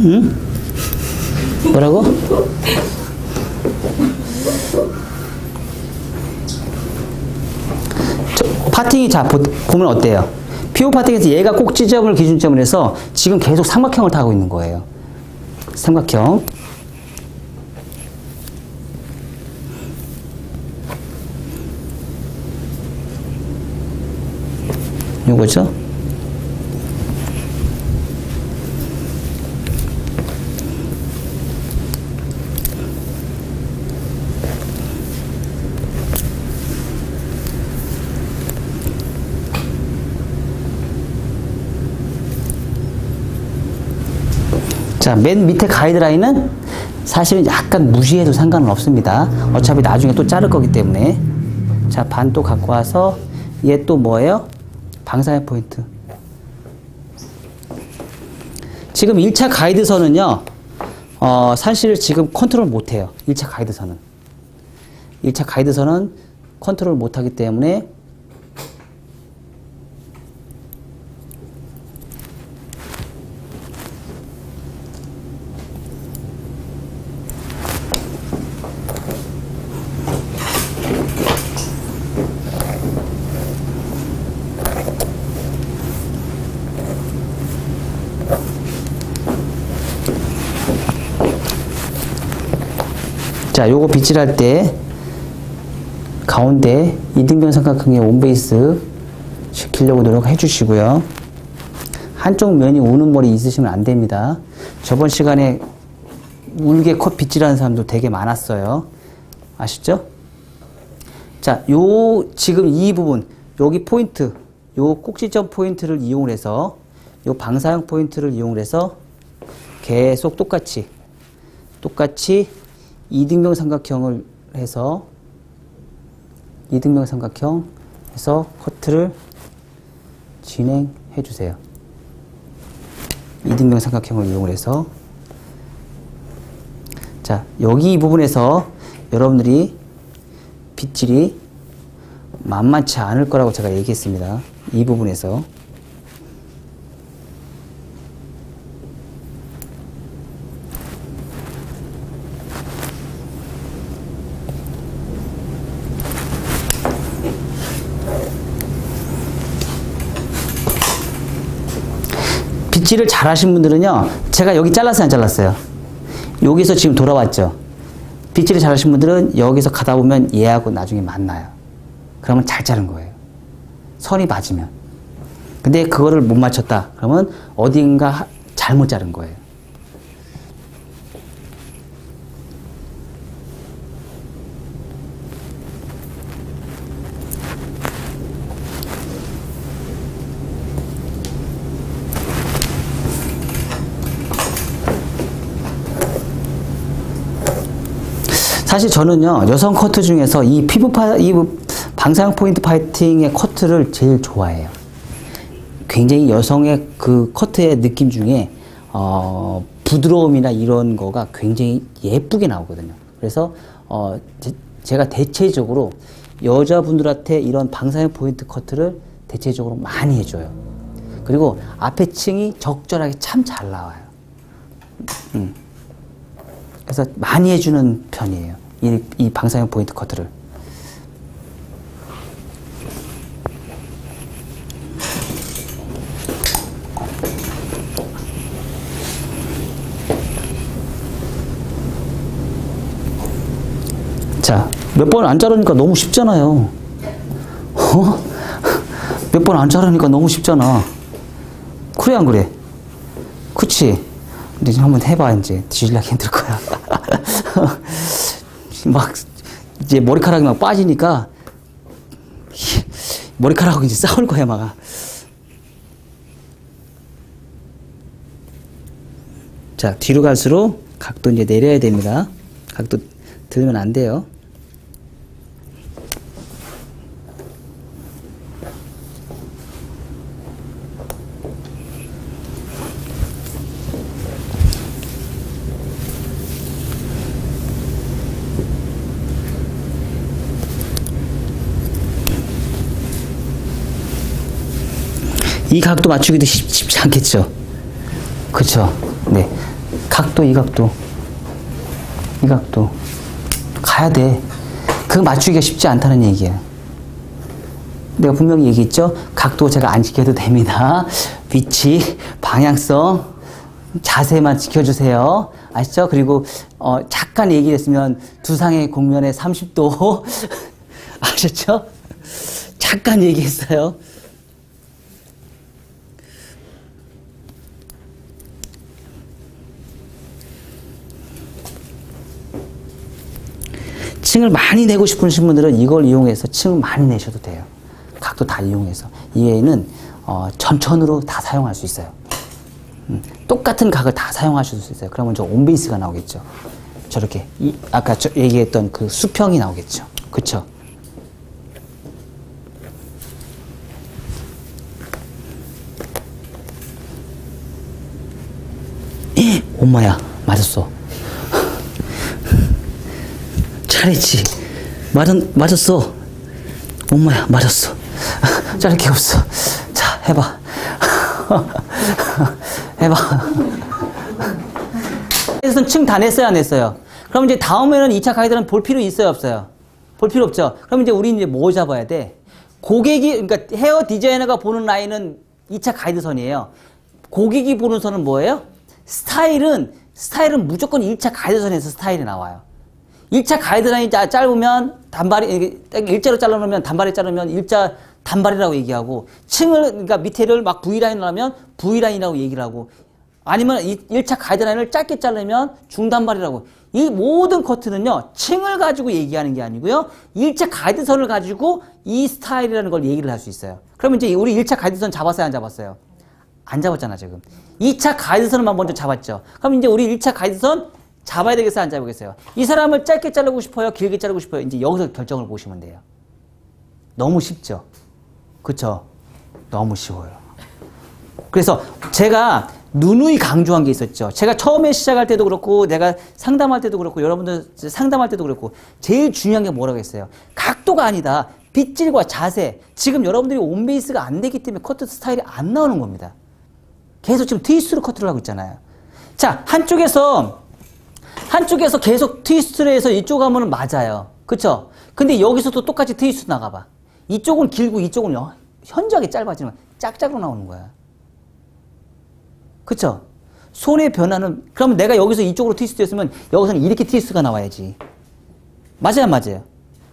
응? 뭐라고? 파팅이 자 보면 어때요? 피오 파팅에서 얘가 꼭 지점을 기준점을 해서 지금 계속 삼각형을 타고 있는 거예요. 삼각형. 요거죠? 자, 맨 밑에 가이드라인은 사실은 약간 무시해도 상관은 없습니다. 어차피 나중에 또 자를 거기 때문에. 자, 반 또 갖고 와서 얘 또 뭐예요? 방사의 포인트. 지금 1차 가이드선은요, 사실 지금 컨트롤 못해요. 1차 가이드선은. 1차 가이드선은 컨트롤 못하기 때문에 자, 요거 빗질할 때 가운데 이등변 삼각형의 온베이스 시키려고 노력해 주시고요. 한쪽 면이 우는 머리 있으시면 안 됩니다. 저번 시간에 울게 컷 빗질하는 사람도 되게 많았어요. 아시죠? 자, 요 지금 이 부분 여기 포인트, 요 꼭지점 포인트를 이용을 해서 요 방사형 포인트를 이용을 해서 계속 똑같이 이등변 삼각형을 해서 이등변 삼각형 해서 커트를 진행해 주세요. 이등변 삼각형을 이용을 해서. 자, 여기 이 부분에서 여러분들이 빗질이 만만치 않을 거라고 제가 얘기했습니다. 이 부분에서. 빗질을 잘 하신 분들은요, 제가 여기 잘랐어요, 안 잘랐어요? 여기서 지금 돌아왔죠? 빗질을 잘하신 분들은 여기서 가다 보면 얘하고 나중에 만나요. 그러면 잘 자른 거예요. 선이 맞으면. 근데 그거를 못 맞췄다. 그러면 어딘가 잘못 자른 거예요. 사실 저는요, 여성 커트 중에서 이 방사형 포인트 파이팅의 커트를 제일 좋아해요. 굉장히 여성의 그 커트의 느낌 중에, 부드러움이나 이런 거가 굉장히 예쁘게 나오거든요. 그래서, 제가 대체적으로 여자분들한테 이런 방사형 포인트 커트를 대체적으로 많이 해줘요. 그리고 앞에 층이 적절하게 참 잘 나와요. 그래서 많이 해주는 편이에요. 이 방사형 포인트 커트를. 자, 몇 번 안 자르니까 너무 쉽잖아요. 몇 번 안 자르니까 너무 쉽잖아. 그래, 안 그래? 그치? 근데 한번 해봐, 이제. 뒤질라기 힘들 거야. 막, 이제 머리카락이 막 빠지니까, 머리카락하고 이제 싸울 거야, 막. 자, 뒤로 갈수록 각도 이제 내려야 됩니다. 각도 들면 안 돼요. 이 각도 맞추기도 쉽지 않겠죠? 그쵸? 네. 각도, 이 각도. 이 각도. 가야 돼. 그거 맞추기가 쉽지 않다는 얘기예요. 내가 분명히 얘기했죠? 각도 제가 안 지켜도 됩니다. 위치, 방향성, 자세만 지켜주세요. 아시죠? 그리고, 잠깐 얘기를 했으면 두상의 곡면에 30도. 아셨죠? 잠깐 얘기했어요. 층을 많이 내고 싶으신 분들은 이걸 이용해서 층을 많이 내셔도 돼요. 각도 다 이용해서. 얘는 전천으로 다 사용할 수 있어요. 똑같은 각을 다 사용하실 수 있어요. 그러면 저 온베이스가 나오겠죠. 저렇게 아까 얘기했던 그 수평이 나오겠죠. 그쵸? 엄마야, 맞았어. 잘했지. 맞았어. 엄마야, 맞았어. 자를 게 없어. 자, 해봐. 해봐. 그래서 층 다 냈어요, 안 냈어요? 그럼 이제 다음에는 2차 가이드는 볼 필요 있어요, 없어요? 볼 필요 없죠? 그럼 이제 우리 이제 뭐 잡아야 돼? 고객이, 그러니까 헤어 디자이너가 보는 라인은 2차 가이드선이에요. 고객이 보는 선은 뭐예요? 스타일은 무조건 1차 가이드선에서 스타일이 나와요. 1차 가이드라인이 짧으면 단발이, 일자로 잘라놓으면 단발에 자르면 일자 단발이라고 얘기하고, 그러니까 밑에를 막 V라인을 하면 V라인이라고 얘기를 하고, 아니면 1차 가이드라인을 짧게 자르면 중단발이라고. 이 모든 커트는요, 층을 가지고 얘기하는 게 아니고요, 1차 가이드선을 가지고 이 스타일이라는 걸 얘기를 할 수 있어요. 그러면 이제 우리 1차 가이드선 잡았어요, 안 잡았어요? 안 잡았잖아, 지금. 2차 가이드선만 먼저 잡았죠. 그럼 이제 우리 1차 가이드선 잡아야 되겠어요, 안 잡아야겠어요? 이 사람을 짧게 자르고 싶어요, 길게 자르고 싶어요? 이제 여기서 결정을 보시면 돼요. 너무 쉽죠? 그쵸? 너무 쉬워요. 그래서 제가 누누이 강조한 게 있었죠. 제가 처음에 시작할 때도 그렇고, 내가 상담할 때도 그렇고, 여러분들 상담할 때도 그렇고, 제일 중요한 게 뭐라고 했어요? 각도가 아니다. 빗질과 자세. 지금 여러분들이 온베이스가 안 되기 때문에 커트 스타일이 안 나오는 겁니다. 계속 지금 트위스트로 커트를 하고 있잖아요. 자, 한쪽에서 계속 트위스트를 해서 이쪽 하면은 맞아요. 그쵸? 근데 여기서도 똑같이 트위스트 나가봐. 이쪽은 길고 이쪽은 현저하게 짧아지면 짝짝으로 나오는 거야. 그쵸? 손의 변화는, 그러면 내가 여기서 이쪽으로 트위스트 했으면 여기서는 이렇게 트위스트가 나와야지. 맞아요, 맞아요.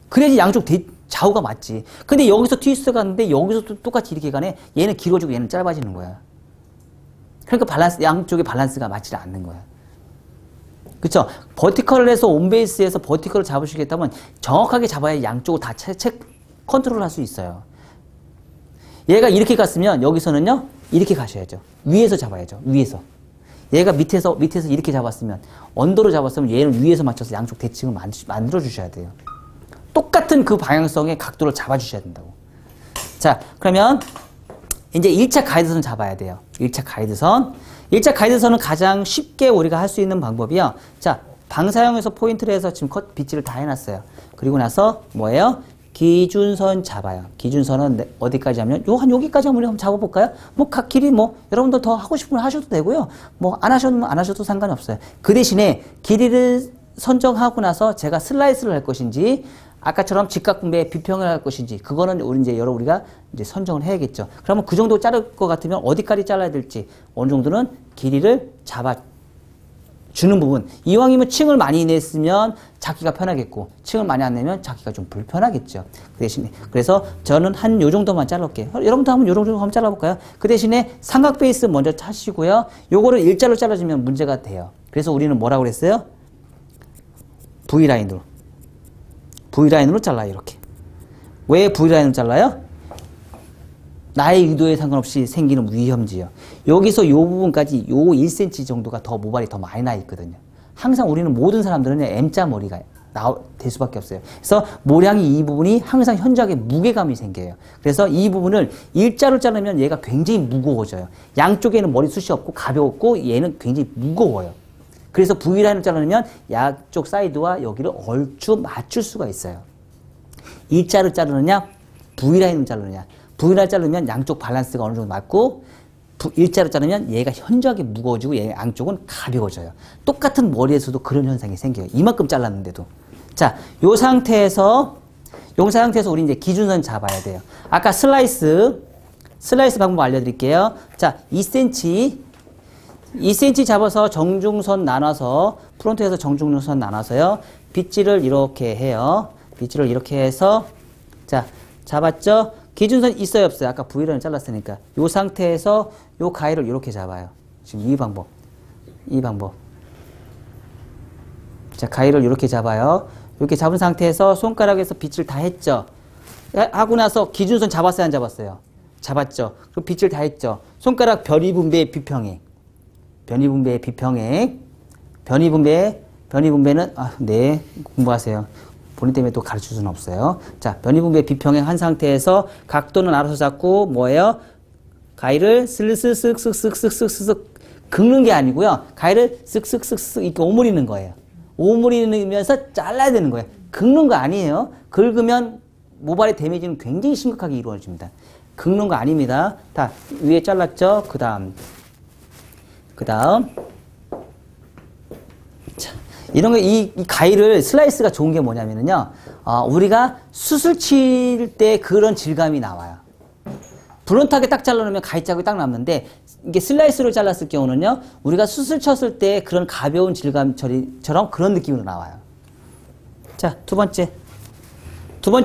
그래야지 양쪽 좌우가 맞지. 근데 여기서 트위스트가 갔는데 여기서도 똑같이 이렇게 가네. 얘는 길어지고 얘는 짧아지는 거야. 그러니까 밸런스, 양쪽의 밸런스가 맞지 않는 거야. 그쵸? 버티컬을 해서 온베이스에서 버티컬을 잡으시겠다면 정확하게 잡아야 양쪽을 다 컨트롤 할 수 있어요. 얘가 이렇게 갔으면 여기서는요, 이렇게 가셔야죠. 위에서 잡아야죠. 위에서. 얘가 밑에서 이렇게 잡았으면, 언더로 잡았으면 얘는 위에서 맞춰서 양쪽 대칭을 만들어 주셔야 돼요. 똑같은 그 방향성의 각도를 잡아 주셔야 된다고. 자, 그러면 이제 1차 가이드선 잡아야 돼요. 1차 가이드선. 1차 가이드선은 가장 쉽게 우리가 할 수 있는 방법이요. 자, 방사형에서 포인트를 해서 지금 빗질을 다 해놨어요. 그리고 나서 뭐예요? 기준선 잡아요. 기준선은 어디까지 하면 한 여기까지 한번 잡아볼까요? 뭐 각 길이 뭐 여러분들 더 하고 싶으면 하셔도 되고요. 뭐 안 하셔도 상관이 없어요. 그 대신에 길이를 선정하고 나서 제가 슬라이스를 할 것인지 아까처럼 직각분배 비평을 할 것인지 그거는 우리가 이제 선정을 해야겠죠. 그러면 그 정도 자를 것 같으면 어디까지 잘라야 될지 어느 정도는 길이를 잡아 주는 부분. 이왕이면 층을 많이 냈으면 잡기가 편하겠고 층을 많이 안 내면 잡기가 좀 불편하겠죠. 그 대신에 그래서 저는 한 요 정도만 잘라볼게요. 여러분도 한번 요 정도 한번 잘라볼까요? 그 대신에 삼각 베이스 먼저 하시고요. 요거를 일자로 잘라주면 문제가 돼요. 그래서 우리는 뭐라고 그랬어요? V라인으로. V라인으로 잘라요. 이렇게. 왜 V라인으로 잘라요? 나의 의도에 상관없이 생기는 위험지요. 여기서 이 부분까지 요 1cm 정도가 더 모발이 더 많이 나 있거든요. 항상 우리는 모든 사람들은 M자 머리가 될 수밖에 없어요. 그래서 모량이 이 부분이 항상 현저하게 무게감이 생겨요. 그래서 이 부분을 일자로 자르면 얘가 굉장히 무거워져요. 양쪽에는 머리숱이 없고 가볍고 얘는 굉장히 무거워요. 그래서 V라인을 자르면 양쪽 사이드와 여기를 얼추 맞출 수가 있어요. 일자를 자르느냐 V라인을 자르느냐. V라인을 자르면 양쪽 밸런스가 어느 정도 맞고 일자로 자르면 얘가 현저하게 무거워지고 얘 양쪽은 가벼워져요. 똑같은 머리에서도 그런 현상이 생겨요. 이만큼 잘랐는데도. 자, 요 상태에서 우리 이제 기준선 잡아야 돼요. 아까 슬라이스 방법 알려드릴게요. 자, 2cm 잡아서 정중선 나눠서 프론트에서 정중선 나눠서요. 빗질을 이렇게 해요. 빗질을 이렇게 해서 자, 잡았죠? 기준선 있어요, 없어요? 아까 V라인을 잘랐으니까. 이 상태에서 이 가위를 이렇게 잡아요. 지금 이 방법. 자, 가위를 이렇게 잡아요. 이렇게 잡은 상태에서 손가락에서 빗질 다 했죠? 하고 나서 기준선 잡았어요, 안 잡았어요? 잡았죠? 그럼 빗질 다 했죠? 손가락 변이분배의 비평행. 변이분배는, 네, 공부하세요. 본인 때문에 또 가르칠 수는 없어요. 자, 변이분배 비평행 한 상태에서 각도는 알아서 잡고 뭐예요? 가위를 쓱쓱쓱쓱쓱쓱쓱쓱 긁는 게 아니고요. 가위를 쓱쓱쓱쓱 이렇게 오므리는 거예요. 오므리면서 잘라야 되는 거예요. 긁는 거 아니에요. 긁으면 모발의 데미지는 굉장히 심각하게 이루어집니다. 긁는 거 아닙니다. 다 위에 잘랐죠? 그 다음 이런 거, 이 가위를 슬라이스가 좋은 게 뭐냐면요. 우리가 수술 칠 때 그런 질감이 나와요. 브론트하게 딱 잘라놓으면 가위 자국이 딱 남는데, 이게 슬라이스로 잘랐을 경우는요, 우리가 수술 쳤을 때 그런 가벼운 질감처럼 그런 느낌으로 나와요. 자, 두 번째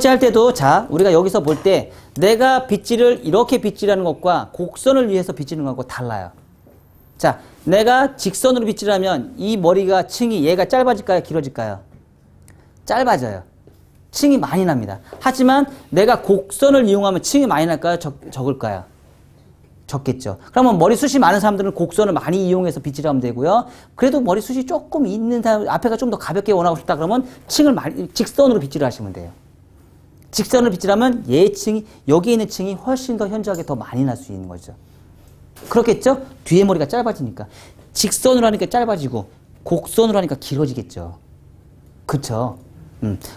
할 때도, 자, 우리가 여기서 볼 때, 내가 빗질을 이렇게 빗질하는 것과 곡선을 위해서 빗질하는 것과 달라요. 자, 내가 직선으로 빗질하면 이 머리가 층이 얘가 짧아질까요? 길어질까요? 짧아져요. 층이 많이 납니다. 하지만 내가 곡선을 이용하면 층이 많이 날까요? 적을까요? 적겠죠. 그러면 머리숱이 많은 사람들은 곡선을 많이 이용해서 빗질하면 되고요. 그래도 머리숱이 조금 있는 사람, 앞에가 좀 더 가볍게 원하고 싶다 그러면 직선으로 빗질을 하시면 돼요. 직선으로 빗질하면 여기 있는 층이 훨씬 더 현저하게 더 많이 날 수 있는 거죠. 그렇겠죠? 뒤에 머리가 짧아지니까. 직선으로 하니까 짧아지고 곡선으로 하니까 길어지겠죠. 그쵸?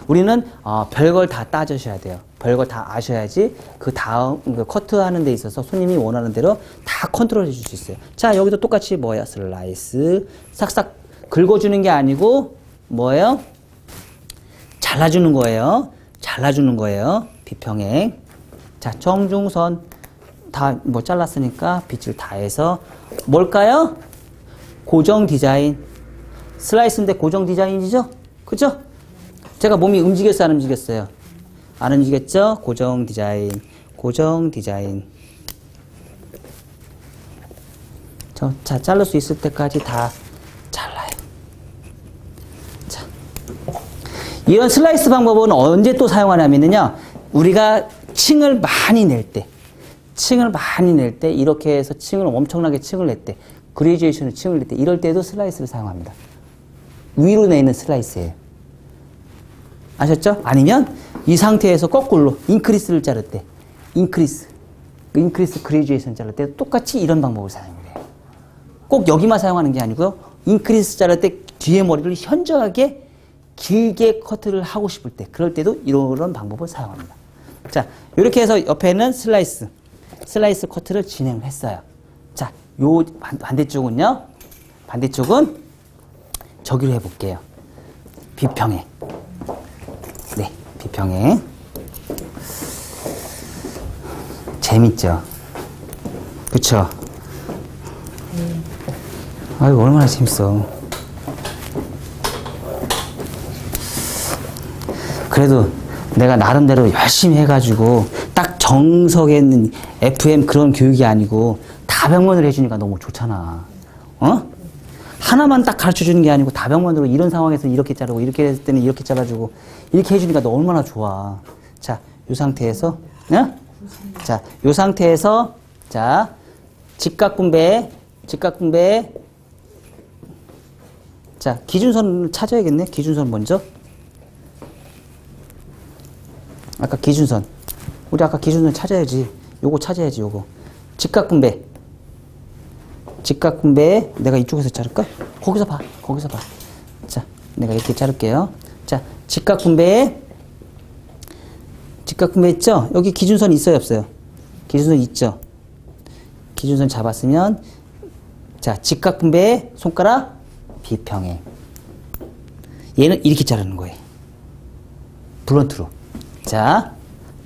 우리는 별걸 다 따져셔야 돼요. 별걸 다 아셔야지 그 다음 커트하는 데 있어서 손님이 원하는 대로 다 컨트롤 해줄 수 있어요. 자, 여기도 똑같이 뭐야? 슬라이스 싹싹 긁어주는 게 아니고 뭐예요? 잘라주는 거예요. 비평행. 자, 정중선 다 뭐 잘랐으니까 빗질 다 해서 뭘까요? 고정 디자인. 슬라이스인데 고정 디자인이죠? 그죠? 제가 몸이 움직였어요, 안 움직였어요? 안 움직였죠? 고정 디자인, 고정 디자인. 자, 자를 수 있을 때까지 다 잘라요. 자, 이런 슬라이스 방법은 언제 또 사용하냐면요, 우리가 층을 많이 낼 때, 이렇게 해서 층을 엄청나게 층을 낼 때, 그레듀에이션을 층을 낼 때, 이럴 때도 슬라이스를 사용합니다. 위로 내는 슬라이스예요. 아셨죠? 아니면 이 상태에서 거꾸로 인크리스를 자를 때, 인크리스 그레듀에이션 자를 때 똑같이 이런 방법을 사용해요. 꼭 여기만 사용하는 게 아니고요. 인크리스 자를 때 뒤에 머리를 현저하게 길게 커트를 하고 싶을 때, 그럴 때도 이런 방법을 사용합니다. 자, 이렇게 해서 옆에는 슬라이스 커트를 진행을 했어요. 자, 요 반대쪽은요. 반대쪽은 저기로 해볼게요. 비평행. 네, 비평행. 재밌죠? 그쵸? 아유, 얼마나 재밌어. 그래도 내가 나름대로 열심히 해가지고 딱 정석에 있는 FM 그런 교육이 아니고 다병원을 해주니까 너무 좋잖아. 어? 하나만 딱 가르쳐 주는 게 아니고 다병원으로 이런 상황에서 이렇게 자르고 이렇게 했을 때는 이렇게 잘라주고 이렇게 해주니까 너 얼마나 좋아. 자, 요 상태에서, 네? 자, 요 상태에서, 자, 직각분배. 자, 기준선을 찾아야겠네. 기준선 먼저. 아까 기준선. 우리 아까 기준선 찾아야지. 요거 찾아야지, 요거. 직각분배. 내가 이쪽에서 자를까? 거기서 봐. 자, 내가 이렇게 자를게요. 자, 직각분배 있죠? 여기 기준선 있어요, 없어요? 기준선 있죠? 기준선 잡았으면, 자, 직각분배 손가락 비평행. 얘는 이렇게 자르는 거예요. 블런트로. 자,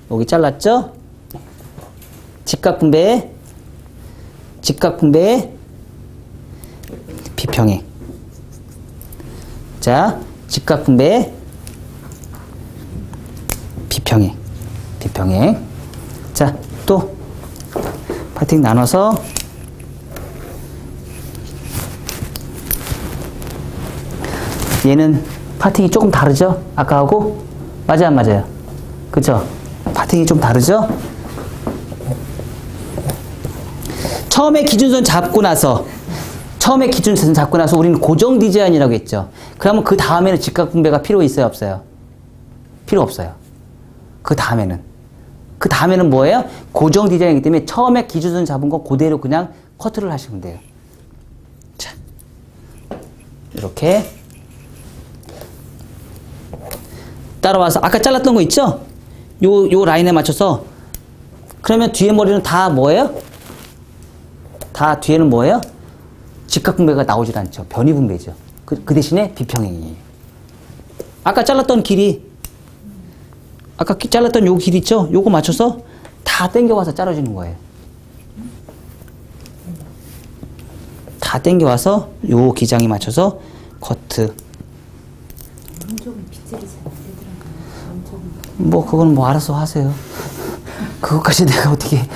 여기 잘랐죠? 직각분배 비평행. 자, 직각분배 비평행. 자, 또 파팅 나눠서 얘는 파팅이 조금 다르죠? 아까하고? 맞아요, 안 맞아요? 그쵸? 파팅이 좀 다르죠? 처음에 기준선 잡고 나서 우리는 고정 디자인이라고 했죠. 그러면 그 다음에는 직각분배가 필요 있어요, 없어요? 필요 없어요. 그 다음에는 뭐예요? 고정 디자인이기 때문에 처음에 기준선 잡은 거 그대로 그냥 커트를 하시면 돼요. 자, 이렇게 따라와서 아까 잘랐던 거 있죠? 요 라인에 맞춰서. 그러면 뒤에 머리는 다 뭐예요? 다 뒤에는 뭐예요? 직각분배가 나오질 않죠. 변이분배죠. 그 대신에 비평행이에요. 아까 잘랐던 요 길 있죠? 요거 맞춰서 다 당겨와서 자르시는 거예요. 다 당겨와서 요 기장에 맞춰서 커트. 오른쪽은 빗질이 잘 안 되더라고요. 왼쪽은. 뭐 그건 뭐 알아서 하세요. 그것까지 내가 어떻게.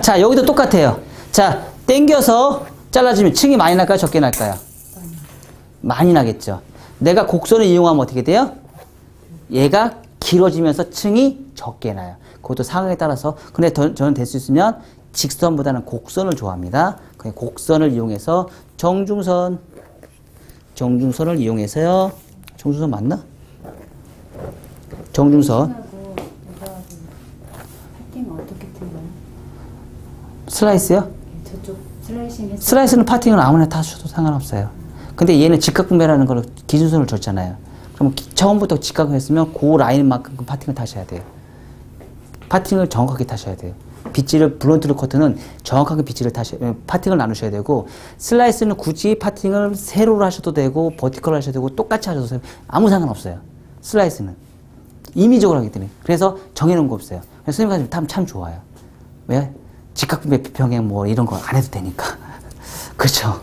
자, 여기도 똑같아요. 자, 당겨서 잘라주면 층이 많이 날까요? 적게 날까요? 많이 나겠죠. 내가 곡선을 이용하면 어떻게 돼요? 얘가 길어지면서 층이 적게 나요. 그것도 상황에 따라서. 근데 저는 될 수 있으면 직선보다는 곡선을 좋아합니다. 그냥 곡선을 이용해서 정중선을 이용해서요. 정중선 맞나? 정중선. 파팅은 어떻게 틀려요? 슬라이스요? 저쪽 슬라이싱 해서. 슬라이스는 파팅을 아무나 타셔도 상관없어요. 근데 얘는 직각분배라는 걸 기준선을 줬잖아요. 그럼 처음부터 직각을 했으면 그 라인만큼 파팅을 타셔야 돼요. 파팅을 정확하게 타셔야 돼요. 빗질을, 블런트로 커트는 정확하게 파팅을 나누셔야 되고, 슬라이스는 굳이 파팅을 세로로 하셔도 되고, 버티컬로 하셔도 되고, 똑같이 하셔도 되고, 아무 상관없어요. 슬라이스는. 임의적으로 하기 때문에. 그래서 정해놓은 거 없어요. 그래서 선생님 같으면 참 좋아요. 왜? 직각분배 비평행 뭐 이런 거 안 해도 되니까. 그렇죠.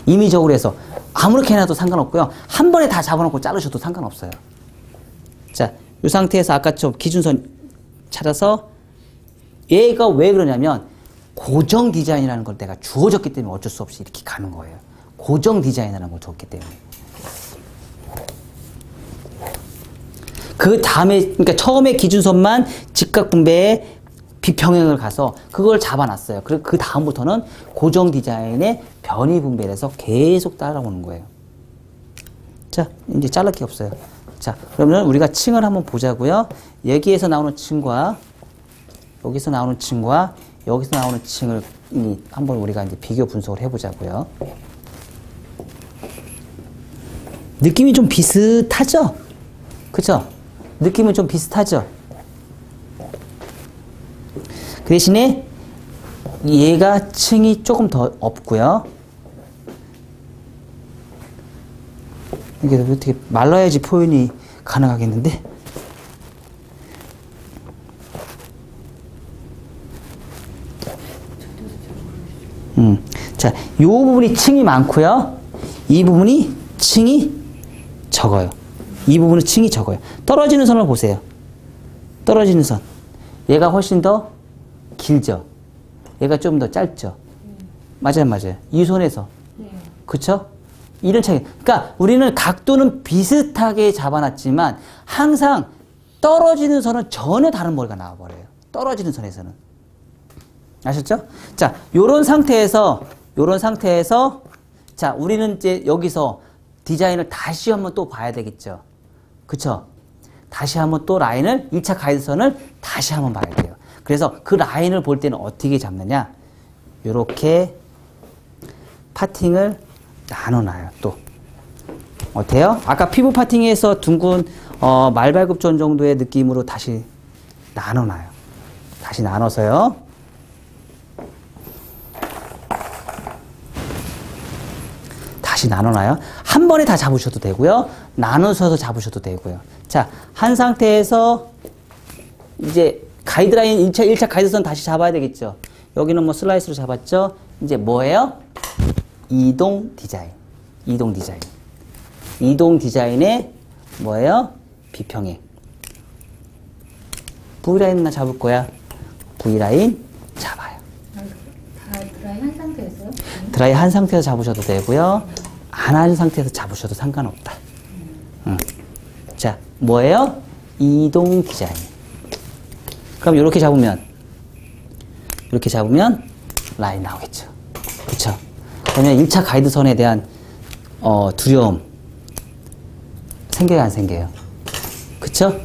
임의적으로 해서 아무렇게 해놔도 상관없고요. 한 번에 다 잡아놓고 자르셔도 상관없어요. 자, 이 상태에서 아까 좀 기준선 찾아서 얘가 왜 그러냐면 고정 디자인이라는 걸 내가 주어졌기 때문에 어쩔 수 없이 이렇게 가는 거예요. 고정 디자인이라는 걸 줬기 때문에. 그 다음에, 그러니까 처음에 기준선만 직각분배에 비평행을 가서 그걸 잡아놨어요. 그리고 그 다음부터는 고정 디자인의 변이분배를 해서 계속 따라오는 거예요. 자, 이제 자를 게 없어요. 자, 그러면 우리가 층을 한번 보자고요. 여기에서 나오는 층과 여기서 나오는 층과 여기서 나오는 층을 한번 우리가 이제 비교 분석을 해보자고요. 느낌이 좀 비슷하죠? 그쵸? 느낌은 좀 비슷하죠? 그 대신에 얘가 층이 조금 더 없고요. 이게 어떻게 말라야지 표현이 가능하겠는데? 자, 요 부분이 층이 많고요. 이 부분이 층이 적어요. 이 부분은 층이 적어요. 떨어지는 선을 보세요. 떨어지는 선. 얘가 훨씬 더 길죠? 얘가 좀 더 짧죠? 맞아요, 맞아요. 이 선에서. 그쵸? 이런 차이. 그러니까 우리는 각도는 비슷하게 잡아놨지만 항상 떨어지는 선은 전혀 다른 머리가 나와버려요. 떨어지는 선에서는. 아셨죠? 자, 요런 상태에서 자, 우리는 이제 여기서 디자인을 다시 한번 또 봐야 되겠죠? 그쵸? 다시 한번 또 라인을, 1차 가이드선을 다시 한번 봐야 돼요. 그래서 그 라인을 볼 때는 어떻게 잡느냐? 요렇게 파팅을 나눠놔요, 또. 어때요? 아까 피부 파팅에서 둥근, 말발굽전 정도의 느낌으로 다시 나눠놔요. 다시 나눠서요. 다시 나눠놔요. 한 번에 다 잡으셔도 되고요. 나눠서 잡으셔도 되고요. 자, 한 상태에서 이제 가이드라인 1차 가이드선 다시 잡아야 되겠죠. 여기는 뭐 슬라이스로 잡았죠. 이제 뭐예요? 이동 디자인. 이동 디자인. 이동 디자인의 뭐예요? 비평행. V라인만 잡을 거야. V라인 잡아요. 드라이 한 상태에서요? 드라이 한 상태에서 잡으셔도 되고요. 안 한 상태에서 잡으셔도 상관없다. 자, 뭐예요? 이동 디자인. 그럼 이렇게 잡으면 라인 나오겠죠. 그쵸? 그러면 1차 가이드선에 대한 두려움 생겨요, 안 생겨요? 그쵸?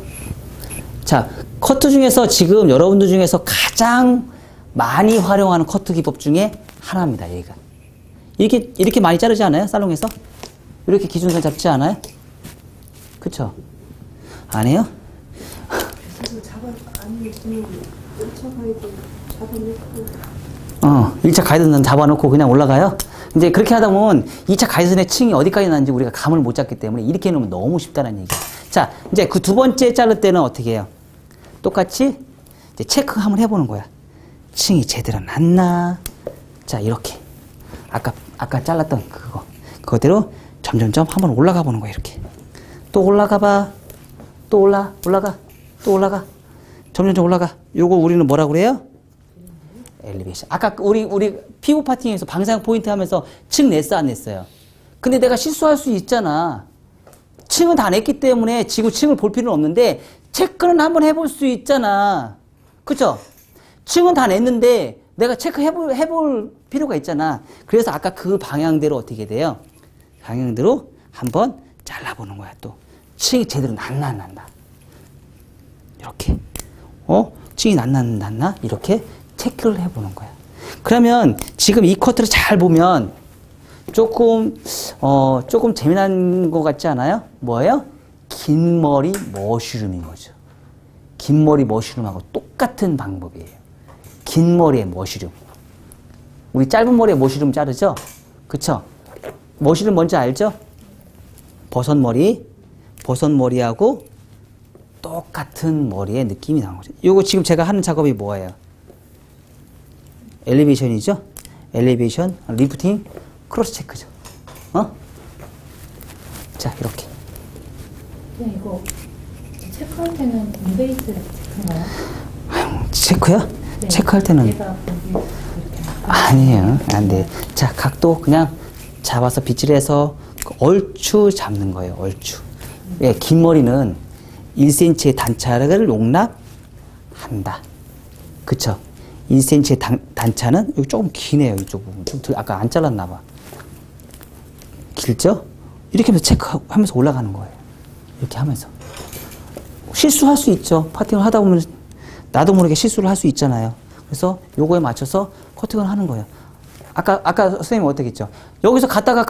자, 커트 중에서 지금 여러분들 중에서 가장 많이 활용하는 커트 기법 중에 하나입니다, 얘가. 이렇게 많이 자르지 않아요? 살롱에서? 이렇게 기준선 잡지 않아요? 그쵸? 안 해요? 아니, 1차 가이드 잡아놓고. 1차 가이드는 잡아놓고 그냥 올라가요? 이제 그렇게 하다 보면 2차 가이드선의 층이 어디까지 나는지 우리가 감을 못 잡기 때문에 이렇게 해놓으면 너무 쉽다는 얘기예요. 자, 이제 그 두 번째 자를 때는 어떻게 해요? 똑같이 이제 체크 한번 해보는 거야. 층이 제대로 났나? 자, 이렇게. 아까 잘랐던 그거대로 점점점 한번 올라가 보는 거야, 이렇게. 또 올라가 봐. 또 올라가. 또 올라가. 점점점 올라가. 요거 우리는 뭐라고 그래요? 엘리베이션. 아까 우리 피부 파팅에서 방향 포인트 하면서 층 냈어, 안 냈어요? 근데 내가 실수할 수 있잖아. 층은 다 냈기 때문에 지금 층을 볼 필요는 없는데 체크는 한번 해볼 수 있잖아. 그쵸? 층은 다 냈는데 내가 해볼 필요가 있잖아. 그래서 아까 그 방향대로 어떻게 돼요? 방향대로 한번 잘라보는 거야, 또. 층이 제대로 났나, 안 났나. 이렇게. 층이 났나, 이렇게 체크를 해보는 거야. 그러면 지금 이 커트를 잘 보면 조금 재미난 것 같지 않아요? 뭐예요? 긴 머리 머쉬룸인 거죠. 긴 머리 머쉬룸하고 똑같은 방법이에요. 긴 머리에 머쉬룸. 우리 짧은 머리에 머쉬룸 자르죠? 그쵸? 머쉬룸 뭔지 알죠? 버섯머리하고 똑같은 머리의 느낌이 나는 거죠. 요거 지금 제가 하는 작업이 뭐예요? 엘리베이션이죠? 엘리베이션, 리프팅, 크로스 체크죠. 네, 이거 체크 체크할 때는 인베이스 체크인가요? 체크요? 네. 체크할 때는 얘가 거기 이렇게 아니에요. 안 돼. 자, 각도 그냥 잡아서 빗질해서 얼추 잡는 거예요. 얼추. 예, 긴 머리는 1cm의 단차를 용납한다. 그쵸? 1cm의 단차는 여기 조금 기네요. 이쪽 부분. 좀 아까 안 잘랐나 봐. 길죠? 이렇게 하면서 체크하면서 올라가는 거예요. 이렇게 하면서. 실수할 수 있죠. 파팅을 하다 보면 나도 모르게 실수를 할 수 있잖아요. 그래서 요거에 맞춰서 커팅을 하는 거예요. 아까 선생님 어떻게 했죠? 여기서 갔다가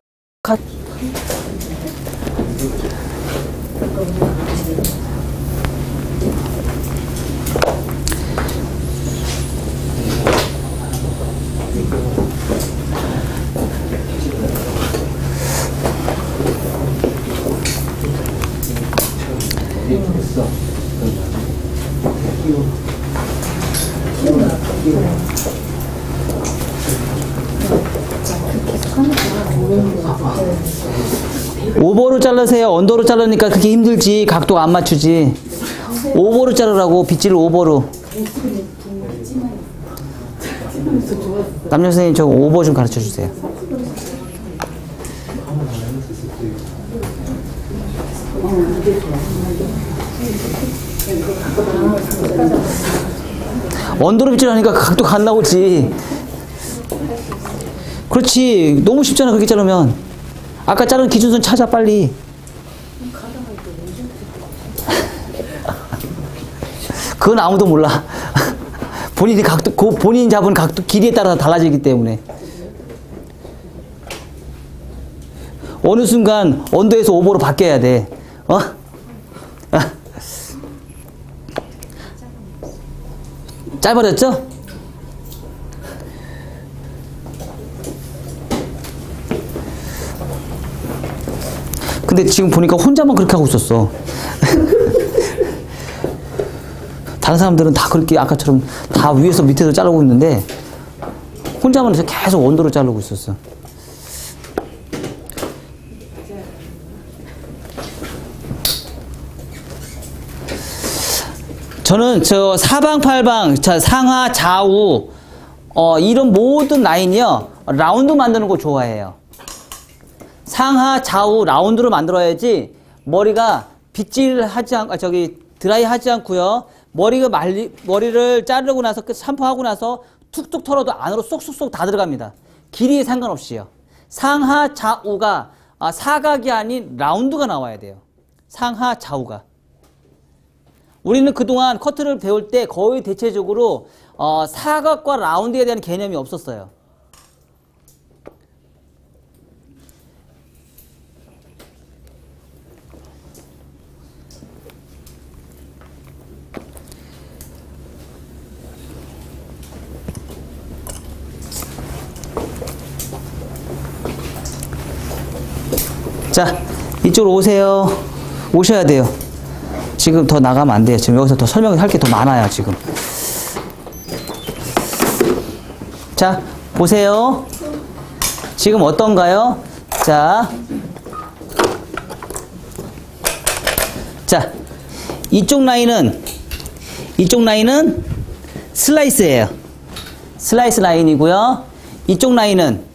오버로 자르세요. 언더로 자르니까 그게 힘들지. 각도가 안 맞추지. 오버로 자르라고. 빗질을 오버로. 남녀 선생님 저 오버 좀 가르쳐 주세요. 언더로 빗질하니까 각도가 안 나오지. 그렇지. 너무 쉽잖아. 그렇게 자르면. 아까 자른 기준선 찾아 빨리. 그건 아무도 몰라. 본인이 본인이 잡은 각도 길이에 따라서 달라지기 때문에. 어느 순간 언더에서 오버로 바뀌어야 돼. 어? 짧아졌죠? 근데 지금 보니까 혼자만 그렇게 하고 있었어. 다른 사람들은 다 그렇게 아까처럼 다 위에서 밑에서 자르고 있는데 혼자만 계속 원도로 자르고 있었어. 저는 저 사방팔방, 상하, 좌우 이런 모든 라인이요 라운드 만드는 거 좋아해요. 상하, 좌우 라운드로 만들어야지 머리가 빗질하지 않고 드라이 하지 않고요. 머리를 자르고 나서 샴푸하고 나서 툭툭 털어도 안으로 쏙쏙쏙 다 들어갑니다. 길이에 상관없이요. 상하, 좌우가 사각이 아닌 라운드가 나와야 돼요. 상하, 좌우가. 우리는 그동안 커트를 배울 때 거의 대체적으로 사각과 라운드에 대한 개념이 없었어요. 자, 이쪽으로 오세요. 오셔야 돼요. 지금 더 나가면 안 돼요. 지금 여기서 더 설명할 게 더 많아요, 지금. 자, 보세요. 지금 어떤가요? 자, 이쪽 라인은 슬라이스예요. 슬라이스 라인이고요. 이쪽 라인은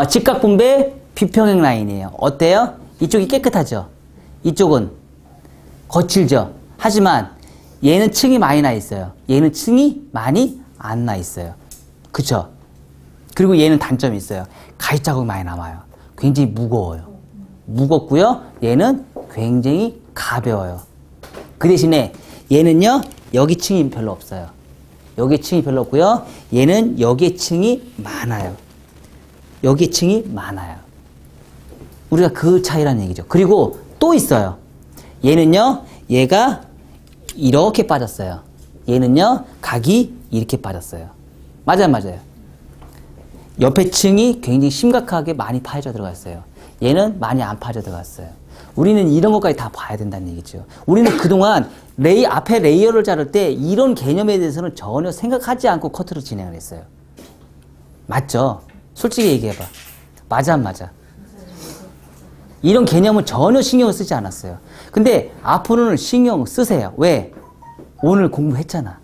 직각분배 비평행 라인이에요. 어때요? 이쪽이 깨끗하죠? 이쪽은 거칠죠? 하지만 얘는 층이 많이 나 있어요. 얘는 층이 많이 안 나 있어요. 그쵸? 그리고 얘는 단점이 있어요. 가위 자국이 많이 남아요. 굉장히 무거워요. 무겁고요. 얘는 굉장히 가벼워요. 그 대신에 얘는요. 여기 층이 별로 없어요. 여기 층이 별로 없고요. 얘는 여기에 층이 많아요. 여기 층이 많아요. 우리가 그 차이라는 얘기죠. 그리고 또 있어요. 얘는요, 얘가 이렇게 빠졌어요. 얘는요, 각이 이렇게 빠졌어요. 맞아요. 옆에 층이 굉장히 심각하게 많이 파져 들어갔어요. 얘는 많이 안 파져 들어갔어요. 우리는 이런 것까지 다 봐야 된다는 얘기죠. 우리는 그동안 앞에 레이어를 자를 때 이런 개념에 대해서는 전혀 생각하지 않고 커트를 진행을 했어요. 맞죠? 솔직히 얘기해봐. 맞아, 안 맞아? 이런 개념은 전혀 신경을 쓰지 않았어요. 근데 앞으로는 신경 쓰세요. 왜? 오늘 공부했잖아.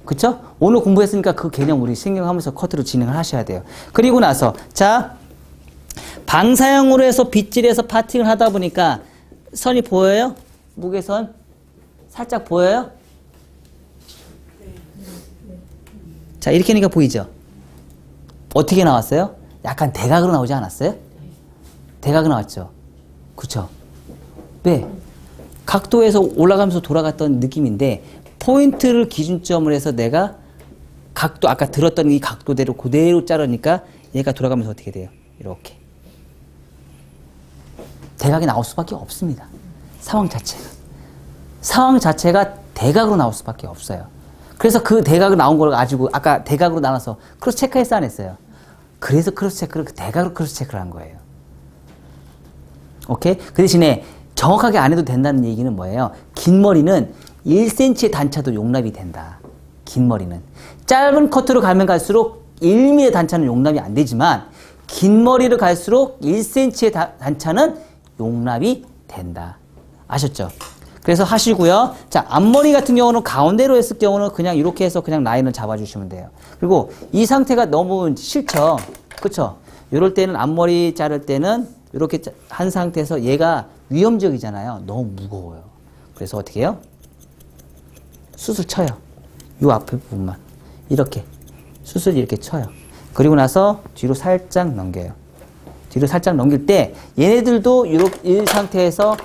그쵸? 오늘 공부했으니까 그 개념 우리 신경하면서 커트로 진행을 하셔야 돼요. 그리고 나서 자, 방사형으로 해서 빗질해서 파팅을 하다 보니까 선이 보여요? 무게선? 살짝 보여요? 자, 이렇게 하니까 보이죠? 어떻게 나왔어요? 약간 대각으로 나오지 않았어요? 대각으로 나왔죠? 그쵸? 네. 각도에서 올라가면서 돌아갔던 느낌인데 포인트를 기준점으로 해서 내가 각도, 아까 들었던 이 각도대로 그대로 자르니까 얘가 돌아가면서 어떻게 돼요? 이렇게. 대각이 나올 수밖에 없습니다. 상황 자체가. 상황 자체가 대각으로 나올 수밖에 없어요. 그래서 그 대각으로 나온 걸 가지고 아까 대각으로 나눠서 크로스 체크했어 안 했어요? 그래서 크로스 체크를 대각으로 크로스 체크를 한 거예요. 오케이? 그 대신에 정확하게 안 해도 된다는 얘기는 뭐예요? 긴 머리는 1cm의 단차도 용납이 된다. 긴 머리는. 짧은 커트로 가면 갈수록 1mm의 단차는 용납이 안 되지만 긴 머리를 갈수록 1cm의 단차는 용납이 된다. 아셨죠? 그래서 하시고요. 자, 앞머리 같은 경우는 가운데로 했을 경우는 그냥 이렇게 해서 그냥 라인을 잡아주시면 돼요. 그리고 이 상태가 너무 싫죠? 그쵸? 이럴 때는 앞머리 자를 때는 이렇게 한 상태에서 얘가 위험적이잖아요. 너무 무거워요. 그래서 어떻게 해요? 수술 쳐요. 요 앞에 부분만. 이렇게. 수술 이렇게 쳐요. 그리고 나서 뒤로 살짝 넘겨요. 뒤로 살짝 넘길 때 얘네들도 이 상태에서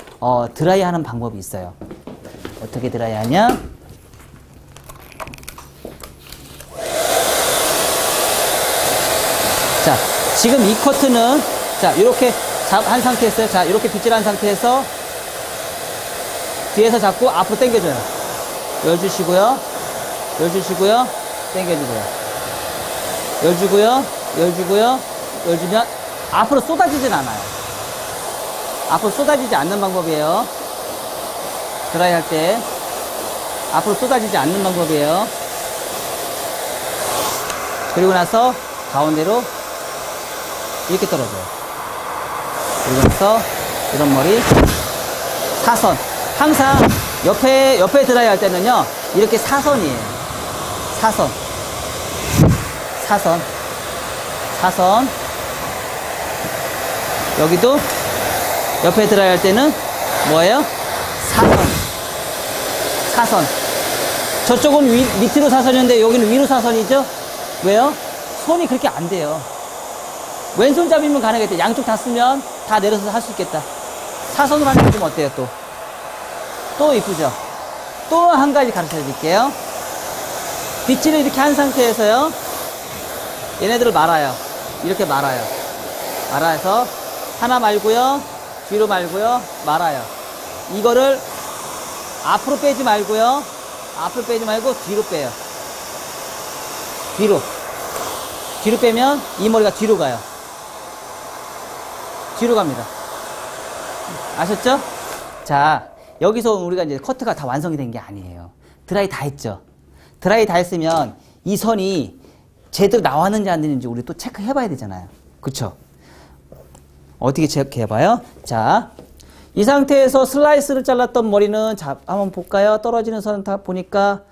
드라이 하는 방법이 있어요. 어떻게 드라이 하냐? 자, 지금 이 커트는 자, 이렇게 한 상태에서 자, 이렇게 빗질한 상태에서 뒤에서 잡고 앞으로 당겨줘요. 열주시고요. 열주시고요. 당겨주고요. 열주고요. 열주고요. 열주면 앞으로 쏟아지진 않아요. 앞으로 쏟아지지 않는 방법이에요. 드라이 할 때 앞으로 쏟아지지 않는 방법이에요. 그리고 나서 가운데로 이렇게 떨어져요. 그리고 나서 이런 머리 사선. 항상 옆에 드라이 할 때는요 이렇게 사선이에요. 사선. 사선. 사선. 여기도 옆에 드라이 할 때는 뭐예요? 사선. 사선. 저쪽은 밑으로 사선인데 여기는 위로 사선이죠? 왜요? 손이 그렇게 안 돼요. 왼손잡이면 가능하겠다. 양쪽 다 쓰면 다 내려서 할 수 있겠다. 사선으로 하는 게 좀 어때요, 또? 또 이쁘죠? 또 한 가지 가르쳐 드릴게요. 빗질을 이렇게 한 상태에서요. 얘네들을 말아요. 이렇게 말아요. 말아서 하나 말고요. 뒤로 말고요. 말아요. 이거를 앞으로 빼지 말고요. 앞으로 빼지 말고 뒤로 빼요. 뒤로. 뒤로 빼면 이 머리가 뒤로 가요. 뒤로 갑니다. 아셨죠? 자, 여기서 우리가 이제 커트가 다 완성이 된 게 아니에요. 드라이 다 했죠? 드라이 다 했으면 이 선이 제대로 나왔는지 안 되는지 우리 또 체크해 봐야 되잖아요. 그쵸? 어떻게 체크해 봐요? 자, 이 상태에서 슬라이스를 잘랐던 머리는 자, 한번 볼까요? 떨어지는 선 다 보니까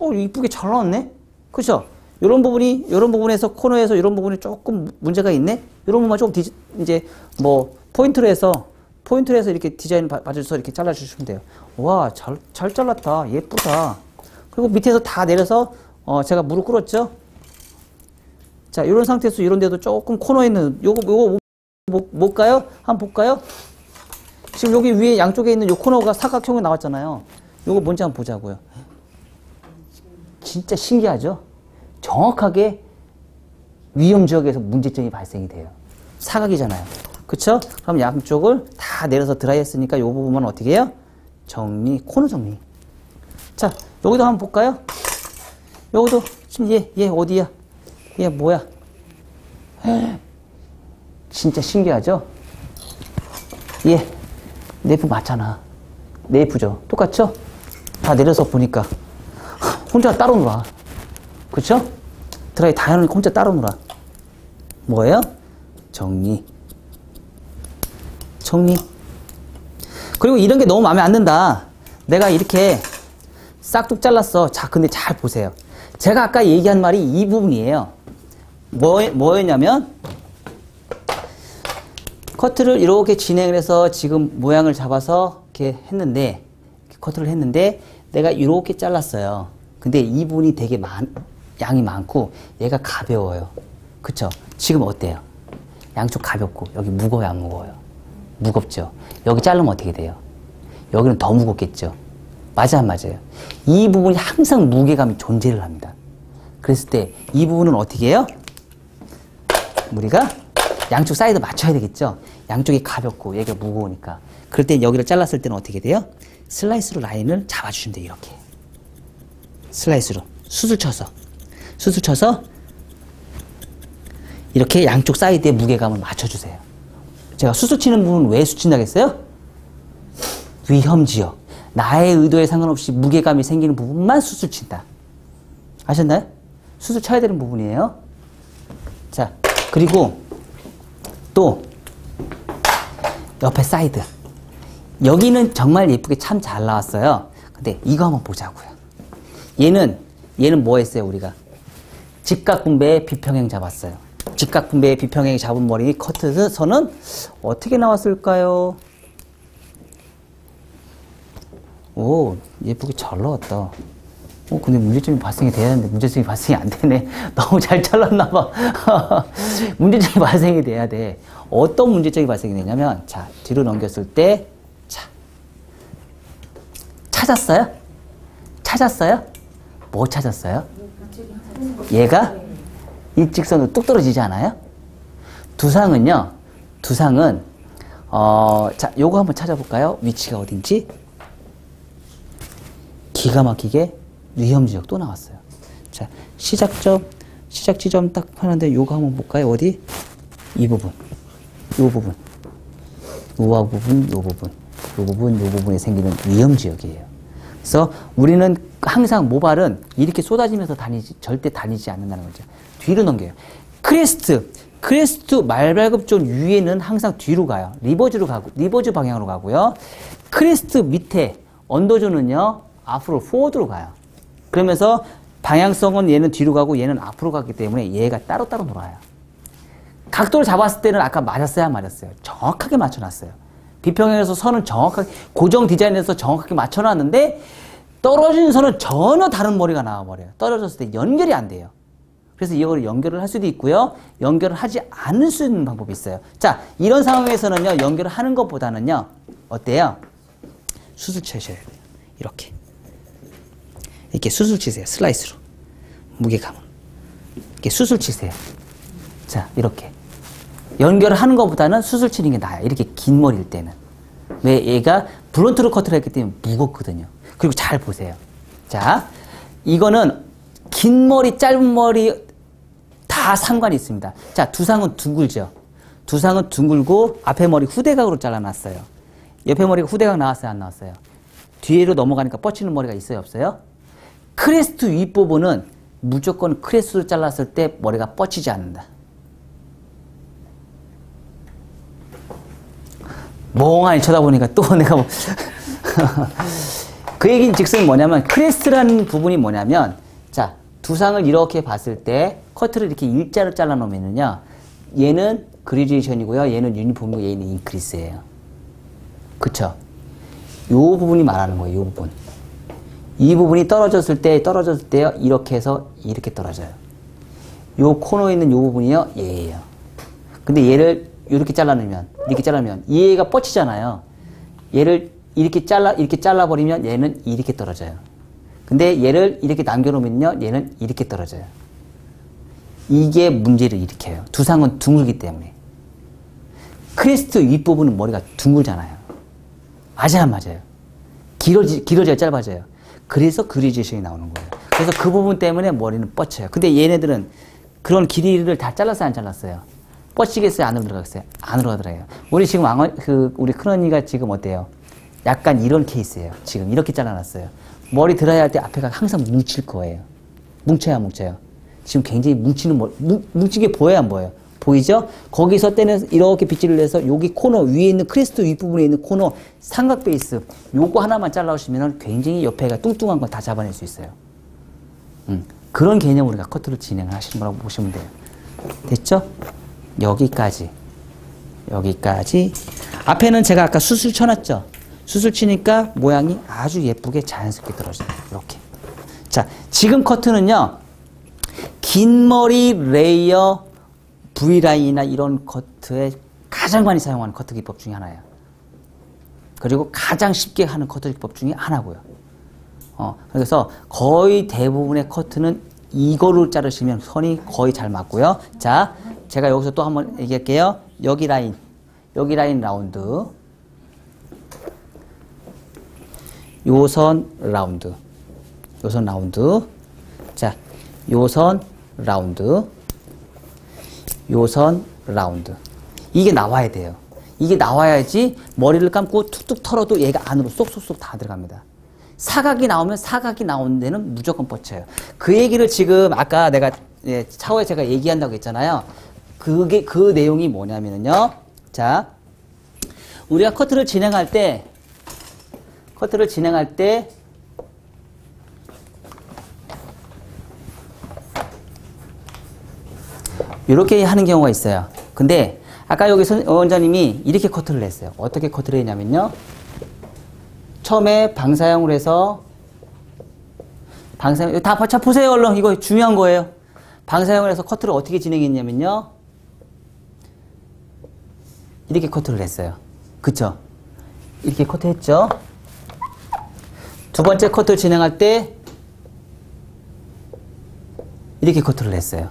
이쁘게 잘 나왔네? 그쵸? 요런 부분에서 코너에서 이런 부분이 조금 문제가 있네? 이런 부분만 조금 이제 뭐 포인트로 해서 이렇게 디자인 맞춰서 이렇게 잘라주시면 돼요. 와, 잘 잘랐다. 예쁘다. 그리고 밑에서 다 내려서 제가 무릎 꿇었죠? 자, 이런 상태에서 이런 데도 조금 코너에 있는 요거 뭘까요? 한번 볼까요? 지금 여기 위에 양쪽에 있는 요 코너가 사각형으로 나왔잖아요. 요거 뭔지 한번 보자고요. 진짜 신기하죠? 정확하게 위험 지역에서 문제점이 발생이 돼요. 사각이잖아요. 그쵸? 그럼 양쪽을 다 내려서 드라이 했으니까 요 부분만 어떻게 해요? 정리, 코너 정리. 자, 여기도 한번 볼까요? 여기도 지금 얘 어디야? 얘 뭐야? 진짜 신기하죠? 얘 네이프 맞잖아. 네이프죠? 똑같죠? 다 내려서 보니까 혼자 따로 놀아. 그쵸? 드라이 다 해놓으니까 혼자 따로 놀아. 뭐예요? 정리. 정리. 그리고 이런 게 너무 마음에 안 든다. 내가 이렇게 싹둑 잘랐어. 자, 근데 잘 보세요. 제가 아까 얘기한 말이 이 부분이에요. 뭐였냐면, 커트를 이렇게 진행을 해서 지금 모양을 잡아서 이렇게 했는데, 커트를 했는데, 내가 이렇게 잘랐어요. 근데 이 부분이 되게 양이 많고, 얘가 가벼워요. 그쵸? 지금 어때요? 양쪽 가볍고, 여기 무거워요, 안 무거워요? 무겁죠? 여기 자르면 어떻게 돼요? 여기는 더 무겁겠죠? 맞아, 안 맞아요? 이 부분이 항상 무게감이 존재를 합니다. 그랬을 때 이 부분은 어떻게 해요? 우리가 양쪽 사이드 맞춰야 되겠죠? 양쪽이 가볍고 얘가 무거우니까. 그럴 때 여기를 잘랐을 때는 어떻게 돼요? 슬라이스로 라인을 잡아주시면 돼요. 이렇게. 슬라이스로. 수술 쳐서. 이렇게 양쪽 사이드의 무게감을 맞춰주세요. 제가 수술 치는 부분은 왜 수친다겠어요? 위험지역. 나의 의도에 상관없이 무게감이 생기는 부분만 수술 친다. 아셨나요? 수술 쳐야 되는 부분이에요. 자, 그리고 또 옆에 사이드. 여기는 정말 예쁘게 참 잘 나왔어요. 근데 이거 한번 보자고요. 얘는 뭐 했어요, 우리가? 직각분배의 비평행 잡았어요. 직각분배의 비평행 잡은 머리 커트 선은 어떻게 나왔을까요? 오, 예쁘게 잘 나왔다. 근데 문제점이 발생이 돼야 되는데 문제점이 발생이 안 되네. 너무 잘 잘랐나봐. 문제점이 발생이 돼야 돼. 어떤 문제점이 발생이 되냐면, 자, 뒤로 넘겼을 때, 자, 찾았어요? 뭐 찾았어요? 얘가 일직선으로 뚝 떨어지지 않아요? 두상은, 자, 요거 한번 찾아볼까요? 위치가 어딘지? 기가 막히게 위험지역 또 나왔어요. 자, 시작 지점 딱 하는데 요거 한번 볼까요? 어디? 이 부분. 요 부분. 우와 부분, 요 부분에 생기는 위험지역이에요. 그래서 우리는 항상 모발은 이렇게 쏟아지면서 절대 다니지 않는다는 거죠. 뒤로 넘겨요. 크레스트 말발굽존 위에는 항상 뒤로 가요. 리버즈 방향으로 가고요. 크레스트 밑에 언더존은요, 앞으로 포워드로 가요. 그러면서 방향성은 얘는 뒤로 가고 얘는 앞으로 가기 때문에 얘가 따로따로 놀아요. 각도를 잡았을 때는 아까 맞았어요, 안 맞았어요? 정확하게 맞춰놨어요. 비평행에서 선은 정확하게, 고정 디자인에서 정확하게 맞춰놨는데, 떨어진 선은 전혀 다른 머리가 나와버려요. 떨어졌을 때 연결이 안 돼요. 그래서 이걸 연결을 할 수도 있고요. 연결을 하지 않을 수 있는 방법이 있어요. 자, 이런 상황에서는요, 연결을 하는 것보다는요, 어때요? 수술 쳐셔야 돼요. 이렇게 수술 치세요. 슬라이스로. 무게감을. 이렇게 수술 치세요. 자, 이렇게. 연결을 하는 것보다는 수술 치는 게 나아요. 이렇게 긴 머리일 때는. 왜? 얘가 브론트로 커트를 했기 때문에 무겁거든요. 그리고 잘 보세요. 자, 이거는 긴 머리, 짧은 머리 다 상관이 있습니다. 자, 두상은 둥글죠. 두상은 둥글고 앞에 머리 후대각으로 잘라놨어요. 옆에 머리가 후대각 나왔어요, 안 나왔어요? 뒤로 넘어가니까 뻗치는 머리가 있어요, 없어요? 크레스트 윗부분은 무조건 크레스트를 잘랐을 때 머리가 뻗치지 않는다. 멍하니 쳐다보니까 또 내가 뭐 그 얘기는 즉슨 뭐냐면, 크레스트라는 부분이 뭐냐면, 자, 두상을 이렇게 봤을 때 커트를 이렇게 일자로 잘라 놓으면은요, 얘는 그리제이션이고요, 얘는 유니폼이고 얘는 인크리스예요. 그쵸? 요 부분이 말하는 거예요. 요 부분. 이 부분이 떨어졌을 때요, 이렇게 해서 이렇게 떨어져요. 요 코너에 있는 요 부분이요, 얘예요. 근데 얘를 이렇게 자르면 얘가 뻗치잖아요. 얘를 이렇게 잘라버리면 얘는 이렇게 떨어져요. 근데 얘를 이렇게 남겨놓으면요, 얘는 이렇게 떨어져요. 이게 문제를 일으켜요. 두상은 둥글기 때문에. 크레스트 윗부분은 머리가 둥글잖아요. 맞아요, 안 맞아요? 길어져요, 짧아져요? 그래서 그리제이션이 나오는 거예요. 그래서 그 부분 때문에 머리는 뻗쳐요. 근데 얘네들은 그런 길이를 다 잘랐어요, 안 잘랐어요? 뻗치겠어요, 안으로 들어가겠어요? 안으로 가더라고요. 우리 지금 우리 큰언니가 지금 어때요? 약간 이런 케이스예요. 지금 이렇게 잘라놨어요. 머리 드라이할 때 앞에가 항상 뭉칠 거예요. 뭉쳐요, 안 뭉쳐요? 지금 굉장히 뭉치게 보여요, 안 보여요? 보이죠? 거기서 떼는 이렇게 빗질을 해서 여기 코너 위에 있는 크레스트 윗부분에 있는 코너 삼각 베이스 요거 하나만 잘라오시면 굉장히 옆에가 뚱뚱한 거 다 잡아낼 수 있어요. 그런 개념으로 우리가 커트를 진행하시는 거라고 보시면 돼요. 됐죠? 여기까지. 앞에는 제가 아까 수술 쳐놨죠? 수술 치니까 모양이 아주 예쁘게 자연스럽게 들어져요. 이렇게. 자, 지금 커트는요. 긴 머리 레이어 V라인이나 이런 커트에 가장 많이 사용하는 커트 기법 중에 하나예요. 그리고 가장 쉽게 하는 커트 기법 중에 하나고요. 그래서 거의 대부분의 커트는 이거를 자르시면 선이 거의 잘 맞고요. 자, 제가 여기서 또 한번 얘기할게요. 여기 라인 라운드. 요선 라운드. 자, 요선 라운드. 이게 나와야 돼요. 이게 나와야지 머리를 감고 툭툭 털어도 얘가 안으로 쏙쏙쏙 다 들어갑니다. 사각이 나오면 사각이 나오는 데는 무조건 뻗쳐요. 그 얘기를 지금 아까 내가 차후에 제가 얘기한다고 했잖아요. 그 내용이 뭐냐면요. 자, 우리가 커트를 진행할 때 이렇게 하는 경우가 있어요. 근데 아까 여기 원장님이 이렇게 커트를 했어요. 어떻게 커트를 했냐면요. 처음에 방사형으로 해서 다 보세요. 얼른 이거 중요한 거예요. 방사형을 해서 커트를 어떻게 진행했냐면요. 이렇게 커트를 했어요. 그쵸? 이렇게 커트했죠. 두 번째 커트를 진행할 때 이렇게 커트를 했어요.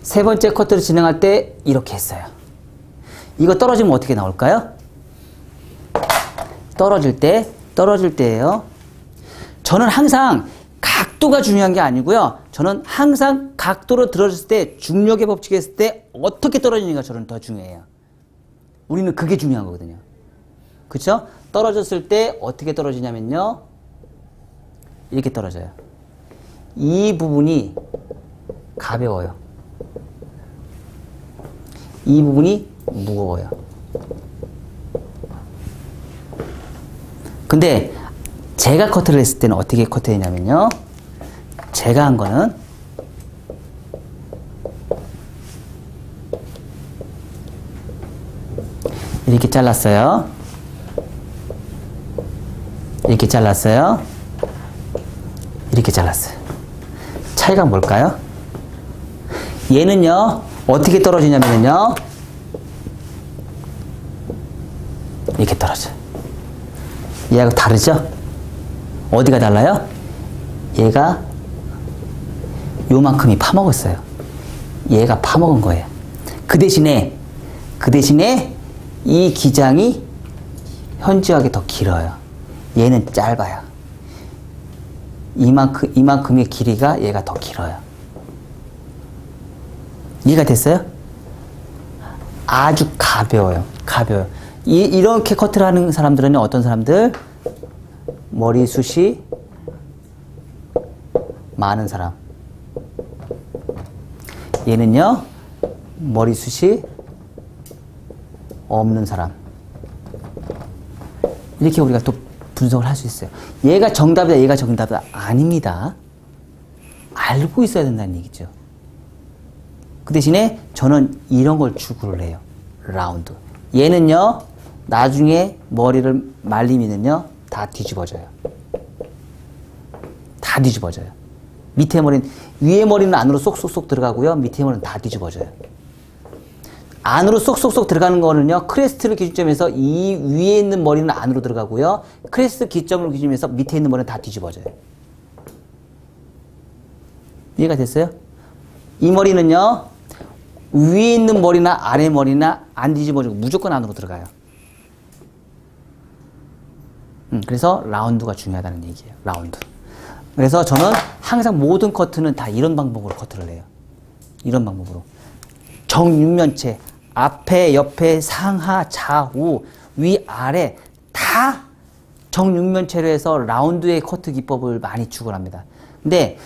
세 번째 커트를 진행할 때 이렇게 했어요. 이거 떨어지면 어떻게 나올까요? 떨어질 때예요. 저는 항상 각도가 중요한 게 아니고요. 저는 항상 각도로 들어졌을 때 중력의 법칙에 했을 때 어떻게 떨어지는가 저는 더 중요해요. 우리는 그게 중요한 거거든요. 그쵸? 떨어졌을 때 어떻게 떨어지냐면요. 이렇게 떨어져요. 이 부분이 가벼워요. 이 부분이 무거워요. 근데 제가 커트를 했을 때는 어떻게 커트했냐면요. 제가 한 거는 이렇게 잘랐어요. 이렇게 잘랐어요. 차이가 뭘까요? 얘는요, 어떻게 떨어지냐면요, 이렇게 떨어져요. 얘하고 다르죠? 어디가 달라요? 얘가 요만큼이 파먹었어요. 얘가 파먹은 거예요. 그 대신에 이 기장이 현저하게 더 길어요. 얘는 짧아요. 이만큼의 길이가 얘가 더 길어요. 이해가 됐어요? 아주 가벼워요. 이렇게 커트를 하는 사람들은 어떤 사람들? 머리숱이 많은 사람. 얘는요, 머리숱이 없는 사람. 이렇게 우리가 또 분석을 할 수 있어요. 얘가 정답이다, 얘가 정답이다. 아닙니다. 알고 있어야 된다는 얘기죠. 그 대신에 저는 이런 걸 추구를 해요. 라운드. 얘는요, 나중에 머리를 말리면은요, 다 뒤집어져요. 밑에 머리는, 위에 머리는 안으로 쏙쏙쏙 들어가고요. 밑에 머리는 다 뒤집어져요. 안으로 쏙쏙쏙 들어가는 거는요, 크레스트를 기준점에서 이 위에 있는 머리는 안으로 들어가고요. 크레스트 기점을 기준점에서 밑에 있는 머리는 다 뒤집어져요. 이해가 됐어요? 이 머리는요, 위에 있는 머리나 아래 머리나 안 뒤집어지고 무조건 안으로 들어가요. 그래서 라운드가 중요하다는 얘기예요. 라운드. 그래서 저는 항상 모든 커트는 다 이런 방법으로 커트를 해요. 이런 방법으로. 정육면체, 앞에, 옆에, 상하, 좌우, 위, 아래 다 정육면체로 해서 라운드의 커트 기법을 많이 추구합니다. 근데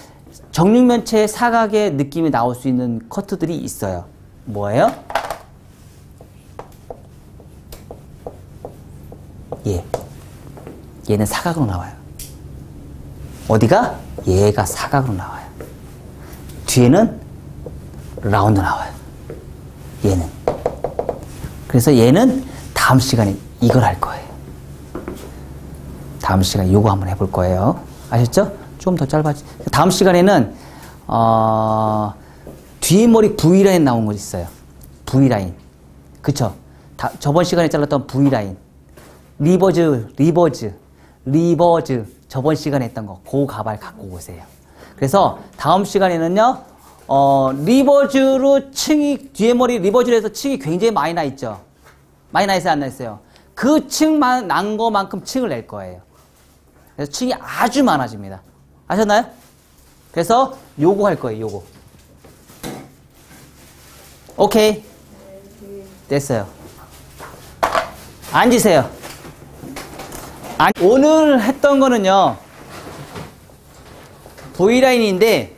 정육면체 사각의 느낌이 나올 수 있는 커트들이 있어요. 뭐예요? 얘는 사각으로 나와요. 어디가? 얘가 사각으로 나와요. 뒤에는 라운드 나와요. 얘는. 그래서 얘는 다음 시간에 이걸 할 거예요. 다음 시간에 요거 한번 해볼 거예요. 아셨죠? 좀 더 짧아지. 다음 시간에는 뒤에 머리 V라인 나온 거 있어요. V라인. 그쵸? 저번 시간에 잘랐던 V라인. 리버즈. 저번 시간에 했던 거. 그 가발 갖고 오세요. 그래서 다음 시간에는요, 리버즈로 뒤에 머리 리버즈로 해서 층이 굉장히 많이 나 있죠? 많이 나 있어요, 안 나 있어요? 그 층만 난 거만큼 층을 낼 거예요. 그래서 층이 아주 많아집니다. 아셨나요? 그래서 요거 할 거예요, 요거. 오케이. 됐어요. 앉으세요. 오늘 했던 거는요, V라인인데,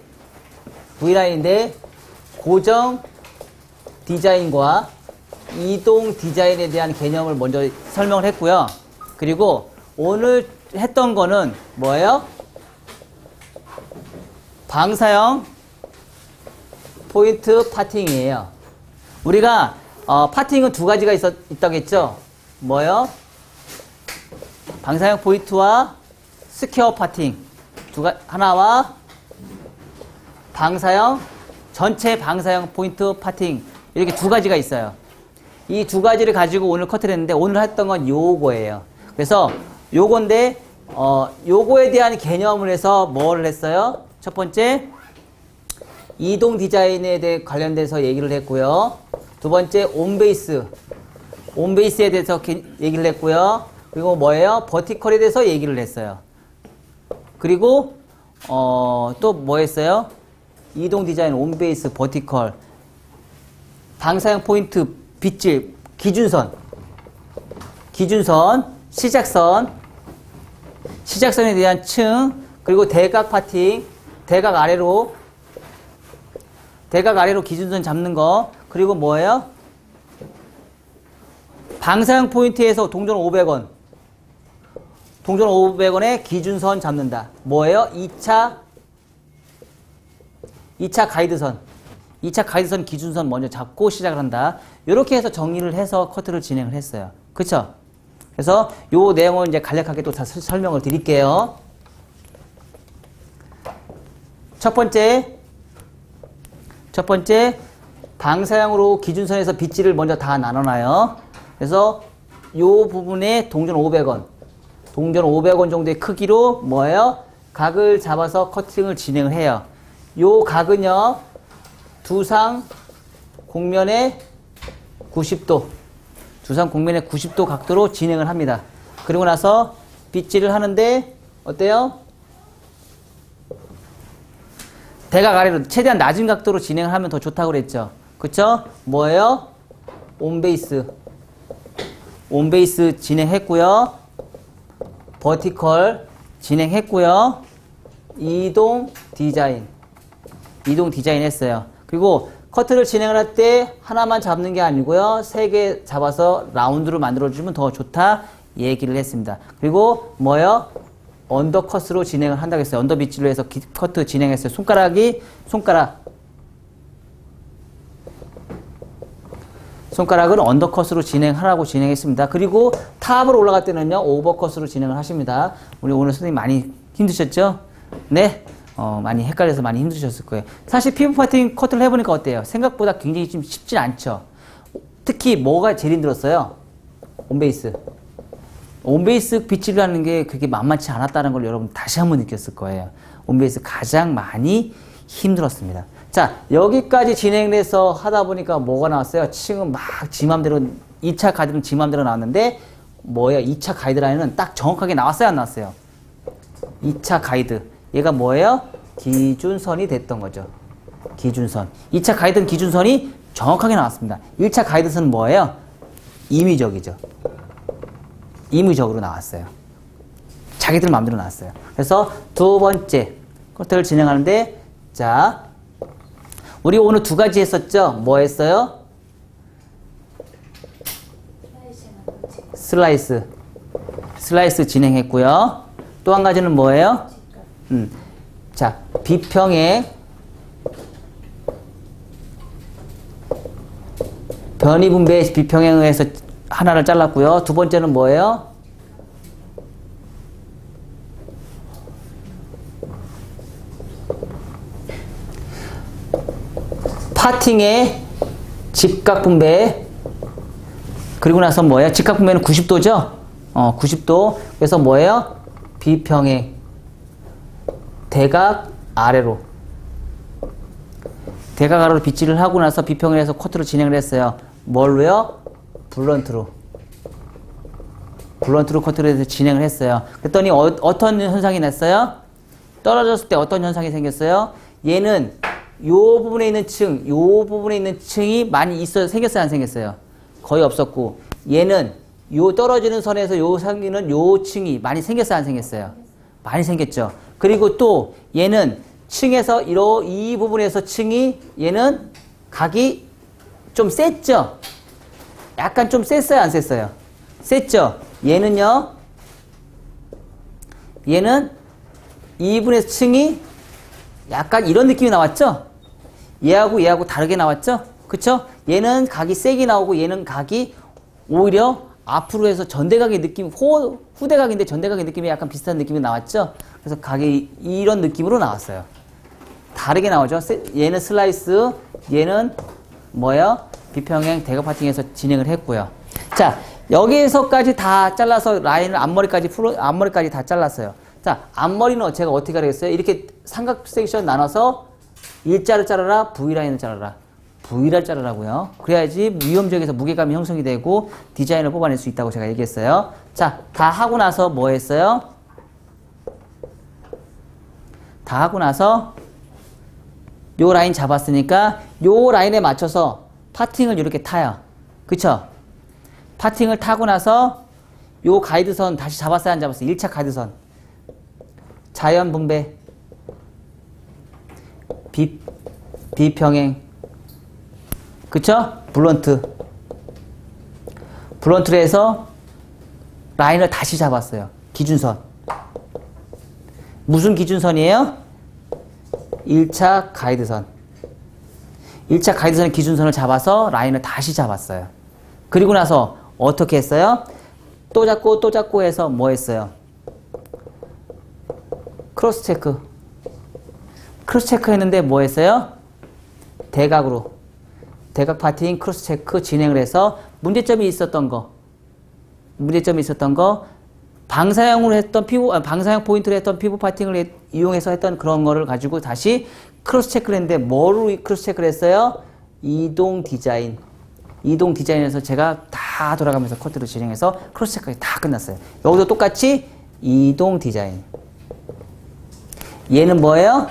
고정 디자인과 이동 디자인에 대한 개념을 먼저 설명을 했고요. 그리고 오늘 했던 거는 뭐예요? 방사형 포인트 파팅이에요. 우리가 파팅은 두 가지가 있다고 했죠? 뭐예요? 방사형 포인트와 스퀘어 파팅 하나와 전체 방사형 포인트 파팅 이렇게 두 가지가 있어요. 이 두 가지를 가지고 오늘 커트를 했는데 오늘 했던 건 요거예요. 그래서 요건데 요거에 대한 개념을 해서 뭐를 했어요? 첫 번째 이동 디자인에 대해 관련돼서 얘기를 했고요. 두 번째 온베이스에 대해서 얘기를 했고요. 그리고 뭐예요? 버티컬에 대해서 얘기를 했어요. 그리고 또 뭐 했어요? 이동 디자인, 온베이스, 버티컬, 방사형 포인트, 빗질, 기준선, 시작선에 대한 층, 그리고 대각 파팅, 대각 아래로 기준선 잡는 거, 그리고 뭐예요? 방사형 포인트에서 동전 500원. 동전 500원에 기준선 잡는다. 뭐예요? 2차 가이드선. 2차 가이드선 기준선 먼저 잡고 시작을 한다. 이렇게 해서 정리를 해서 커트를 진행을 했어요. 그쵸? 그래서 요 내용을 이제 간략하게 또 다 설명을 드릴게요. 첫 번째, 방사형으로 기준선에서 빗질을 먼저 다 나눠놔요. 그래서 요 부분에 동전 500원 정도의 크기로 뭐예요? 각을 잡아서 커팅을 진행을 해요. 요 각은요, 두상 곡면에 90도 각도로 진행을 합니다. 그리고 나서 빗질을 하는데 어때요? 대각 아래로 최대한 낮은 각도로 진행을 하면 더 좋다고 그랬죠. 그쵸? 뭐예요? 온베이스 진행했고요. 버티컬 진행했고요. 이동 디자인 했어요. 그리고 커트를 진행을 할 때 하나만 잡는 게 아니고요. 3개 잡아서 라운드로 만들어주면 더 좋다 얘기를 했습니다. 그리고 뭐요? 언더컷으로 진행을 한다고 했어요. 언더 빗질로 해서 커트 진행했어요. 손가락은 언더컷으로 진행하라고 진행했습니다. 그리고 탑으로 올라갈 때는요, 오버컷으로 진행을 하십니다. 우리 오늘 선생님 많이 힘드셨죠? 네? 많이 헷갈려서 많이 힘드셨을 거예요. 사실 피부 파팅 커트를 해보니까 어때요? 생각보다 굉장히 좀 쉽진 않죠? 특히 뭐가 제일 힘들었어요? 온베이스 빗질을 하는 게 그렇게 만만치 않았다는 걸 여러분 다시 한번 느꼈을 거예요. 온베이스 가장 많이 힘들었습니다. 자, 여기까지 진행을 해서 하다 보니까 뭐가 나왔어요? 층은 막 지맘대로 2차 가이드는 지맘대로 나왔는데 뭐예요? 2차 가이드라인은 딱 정확하게 나왔어요? 안 나왔어요? 2차 가이드 얘가 뭐예요? 기준선이 됐던 거죠. 기준선. 2차 가이드는 기준선이 정확하게 나왔습니다. 1차 가이드선은 뭐예요? 임의적이죠. 임의적으로 나왔어요. 자기들 마음대로 나왔어요. 그래서 두 번째 커트를 진행하는데, 자, 우리 오늘 두 가지 했었죠? 뭐 했어요? 슬라이스. 슬라이스 진행했고요. 또 한 가지는 뭐예요? 자, 비평행 변이 분배의 비평행에 의해서 하나를 잘랐고요. 두 번째는 뭐예요? 파팅의 직각 분배. 그리고 나서 뭐예요? 직각 분배는 90도죠? 90도. 그래서 뭐예요? 비평행. 대각 아래로. 대각 아래로 빗질을 하고 나서 비평을 해서 커트로 진행을 했어요. 뭘로요? 블런트로. 블런트로 커트로 해서 진행을 했어요. 그랬더니 어떤 현상이 났어요? 떨어졌을 때 어떤 현상이 생겼어요? 얘는 요 부분에 있는 층, 요 부분에 있는 층이 많이 생겼어요? 안 생겼어요? 거의 없었고, 얘는 요 떨어지는 선에서 요 생기는 요 층이 많이 생겼어요? 안 생겼어요? 많이 생겼죠. 그리고 또 얘는 층에서 이 부분에서 층이 얘는 각이 좀 셌죠? 약간 좀 셌어요? 안 셌어요? 셌죠? 얘는요, 얘는 이 부분에서 층이 약간 이런 느낌이 나왔죠? 얘하고 다르게 나왔죠? 그쵸? 얘는 각이 세게 나오고 얘는 각이 오히려 앞으로 해서 전대각의 느낌, 후대각인데 전대각의 느낌이 약간 비슷한 느낌이 나왔죠? 그래서 각이 이런 느낌으로 나왔어요. 다르게 나오죠? 얘는 슬라이스, 얘는 뭐예요? 비평행 대각 파팅에서 진행을 했고요. 자, 여기에서까지 다 잘라서 라인을 앞머리까지 다 잘랐어요. 자, 앞머리는 제가 어떻게 하겠어요? 이렇게 삼각 섹션 나눠서 일자를 자르라, V라인을 자르라. V를 자르라고요. 그래야지 위험 지역에서 무게감이 형성이 되고 디자인을 뽑아낼 수 있다고 제가 얘기했어요. 자, 다 하고 나서 뭐 했어요? 다 하고 나서 요 라인 잡았으니까 요 라인에 맞춰서 파팅을 이렇게 타요. 그쵸? 파팅을 타고 나서 요 가이드선 다시 잡았어요? 안 잡았어요? 1차 가이드선. 자연 분배. 비평행. 그쵸? 블런트. 블런트를 해서 라인을 다시 잡았어요. 기준선. 무슨 기준선이에요? 1차 가이드선. 1차 가이드선의 기준선을 잡아서 라인을 다시 잡았어요. 그리고 나서 어떻게 했어요? 또 잡고 해서 뭐 했어요? 크로스 체크. 크로스 체크 했는데 뭐 했어요? 대각으로. 대각 파팅 크로스 체크 진행을 해서 문제점이 있었던 거. 방사형으로 했던 방사형 포인트로 했던 피부 파팅을 이용해서 했던 그런 거를 가지고 다시 크로스 체크를 했는데 뭐로 크로스 체크를 했어요? 이동 디자인. 이동 디자인에서 제가 다 돌아가면서 커트로 진행해서 크로스 체크가 다 끝났어요. 여기도 똑같이 이동 디자인. 얘는 뭐예요?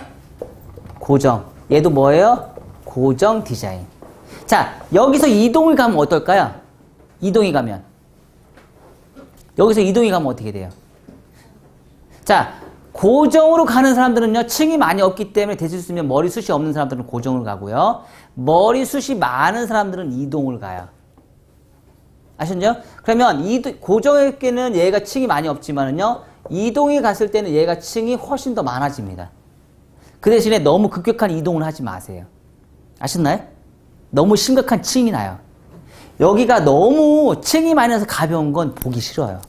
고정. 얘도 뭐예요? 고정 디자인. 자, 여기서 이동을 가면 어떨까요? 여기서 이동이 가면 어떻게 돼요? 자, 고정으로 가는 사람들은요, 층이 많이 없기 때문에 대실 수 있으면 머리숱이 없는 사람들은 고정을 가고요. 머리숱이 많은 사람들은 이동을 가요. 아셨죠? 그러면 고정에게는 얘가 층이 많이 없지만은요, 이동이 갔을 때는 얘가 층이 훨씬 더 많아집니다. 그 대신에 너무 급격한 이동을 하지 마세요. 아셨나요? 너무 심각한 층이 나요. 여기가 너무 층이 많이 나서 가벼운 건 보기 싫어요.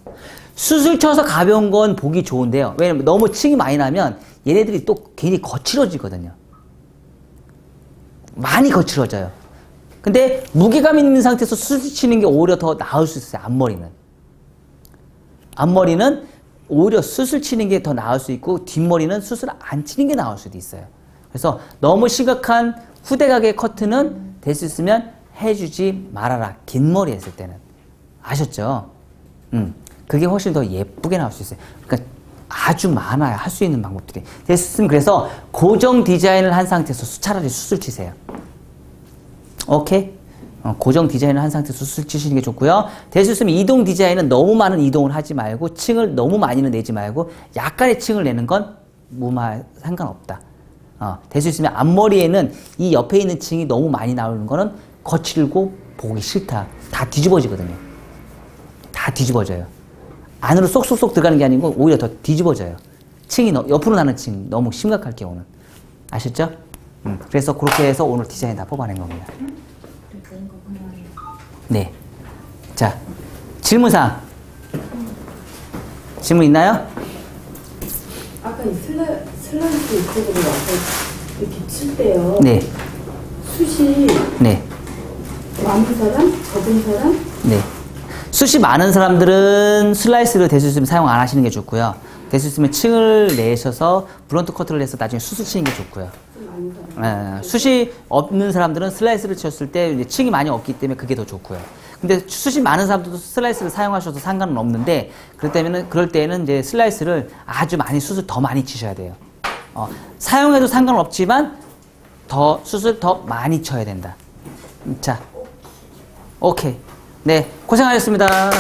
수술 쳐서 가벼운 건 보기 좋은데요. 왜냐면 너무 층이 많이 나면 얘네들이 또 괜히 거칠어지거든요. 많이 거칠어져요. 근데 무게감 있는 상태에서 수술 치는 게 오히려 더 나을 수 있어요. 앞머리는 오히려 수술 치는 게 더 나을 수 있고 뒷머리는 수술 안 치는 게 나을 수도 있어요. 그래서 너무 심각한 후대각의 커트는 될 수 있으면 해주지 말아라. 긴 머리 했을 때는. 아셨죠? 그게 훨씬 더 예쁘게 나올 수 있어요. 그러니까 아주 많아요. 할 수 있는 방법들이. 될 수 있으면 그래서 고정 디자인을 한 상태에서 차라리 수술 치세요. 오케이? 고정 디자인을 한 상태에서 수술 치시는 게 좋고요. 될 수 있으면 이동 디자인은 너무 많은 이동을 하지 말고 층을 너무 많이는 내지 말고 약간의 층을 내는 건 무마 상관없다. 될 수 있으면 앞머리에는 이 옆에 있는 층이 너무 많이 나오는 거는 거칠고 보기 싫다. 다 뒤집어지거든요. 다 뒤집어져요. 안으로 쏙쏙쏙 들어가는 게 아니고 오히려 더 뒤집어져요. 층이 옆으로 나는 층 너무 심각할 경우는. 아셨죠? 그래서 그렇게 해서 오늘 디자인 다 뽑아낸 겁니다. 네. 자, 질문사항. 질문 있나요? 아까 이 슬라이스 이쪽으로 와서 이렇게 칠 때요. 네. 숱이 네. 많은 사람, 적은 사람? 네. 숱이 많은 사람들은 슬라이스를 될 수 있으면 사용 안 하시는 게 좋고요. 될 수 있으면 층을 내셔서 블런트 커트를 해서 나중에 숱을 치는 게 좋고요. 숱이 없는 사람들은 슬라이스를 쳤을 때 이제 층이 많이 없기 때문에 그게 더 좋고요. 근데 숱이 많은 사람들도 슬라이스를 사용하셔도 상관은 없는데 그럴 때는 이제 슬라이스를 아주 많이 숱을 더 많이 치셔야 돼요. 사용해도 상관은 없지만 더 숱을 더 많이 쳐야 된다. 자, 오케이. 네, 고생하셨습니다.